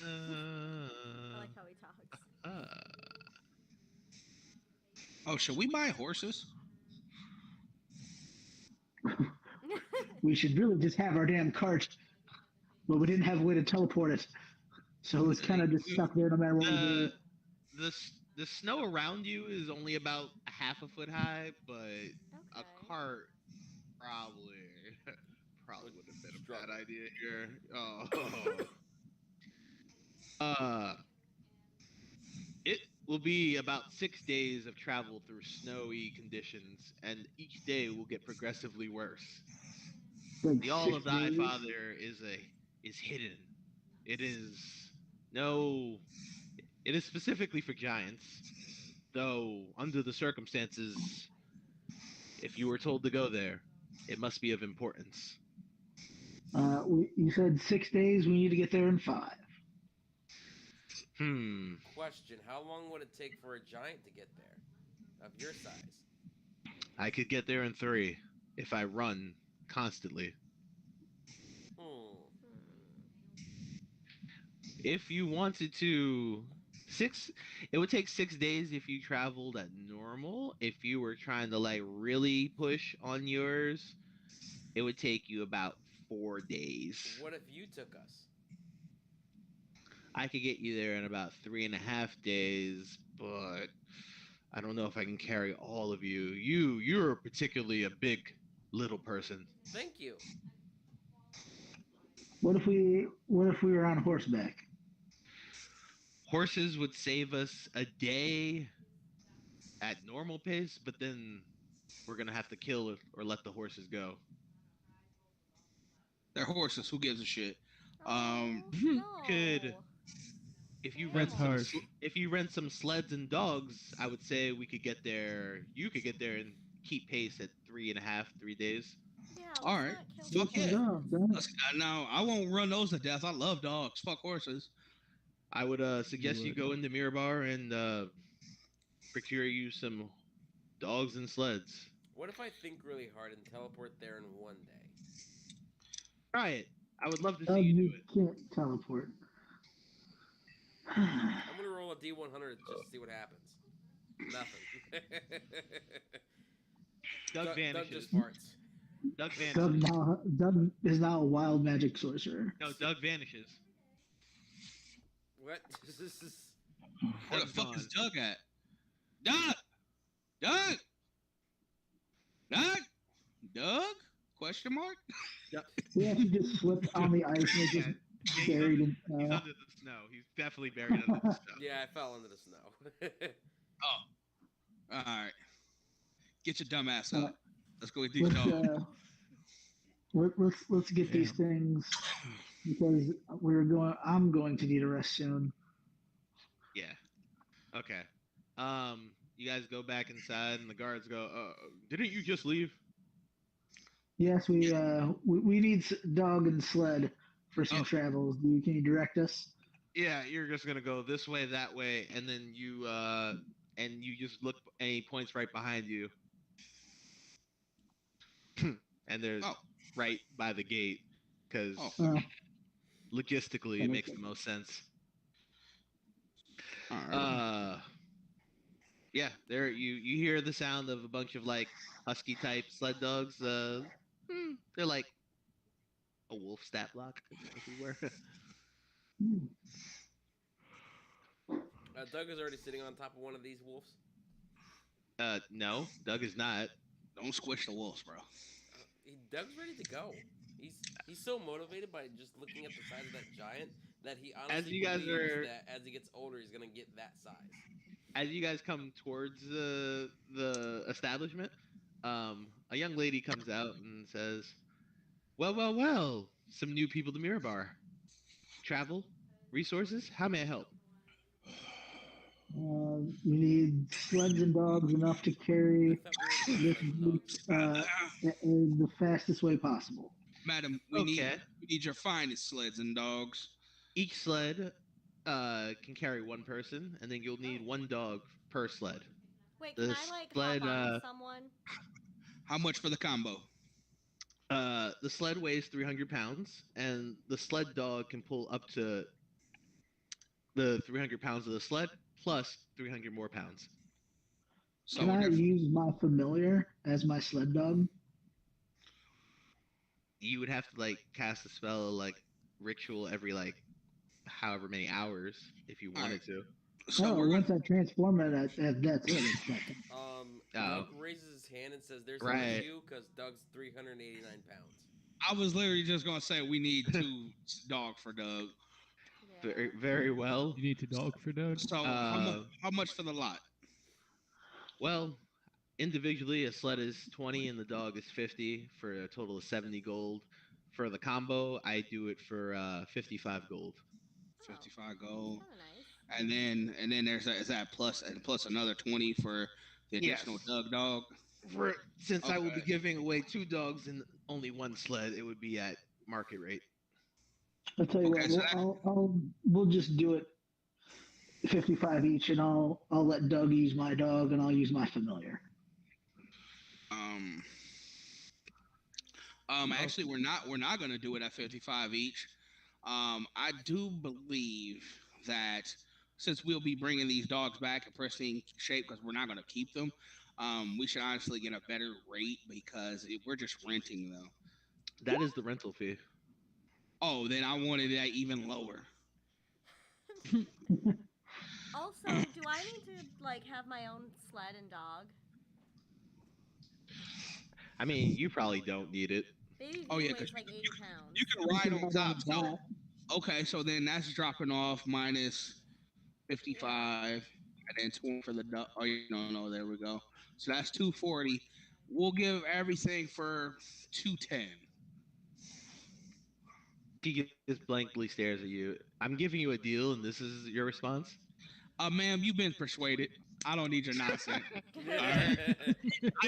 I like how he talks. Uh, Oh, should we buy horses? We should really just have our damn cart, but we didn't have a way to teleport it, so it was kind of just stuck there no matter what we the did. the snow around you is only about a half a foot high, but a Okay. cart probably probably Would would have been a struggle. bad idea here. Oh. uh, it will be about 6 days of travel through snowy conditions, and each day will get progressively worse. Like The All six of Thy days. Father is hidden. It is no. It is specifically for giants, though under the circumstances, if you were told to go there, It must be of importance. You said 6 days. We need to get there in 5. Question: how long would it take for a giant to get there, of your size? I could get there in 3 if I run constantly. Hmm. If you wanted to, 6, it would take 6 days if you traveled at normal. If you were trying to like really push on yours, it would take you about 4 days. What if you took us? I could get you there in about 3.5 days, but I don't know if I can carry all of you. You're particularly a big little person. Thank you. What if we were on horseback? Horses would save us a day at normal pace, but then we're gonna have to kill or let the horses go. They're horses. Who gives a shit? Oh, Could no. if you rent That's some Animals. harsh. if you rent some sleds and dogs, I would say we could get there. You could get there and keep pace at 3.5, 3 days. Yeah, All let's right. not kill Fuck Get yeah. some horses. dogs, huh? Now I won't run those to death. I love dogs. Fuck horses. I would suggest you would. go into Mirabar and procure you some dogs and sleds. What if I think really hard and teleport there in one day? Try it. I would love to see Doug, you do you it. can't teleport. I'm gonna roll a D100 just to see what happens. Nothing. Doug Doug vanishes. just farts. Doug Doug vanishes. is now a wild magic sorcerer. No, Doug vanishes. What? Where the Doug's fuck is gone. Doug at? Doug! Doug! Doug! Doug? Question mark? He actually just slipped on the ice and is just Yeah, buried in he's snow. under the snow. He's definitely buried under the snow. Yeah, I fell into the snow. Oh. Alright. Get your dumb ass Uh, up. Let's go with these let's dogs. let's get these things because I'm going to need a rest soon. Yeah. Okay. You guys go back inside, and the guards go, didn't you just leave? Yes, we need dog and sled for some Oh. travels. Can you direct us? Yeah, you're just gonna go this way, that way, and then you just look, and he points right behind you. And there's Oh. right by the gate, because Oh. logistically That it makes makes the most sense. Alright. Yeah, there you hear the sound of a bunch of like husky type sled dogs. They're like a wolf stat block everywhere. Doug is already sitting on top of one of these wolves. No, Doug is not. Don't squish the wolves, bro. Doug's ready to go. He's so motivated by just looking at the size of that giant that he honestly you guys believes are- that as he gets older, he's gonna get that size. As you guys come towards the establishment, a young lady comes out and says, "Well, well, well, some new people to Mirabar. Travel, resources. How may I help?" You need sleds and dogs enough to I carry thought we were this gonna dogs. in the fastest way possible. Madam, we Okay. need your finest sleds and dogs. Each sled can carry one person, and then you'll need one dog per sled. Wait, The can I like sled, hop on someone? How much for the combo? The sled weighs 300 pounds, and the sled dog can pull up to the 300 pounds of the sled plus 300 more pounds. So Can I they're- use my familiar as my sled dog? You would have to like cast a spell like ritual every like however many hours if you wanted to. so Oh, we're once gonna, I transform it, that's it. It's not Doug raises his hand and says, "There's an Right. issue because Doug's 389 pounds." I was literally just gonna say we need 2 dog for Doug. Yeah. Very, very well. You need to dog for Doug. So how much for the lot? Well, individually, a sled is 20 and the dog is 50 for a total of 70 gold. For the combo, I do it for 55 gold. 55 gold. Kind of nice. And then there's that, is that plus another 20 for the additional Yes. Doug dog. For since I will be Okay. giving away 2 dogs and only 1 sled, it would be at market rate. I'll tell you Okay. what. So We'll just do it 55 each, and I'll let Doug use my dog, and I'll use my familiar. um Oh, actually we're not gonna do it at 55 each. I do believe that since we'll be bringing these dogs back in pristine shape because we're not gonna keep them, we should honestly get a better rate because we're just renting them. that is the rental fee. Oh, then I wanted that even lower. Also, do I need to like have my own sled and dog? I mean, you probably don't need it. Baby Oh V yeah, weighs because like 80 you pounds. can You ride can on ride on top. his So back. okay, so then that's dropping off minus Yeah. 55 and then 20 for the oh no, there we go. So that's 240. We'll give everything for 210. He just blankly stares at you. I'm giving you a deal, and this is your response. Ma'am, you've been persuaded. I don't need your nonsense. All right.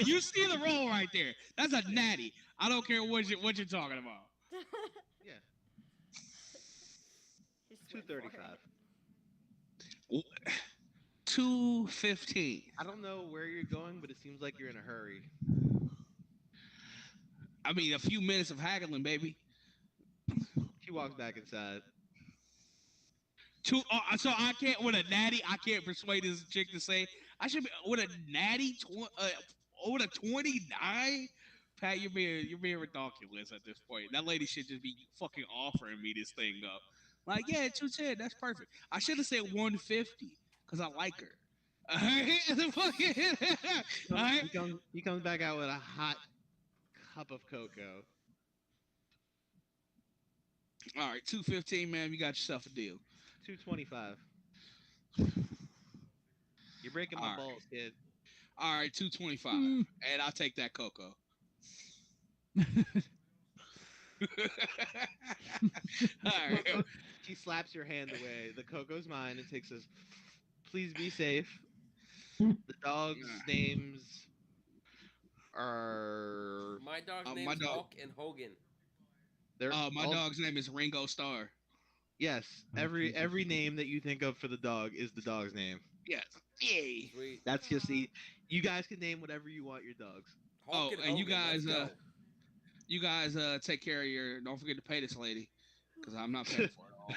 You see the roll right there. That's a natty. I don't care what you're talking about. Yeah, Just two went for thirty-five. Ooh, 215. I don't know where you're going, but it seems like you're in a hurry. I mean, a few minutes of haggling, baby. She walks back inside. So I can't with a natty. I can't persuade this chick to say I should be with a natty. With a 29. Pat, you're being ridiculous at this point. That lady should just be fucking offering me this thing up. Like, yeah, 210. That's perfect. I should have said 150 because I like her. All right, all right. He comes back out with a hot cup of cocoa. All right, 215, man. You got yourself a deal. 225. You're breaking All my right, balls, kid. all right, 225, Mm. and I'll take that cocoa. All right. She slaps your hand away. The cocoa's mine and takes us. Please be safe. The dog's names are My dog's My name's dog. Hulk and Hogan. they're My all dog's name is Ringo Starr. yes. Oh, Every Jesus. name that you think of for the dog is the dog's name. Yes. Yay. Sweet. That's just Aw. you guys can name whatever you want your dogs. Hulk Oh, and and Hogan. Let's go. you guys, take care of your. Don't forget to pay this lady, because I'm not paying for it all.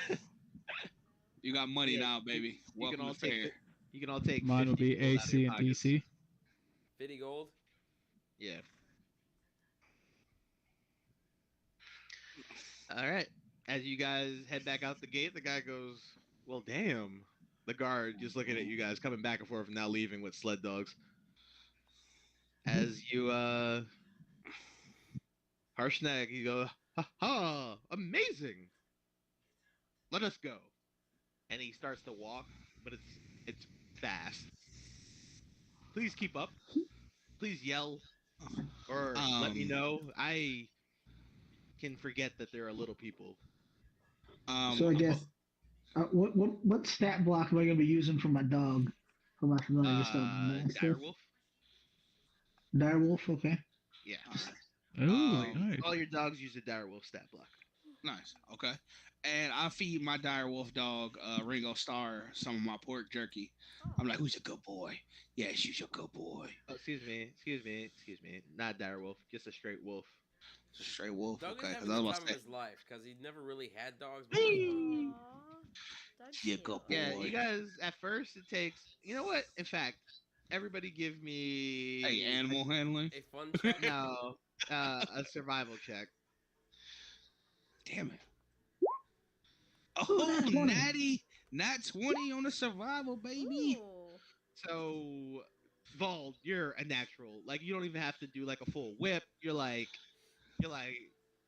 You got money Yeah, now, baby. You can Welcome all to take fair. you can all take Mine will 50 be gold out of your AC and pockets. DC. 50 gold. Yeah. All right. As you guys head back out the gate, the guy goes, "Well, damn." The guard just looking at you guys coming back and forth, now leaving with sled dogs. As you Harshnag, you go, "Ha ha! Amazing! Let us go." And he starts to walk, but it's fast. Please keep up. Please yell or let me Um, know. I can forget that there are little people. So I but, guess what stat block am I gonna be using for my dog? For my familiar, just a mastiff, Direwolf. direwolf. Okay. Yeah. all right. Oh, Um, nice. All your dogs use a direwolf stat block. nice. Okay. And I feed my direwolf dog, Ringo Starr, some of my pork jerky. I'm like, who's a good boy? Yes, you're a good boy. Oh, excuse me. Not direwolf, just a straight wolf. It's a straight wolf. Doug Okay. is Because having I the was time about of to say, his life because he never really had dogs. But he wants one. Aww. Doug's Yeah, cute. good Yeah, boy. you guys. At first, it takes. You know what? In fact, everybody give hey, me animal handling. A fun check. no a survival check. Damn it. Ooh, Oh, nat 20. Nat 20 on the survival, baby. Ooh. So, Vald, you're a natural. Like you don't even have to do like a full whip. You're like,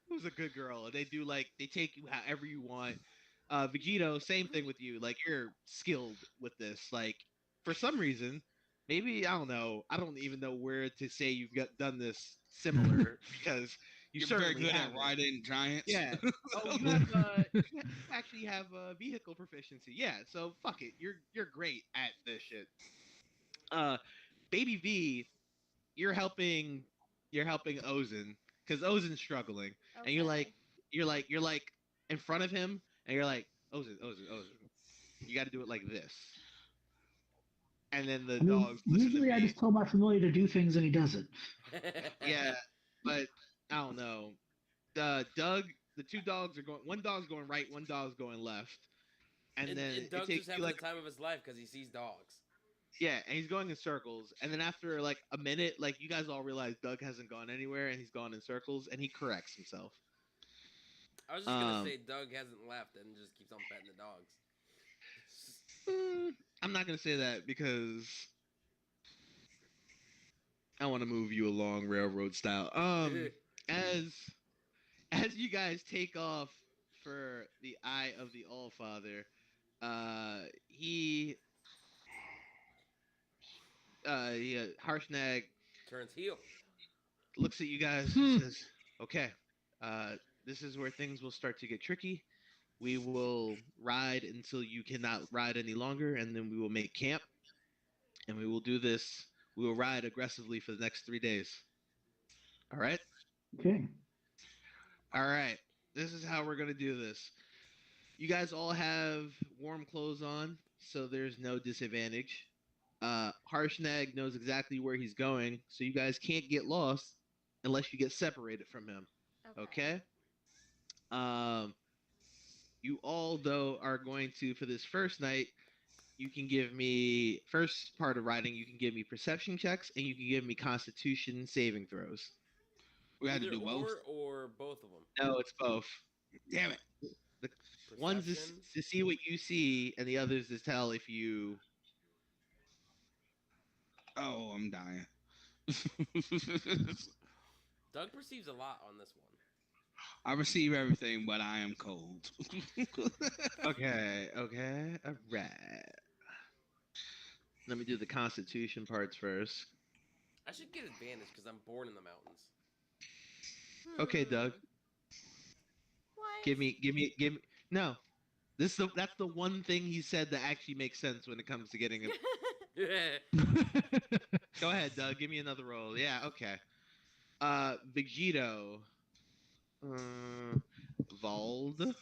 who's a good girl? And they do like they take you however you want. Vegito, same thing with you. Like you're skilled with this. Like for some reason, maybe I don't know. I don't even know where to say you've got done this similar because you You're very certainly good have at riding giants. Yeah. Oh, you actually have vehicle proficiency. Yeah. So fuck it. You're great at this shit. Uh, Baby V you're helping Ozen because Ozen's struggling, and Okay. you're like in front of him, and you're like Ozen, you got to do it like this, and then the I mean, dogs listen to usually I me. just tell my familiar to do things and he does it. Yeah, but I don't know. Doug, the two dogs are going. One dog's going right, one dog's going left, and then and it Doug takes just you having like the time of his life because he sees dogs. yeah, and he's going in circles, and then after like a minute, like you guys all realize Doug hasn't gone anywhere, and he's gone in circles, and he corrects himself. I was just gonna Um, say Doug hasn't left and just keeps on petting the dogs. mm, I'm not gonna say that because I want to move you along railroad style. As you guys take off for the Eye of the All Father, he Harshnag Turns heel. looks at you guys and says, "Okay, uh, this is where things will start to get tricky. We will ride until you cannot ride any longer, and then we will make camp, and we will do this. We will ride aggressively for the next 3 days. All right, Okay. all right. This is how we're gonna do this. You guys all have warm clothes on, so there's no disadvantage. Harshnag knows exactly where he's going, so you guys can't get lost unless you get separated from him. Okay. Okay? Um, you all though are going to for this first night. You can give me first part of writing. You can give me perception checks, and you can give me Constitution saving throws. We had to Either do both. or both of them. No, it's both. Damn it. The one's is Perception. to see what you see, and the others is tell if you. Oh, I'm dying. Doug perceives a lot on this one. I receive everything, but I am cold. Okay, okay, all right. Let me do the Constitution parts first. I should get advantage because I'm born in the mountains. Okay, Doug, What? give me. No, that's the one thing he said that actually makes sense when it comes to getting him. Go ahead, Doug. Give me another roll. Yeah, okay. Vegito, uh, Vald,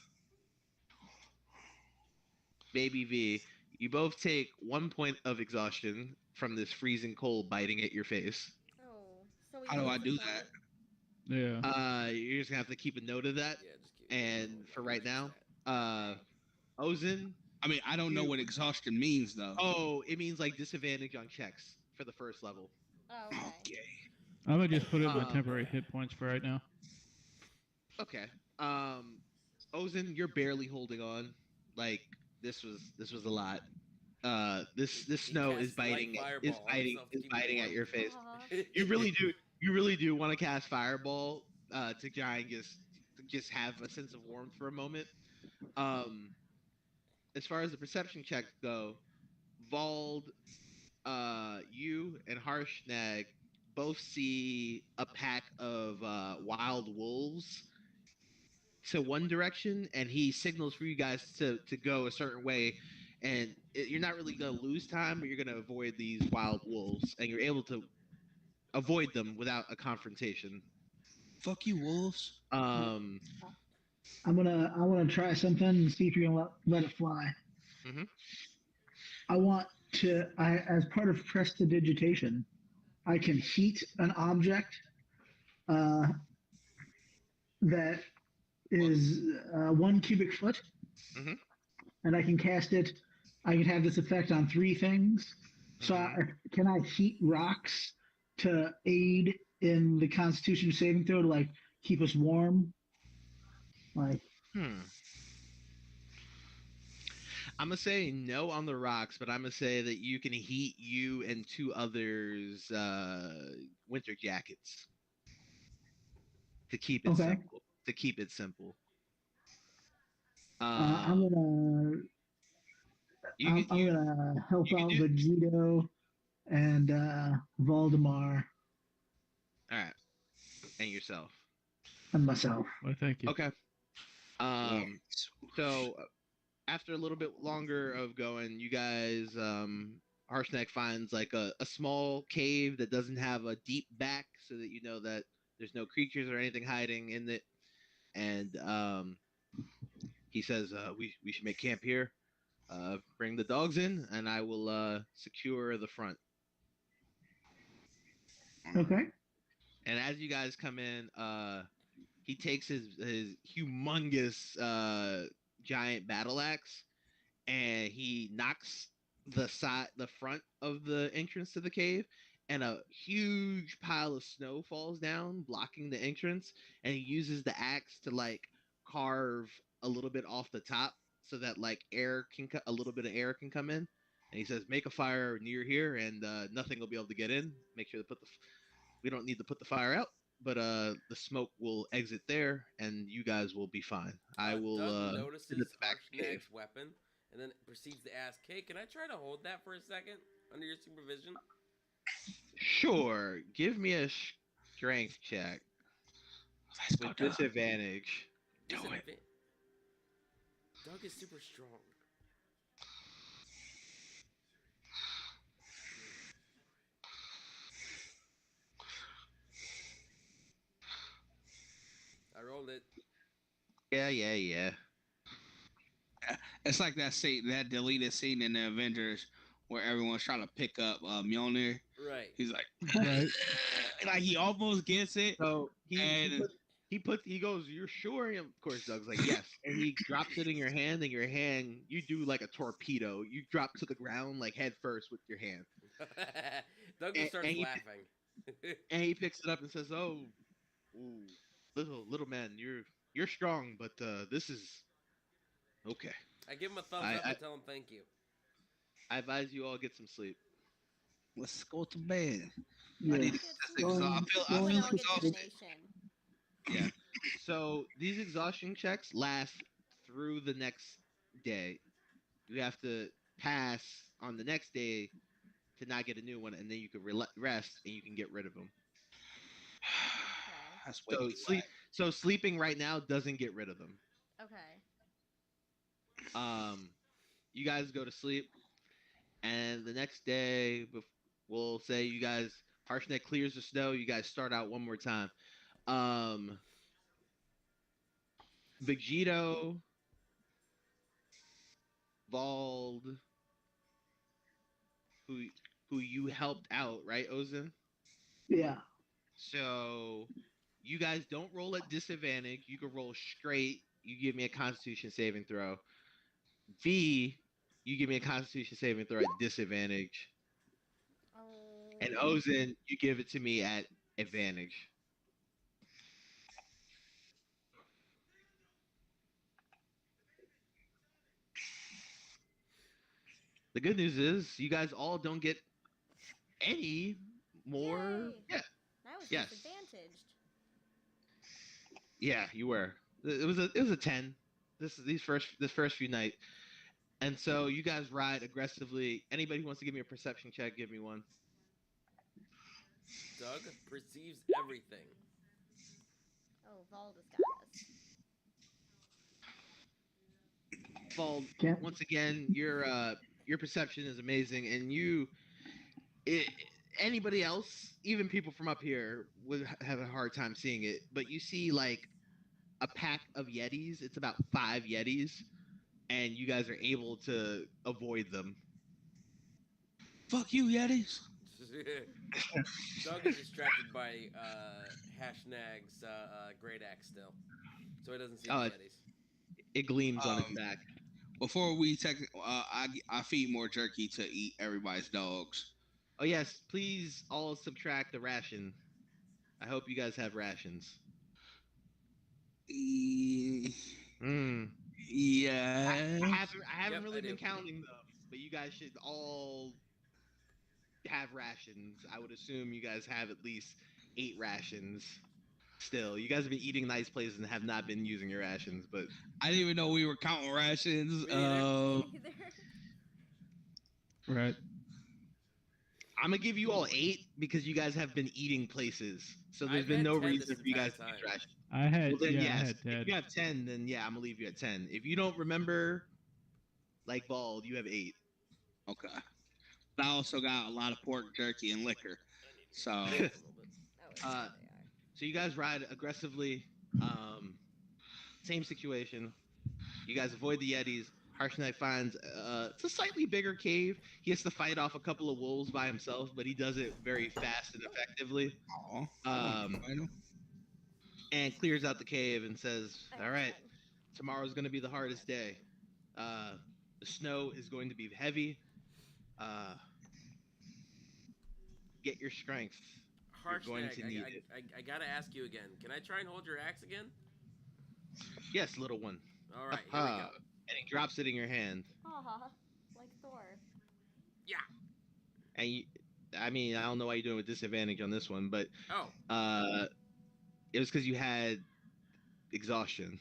Baby V. You both take 1 point of exhaustion from this freezing cold biting at your face. Oh, so we How do both I do suffer. that? Yeah. You're just gonna have to keep a note of that. Yeah, just keep. And for right now, Stat. Ozen. I mean, I don't know what exhaustion means, though. Oh, it means like disadvantage on checks for the first level. Oh, okay. Okay. I'm gonna just put in my Um, temporary hit points for right now. Okay. Ozen, you're barely holding on. Like this was a lot. This He snow is casts light fireball on himself to keep biting warm. at your face. Aw. You really do want to cast fireball to try and just have a sense of warmth for a moment. Um, as far as the perception checks go, Vald, you and Harshnag both see a pack of wild wolves to one direction, and he signals for you guys to go a certain way. And you're not really gonna lose time, but you're gonna avoid these wild wolves, and you're able to avoid them without a confrontation. Fuck you, wolves. Um, I wanna try something and see if you're gonna let it fly. Mhm. I want to as part of prestidigitation, I can heat an object uh, that is 1 cubic foot, Mhm. and I can cast it. I can have this effect on 3 things. So can I heat rocks to aid in the Constitution saving throw to like keep us warm? Like Hmm. I'm gonna say no on the rocks, but I'm gonna say that you can heat you and two others winter jackets to keep it okay, simple. To keep it simple. I'm Um, gonna you can I'm gonna help you can out do Vegito and Valdemar all right, and yourself. and myself. Well, thank you. Okay. Um, Yes. so after a little bit longer of going, you guys Harshnag finds like a small cave that doesn't have a deep back, so that you know that there's no creatures or anything hiding in it. And he says, we should make camp here. Bring the dogs in, and I will secure the front. Okay. And as you guys come in, he takes his humongous giant battle axe, and he knocks the front of the entrance to the cave, and a huge pile of snow falls down, blocking the entrance. And he uses the axe to like carve a little bit off the top, so that like a little bit of air can come in. And he says, "Make a fire near here, and nothing will be able to get in. Make sure to we don't need to put the fire out, but the smoke will exit there, and you guys will be fine. I will Doug sit at notices the back of the cave." Harshnag's weapon and then proceeds to ask, "Hey, can I try to hold that for a second under your supervision?" Sure, give me a strength check Let's go, with Doug. disadvantage. Do it. Doug is super strong. I rolled it. Yeah. It's like that scene, that deleted scene in the Avengers where everyone's trying to pick up Mjolnir. Right. He's like, Right. like he almost gets it. So And- he goes, "You're sure?" And of course, Doug's like, "Yes." And he drops it in your hand, and your hand, you do like a torpedo. You drop to the ground like head first with your hand. Doug just starts and he- laughing. And he picks it up and says, "Oh, ooh, little man, you're strong, but this is okay. I give him a thumbs up and tell him thank you. I advise you all get some sleep." Let's go to bed. Yeah. I need to I feel Someone all get exhausted. divination. Yeah. So these exhaustion checks last through the next day. You have to pass on the next day to not get a new one, and then you can rest and you can get rid of them. That's way So too whack. so sleeping right now doesn't get rid of them. Okay. You guys go to sleep, and the next day, we'll say you guys, Harshnett clears the snow. You guys start out one more time. Vegito, Vald, who you helped out, right, Ozin? Yeah. So you guys don't roll at disadvantage. You can roll straight. You give me a Constitution saving throw. V, you give me a Constitution saving throw at disadvantage. Oh. And Ozin, you give it to me at advantage. The good news is you guys all don't get any more. Yay. Yeah, I was Yes. disadvantaged. yeah, you were. It was a 10. This first few nights. And so you guys ride aggressively. Anybody who wants to give me a perception check, give me one. Doug perceives everything. Oh, Valdez got us. Bald, Can't. once again, your perception is amazing, and anybody else, even people from up here, would have a hard time seeing it. But you see like a pack of Yetis. It's about 5 Yetis, and you guys are able to avoid them. Fuck you, Yetis. Doug is distracted by Hashnag's great axe still, so he doesn't see the Oh, Yetis. It gleams on its Um, back. Before we take, I feed more jerky to eat everybody's dogs. Oh yes, please all subtract the ration. I hope you guys have rations. Mm. Yeah. I haven't Yep, really I been do. counting them, but you guys should all have rations. I would assume you guys have at least 8 rations. Still, you guys have been eating nice places and have not been using your rations, but I didn't even know we were counting rations. Me neither. Either. Right. I'm gonna give you all 8 because you guys have been eating places. So there's I've been had no 10 reason this for you guys to entire use time. rations. I had Well, then I yes, had 10. if you have 10, then yeah, I'm gonna leave you at 10. If you don't remember, like Bald, you have 8. Okay. but I also got a lot of pork jerky and liquor. So A little bit. Oh, wait, Uh, there they are. so you guys ride aggressively. Same situation. You guys avoid the Yetis. Harshnag finds it's a slightly bigger cave. He has to fight off a couple of wolves by himself, but he does it very fast and effectively. aw, Um, I know. and clears out the cave and says, I "All got right, 10. tomorrow's going to be the hardest day. The snow is going to be heavy. Uh, get your strength. You're going Harshnag, to need it. I gotta ask you again. Can I try and hold your axe again? Yes, little one." All right, here we go. And he drops it in your hand. Aw, like Thor. Yeah. And you, I mean, I don't know why you're doing it with disadvantage on this one, but Oh, it was because you had exhaustion.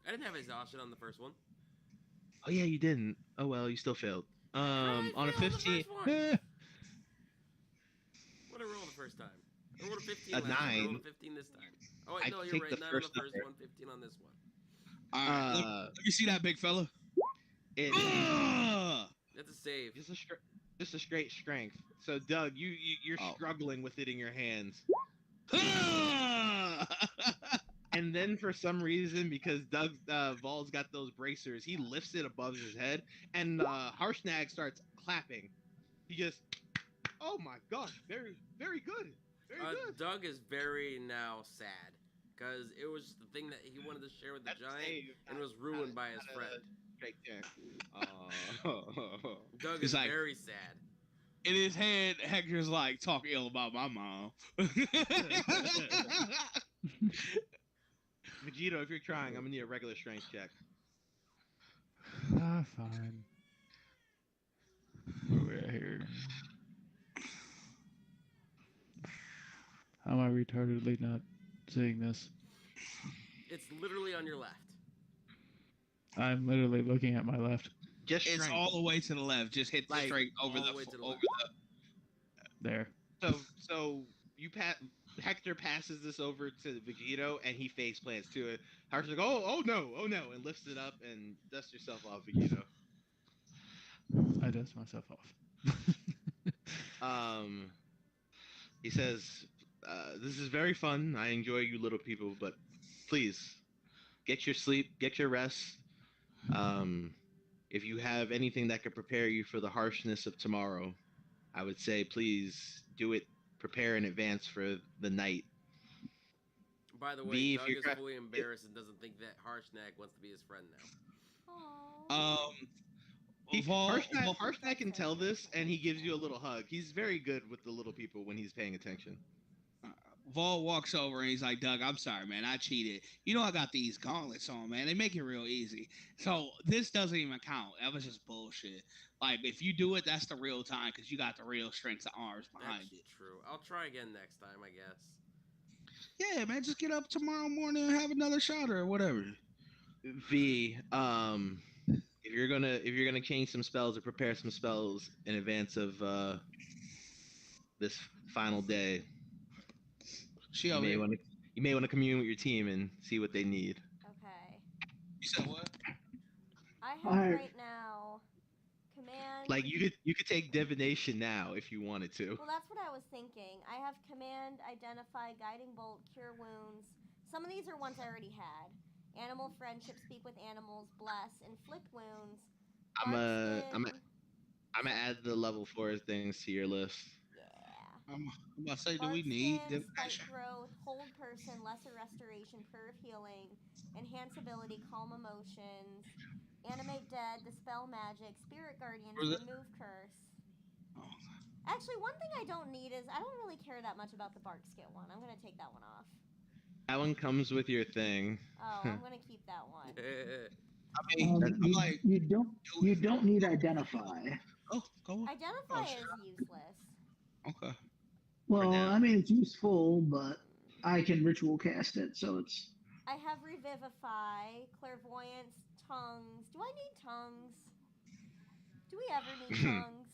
I didn't have exhaustion on the first one. Oh yeah, you didn't. Oh well, you still failed. How did I On a fail on the 15, first one? What did I roll the first time? I rolled a 15 A last time. I 9. rolled a 15 this time. Oh wait, I no, you're picked right. the 9 on first the first number. one, 15 on this one. All right, let me see that big fella. It, Ugh! That's a save. just a straight strength. So Doug, you're Oh. struggling with it in your hands. Ugh! And then for some reason, because Doug Vol's got those bracers, he lifts it above his head, and Harshnag starts clapping. He just, oh my gosh, very, very good, very good. Doug is very now sad because it was the thing that he wanted to share with the That's giant save, and was ruined by his not a- friend. Straight there. Doug He's is like- very sad. In his head, Hector's like, talk ill about my mom. Vegito, if you're trying, I'm gonna need a regular strength check. Fine. Where are we at here? How am I retardedly not seeing this? It's literally on your left. I'm literally looking at my left. Just It's strength. all the way to the left. Just hit Like, straight over all the the way to the over left. the. There. So you Hector passes this over to Vegito, and he face plants to it. Harper's like, oh no, and lifts it up and dusts yourself off, Vegito. I dust myself off. He says, "This is very fun. I enjoy you little people, but please get your sleep, get your rest. If you have anything that could prepare you for the harshness of tomorrow, I would say please do it. Prepare in advance for the night." By the way, V, if Doug you're is cra- fully embarrassed and doesn't think that Harshnag wants to be his friend now. Aw. Harshnag can tell this, and he gives you a little hug. He's very good with the little people when he's paying attention. Vol walks over and he's like, Doug, I'm sorry, man. I cheated. You know I got these gauntlets on, man. They make it real easy. So this doesn't even count. That was just bullshit. Like, if you do it, that's the real time because you got the real strength of arms behind That's it. true. I'll try again next time, I guess. Yeah, man. Just get up tomorrow morning and have another shot or whatever. V, if you're gonna change some spells or prepare some spells in advance of this final day, She you over may here. want to commune with your team and see what they need. Okay. You said what? I have Alright. right now command. Like you could take divination now if you wanted to. Well, that's what I was thinking. I have command, identify, guiding bolt, cure wounds. Some of these are ones I already had. Animal friendship, speak with animals, bless, inflict wounds. I'm bark gonna add the level 4 things to your list. Yeah. I'm about to say, do Bark we need skin, spike divination? growth, hold person, lesser restoration, prayer of healing, enhance ability, calm emotions, animate dead, dispel magic, spirit guardians, Where's it? remove curse. Oh. Actually, one thing I don't need is I don't really care that much about the bark skin one. I'm gonna take that one off. That one comes with your thing. Oh, I'm gonna keep that one. I mean, I'm like, you don't need identify. oh, go on. Identify Oh, is sure. useless. Okay. Well, now. I mean it's useful, but I can ritual cast it, so it's I have revivify, clairvoyance, tongues. Do I need tongues? Do we ever need tongues?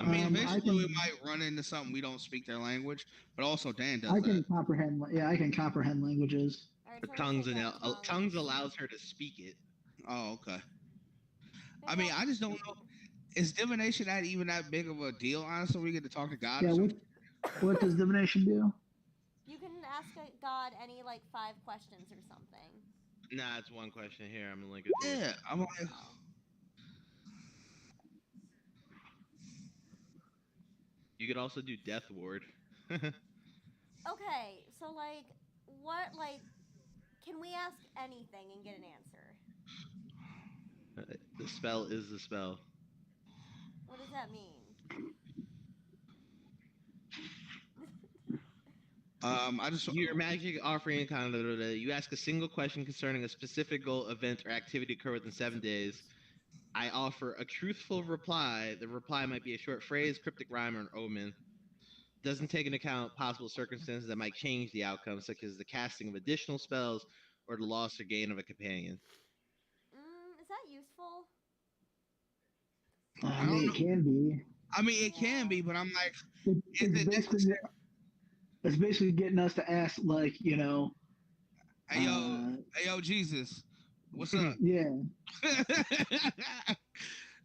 I mean, I eventually we can- might run into something we don't speak their language, but also Dan does I can that. comprehend. Yeah, I can comprehend languages. Alright, The so I'm gonna tongues take and out tongues allows her to speak it. Oh, okay. Maybe I mean, I'll I just don't keep know. it. is divination not even that big of a deal? Honestly, we get to talk to God or Yeah, something. what does divination do? You can ask God any like 5 questions or something. Nah, it's one question here. I'm gonna link it to you. Yeah, I'm like, Oh. You could also do Death Ward. Okay, so like, what like, can we ask anything and get an answer? The spell is the spell. What does that mean? I just Your magic offering kind of you ask a single question concerning a specific goal, event, or activity occur within 7 days. I offer a truthful reply. The reply might be a short phrase, cryptic rhyme, or an omen. Doesn't take into account possible circumstances that might change the outcome, such as the casting of additional spells or the loss or gain of a companion. Is that useful? I I don't mean, know. it can be. I mean, it can Yeah. be, but I'm like, is It's it basically necessary? it's basically getting us to ask, like, Hey yo, uh, hey yo, Jesus, what's up? yeah,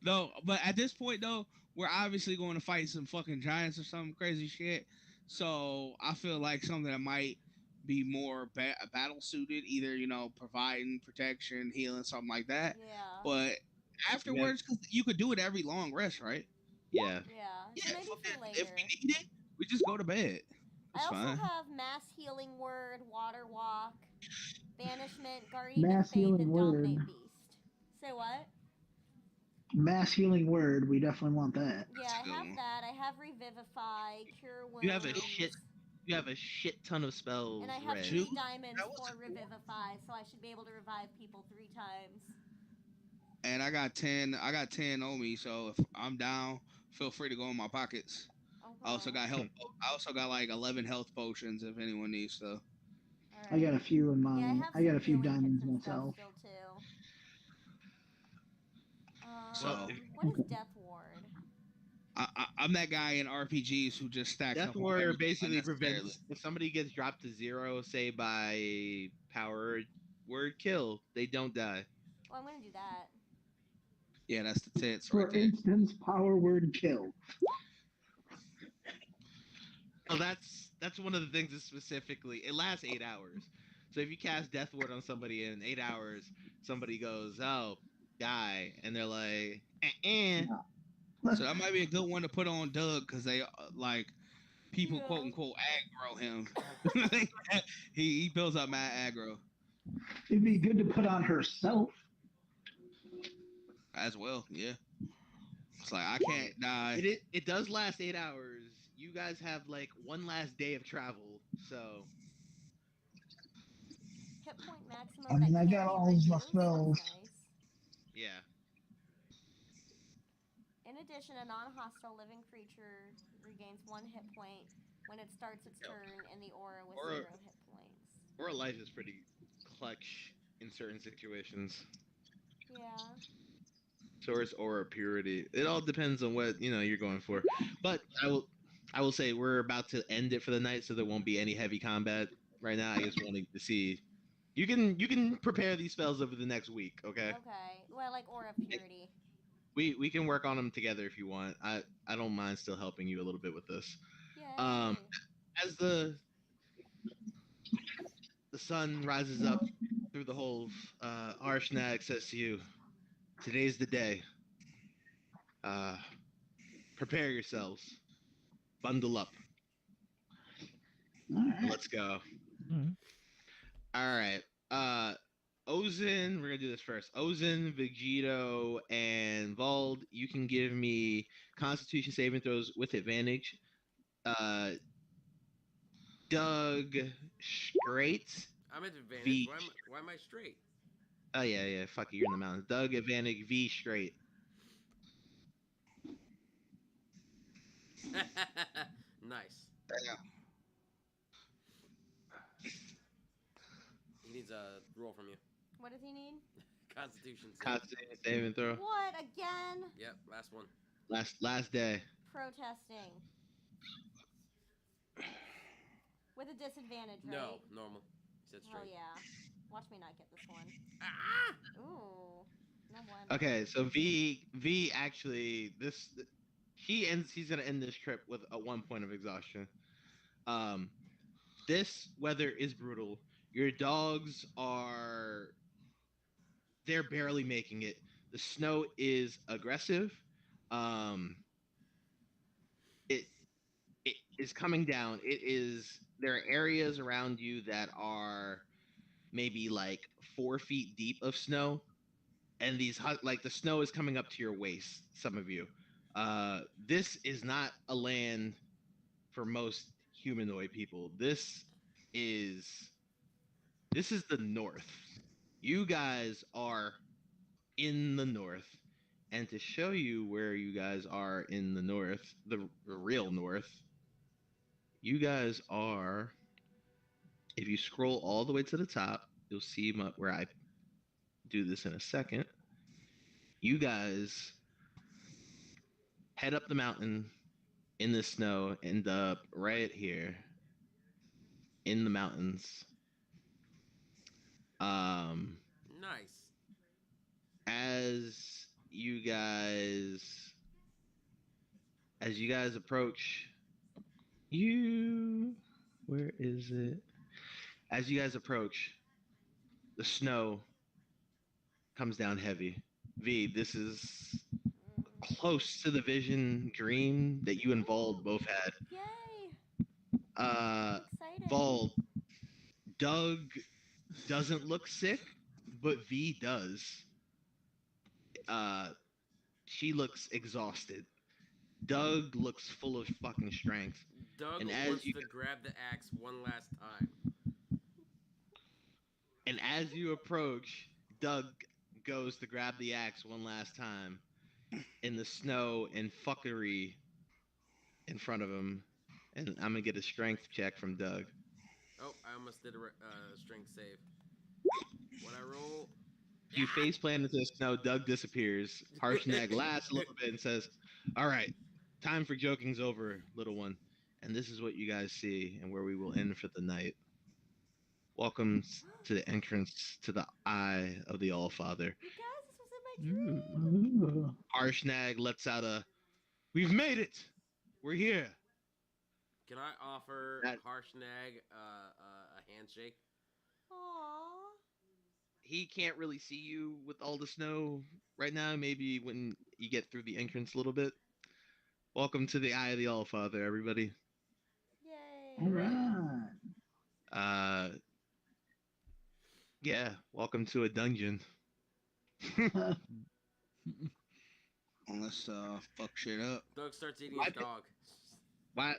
No, but at this point though, we're obviously going to fight some fucking giants or some crazy shit. So I feel like something that might be more battle suited, either providing protection, healing, something like that. Yeah. But You have, afterwards, because you could do it every long rest, right? yeah. Yeah. So Yeah, maybe fuck for that. If later. we need it, we just go to bed. I It's also fine. have mass healing word, water walk, banishment, guardian of mass faith, healing and word, dominate beast. Say what? mass healing word. We definitely want that. Yeah, That's I a good have one. that. I have revivify, cure You have wounds, you have a shit ton of and I spells have read. Two? 3 diamonds That was for a good one. revivify, so I should be able to revive people 3 times. And I got 10. I got 10 on me, so if I'm down, feel free to go in my pockets. I also Okay. got health. I also got like 11 health potions if anyone needs to. All I got right. a few in Yeah, I my. have I got some a few healing kits diamonds and stuff myself. still too. Well, So What is Okay. Death Ward? I'm that guy in RPGs who just stacks Death up on Warrior everything basically unnecessarily. prevents if somebody gets dropped to zero, say by power word kill, they don't die. Well, I'm gonna do that. Yeah, that's the tits right For there. instance, power word kill. Well, that's one of the things that specifically it lasts 8 hours. So if you cast Death Ward on somebody in 8 hours, somebody goes, "Oh, die," and they're like, "Eh." No. So that might be a good one to put on Doug because they like people quote Yeah. unquote aggro him. he builds up mad aggro It'd be good to put on herself. as well. Yeah, it's like I can't die. It does last 8 hours. You guys have like one last day of travel, so Hit point I maximum that mean, I can't got be all my reduced. spells. That's nice. yeah. In addition, a non-hostile living creature regains 1 hit point when it starts its turn in the aura with Aura 0 hit points. Aura life is pretty clutch in certain situations. Yeah. So is aura purity. It all depends on what you're going for. But I will say we're about to end it for the night, so there won't be any heavy combat right now. I just wanted to see you can prepare these spells over the next week. Okay, Okay. Well, I like aura of purity. we can work on them together if you want. I don't mind still helping you a little bit with this. Um, Yay. as the sun rises up through the whole Arshnag says to you, today's the day. Uh, prepare yourselves. Bundle up. All right. Let's go. Alright. All right. Uh, Ozen, we're gonna do this first. Ozen, Vegito, and Vald, you can give me Constitution saving throws with advantage. Uh, Doug, straight. I'm at advantage. V. Why am I straight? Oh yeah. Fuck you. You're in the mountains. Doug, advantage. V, straight. Nice. Damn. He needs a roll from you. What does he need? Constitution save. Constitution saving throw. What again? Yep, last one. Last day. Protesting. With a disadvantage, right? No, normal. He said Hell straight. yeah. Watch me not get this one. Ah! Ooh. No bueno. Okay, so V actually he's gonna end this trip with a 1 point of exhaustion. Um, this weather is brutal. Your dogs they're barely making it. The snow is aggressive. Um, it it is coming down. There are areas around you that are maybe like 4 feet deep of snow, and like the snow is coming up to your waist. Some of you, this is not a land for most humanoid people. Is this is the north. You guys are in the north. And to show you where you guys are in the north, the real north, you guys are, if you scroll all the way to the top, you'll see where I do this in a second. You guys head up the mountain in the snow, end up right here in the mountains. Um, Nice. as you guys approach, where is it? As you guys approach, the snow comes down heavy. V, this is close to the vision dream that you and Vald both had. Yay! Uh, Excited. Vald, Doug doesn't look sick, but V does. Uh, she looks exhausted. Doug looks full of fucking strength. Doug And wants to grab the axe one last time. And as you approach, Doug goes to grab the axe one last time in the snow and fuckery in front of him. And I'm gonna get a strength check from Doug. Oh, I almost did a strength save. When I roll, You face plant into the snow, Doug disappears. Harshnag laughs a little bit and says, "All right, time for joking's over, little one. And this is what you guys see and where we will end for the night. Welcome to the entrance to the Eye of the All-Father." You guys, this was in my dream. Ooh. Harshnag lets out "We've made it! We're here!" can I offer That- Harshnag a handshake? Aww. He can't really see you with all the snow right now. Maybe when you get through the entrance a little bit. Welcome to the Eye of the All-Father, everybody. Yay. All right. Yeah, welcome to a dungeon. Let's fuck shit up. Doug starts eating Why his pa- dog.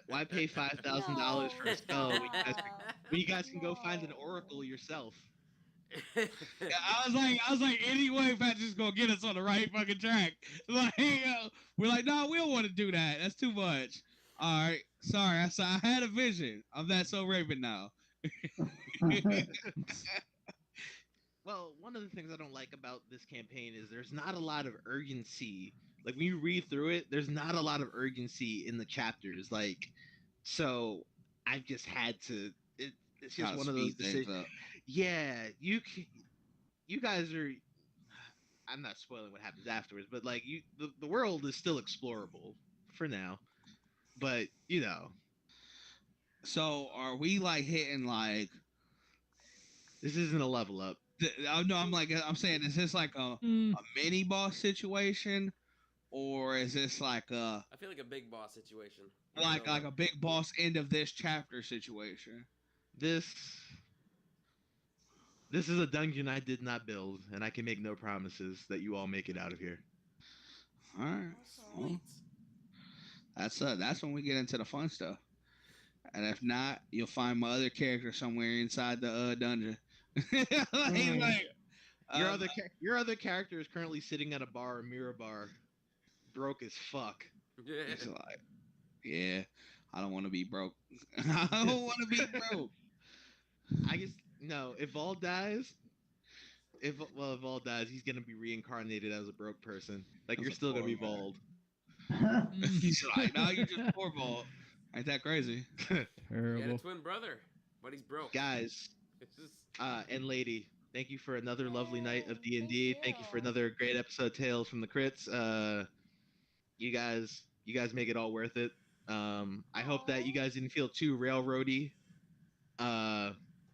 Why pay $5,000 for a spell when you guys can go find an No. oracle yourself? Yeah, I was like, anyway, Patrick's gonna get us on the right fucking track. Like, we're like, no, we don't want to do that. That's too much. All right, sorry. I had a vision of that so Raven now. Well, one of the things I don't like about this campaign is there's not a lot of urgency. Like when you read through it, there's not a lot of urgency in the chapters. Like, so I've just had to. It's just Gotta one of those speed things decisions. up. Yeah, you guys are. I'm not spoiling what happens afterwards, but like the world is still explorable for now. But So, are we like hitting like? this isn't a level up. No, I'm saying, is this like a mini boss situation, or is this like a I feel like a big boss situation. like a big boss end of this chapter situation? This is a dungeon I did not build, and I can make no promises that you all make it out of here. All right, well, that's when we get into the fun stuff. And if not, you'll find my other character somewhere inside the dungeon. Your other character is currently sitting at a mirror bar, broke as fuck. It's like, yeah, I don't want to be broke. I don't want to be broke. I guess no. If Vol dies, if Vol dies, he's gonna be reincarnated as a broke person. Like As you're a still gonna be poor man. Vold. He's like, no, you're just poor ball. Ain't that crazy? He had a Terrible. twin brother, but he's broke. Guys, It's just and lady, Thank you for another lovely night of Yay, D and thank D. Thank you for you. another great episode, of Tales from the Crits. You guys make it all worth it. I hope that you Aw. guys didn't feel too railroady, uh,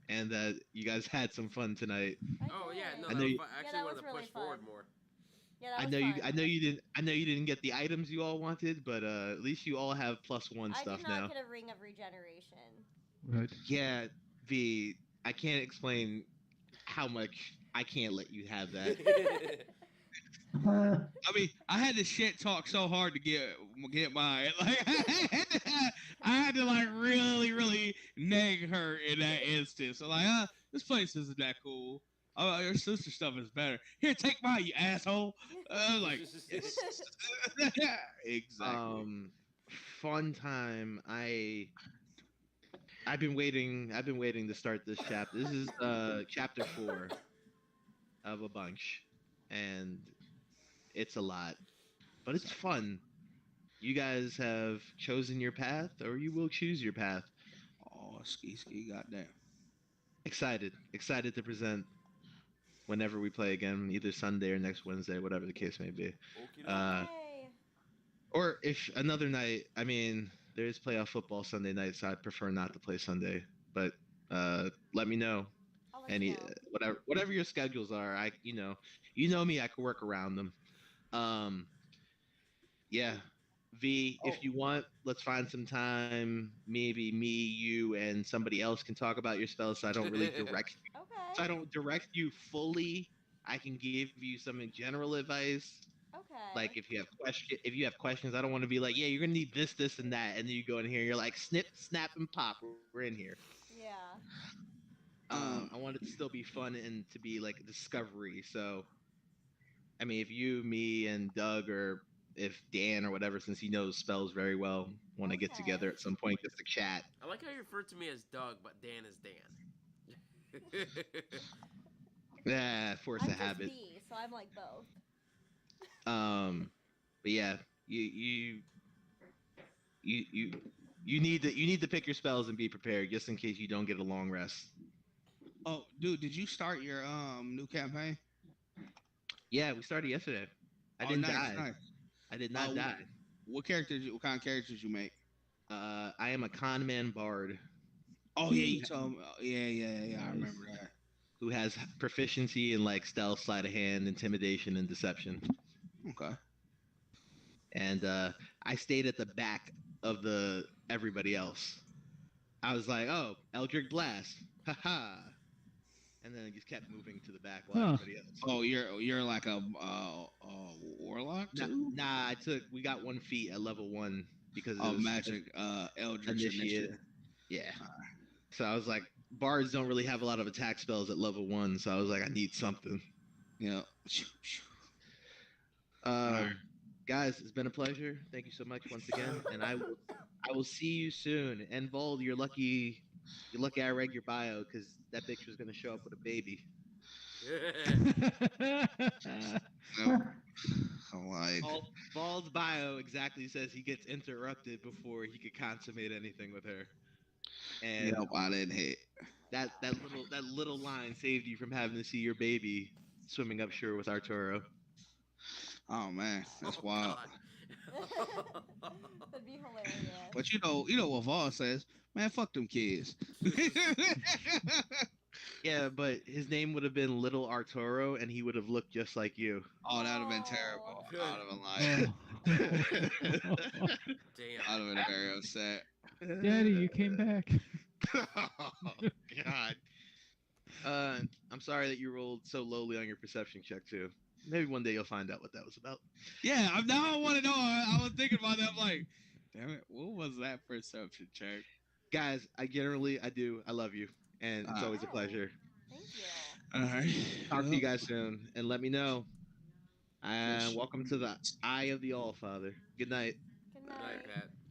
and that you guys had some fun tonight. I Oh yeah, did. no, I that know was you, fun. I Yeah, actually that wanted was to really push forward fun. more. Yeah, that was fun. I know you didn't get the items you all wanted, but at least you all have +1 I did stuff not now. get a ring of regeneration. Right. Yeah, V. I can't explain how much I can't let you have that. I mean, I had to shit talk so hard to get mine. Like I had to like really nag her in that instance. So like, this place isn't that cool. Your sister stuff is better. Here, take mine, you asshole. Like, exactly. Fun time. I've been waiting. I've been waiting to start this chapter. This is chapter 4 of a bunch, and it's a lot, but it's fun. You guys have chosen your path, or you will choose your path. Oh, ski, goddamn. Excited to present whenever we play again, either Sunday or next Wednesday, whatever the case may be. Okie Uh, dokie. Yay. or if another night, I mean, there is playoff football Sunday night, so I'd prefer not to play Sunday. But let me know. I'll let you Any know. whatever your schedules are, you know me, I can work around them. Um, yeah, V, Oh. if you want, let's find some time. Maybe me, you, and somebody else can talk about your spells. So I don't really direct. So I Okay. don't direct you fully. I can give you some general advice. Like Okay. if you have questions, I don't want to be like, yeah, you're gonna need this, this, and that, and then you go in here, and you're like, snip, snap, and pop. We're in here. Yeah. I want it to still be fun and to be like a discovery. So I mean, if you, me, and Doug, or if Dan or whatever, since he knows spells very well, want to get together Okay. at some point just to chat. I like how you refer to me as Doug, but Dan is Dan. Yeah, force I'm a just habit. B, so I'm like both. Um, but yeah, you you you need to pick your spells and be prepared just in case you don't get a long rest. Oh, dude, did you start your new campaign? Yeah, we started yesterday. I Oh, didn't nice, die. nice. I did not die. What kind of characters you make? I am a con man bard Oh yeah, you told me. Yeah. I remember that. who has proficiency in like stealth, sleight of hand, intimidation, and deception. Okay. And I stayed at the back of the everybody else. I was like, oh, Eldritch Blast, haha, and then I just kept moving to the back while Huh. everybody else. Oh, you're like a warlock too? Nah, we got 1 feat at level 1 because it Oh, was magic, eldritch initiate. initiative. Yeah. So I was like, bards don't really have a lot of attack spells at level 1, so I was like, I need something. Yeah. Um, guys, it's been a pleasure. Thank you so much once again, and I will see you soon. And Vold, you're lucky I read your bio because that bitch was gonna show up with a baby. I'm like, Vold's bio exactly says he gets interrupted before he could consummate anything with her, and yep, I didn't hit. that little line saved you from having to see your baby swimming up shore with Arturo. Oh man, that's Oh, wild. God. That'd be hilarious. But you know what Vol says, man, fuck them kids. Yeah, but his name would have been Little Arturo, and he would have looked just like you. Oh, that would have been terrible. I would have been like, Oh. Damn. I would have been very upset. Daddy, you came back. Oh, God. I'm sorry that you rolled so lowly on your perception check too. Maybe one day you'll find out what that was about. Yeah, now I want to know. I was thinking about that. I'm like, damn it, what was that perception check? Guys, I do. I love you, and it's always a pleasure. Thank you. All right. Talk to you guys soon, and let me know. Yes. Welcome to the Eye of the All Father. Good night. Good Good night. night, Pat.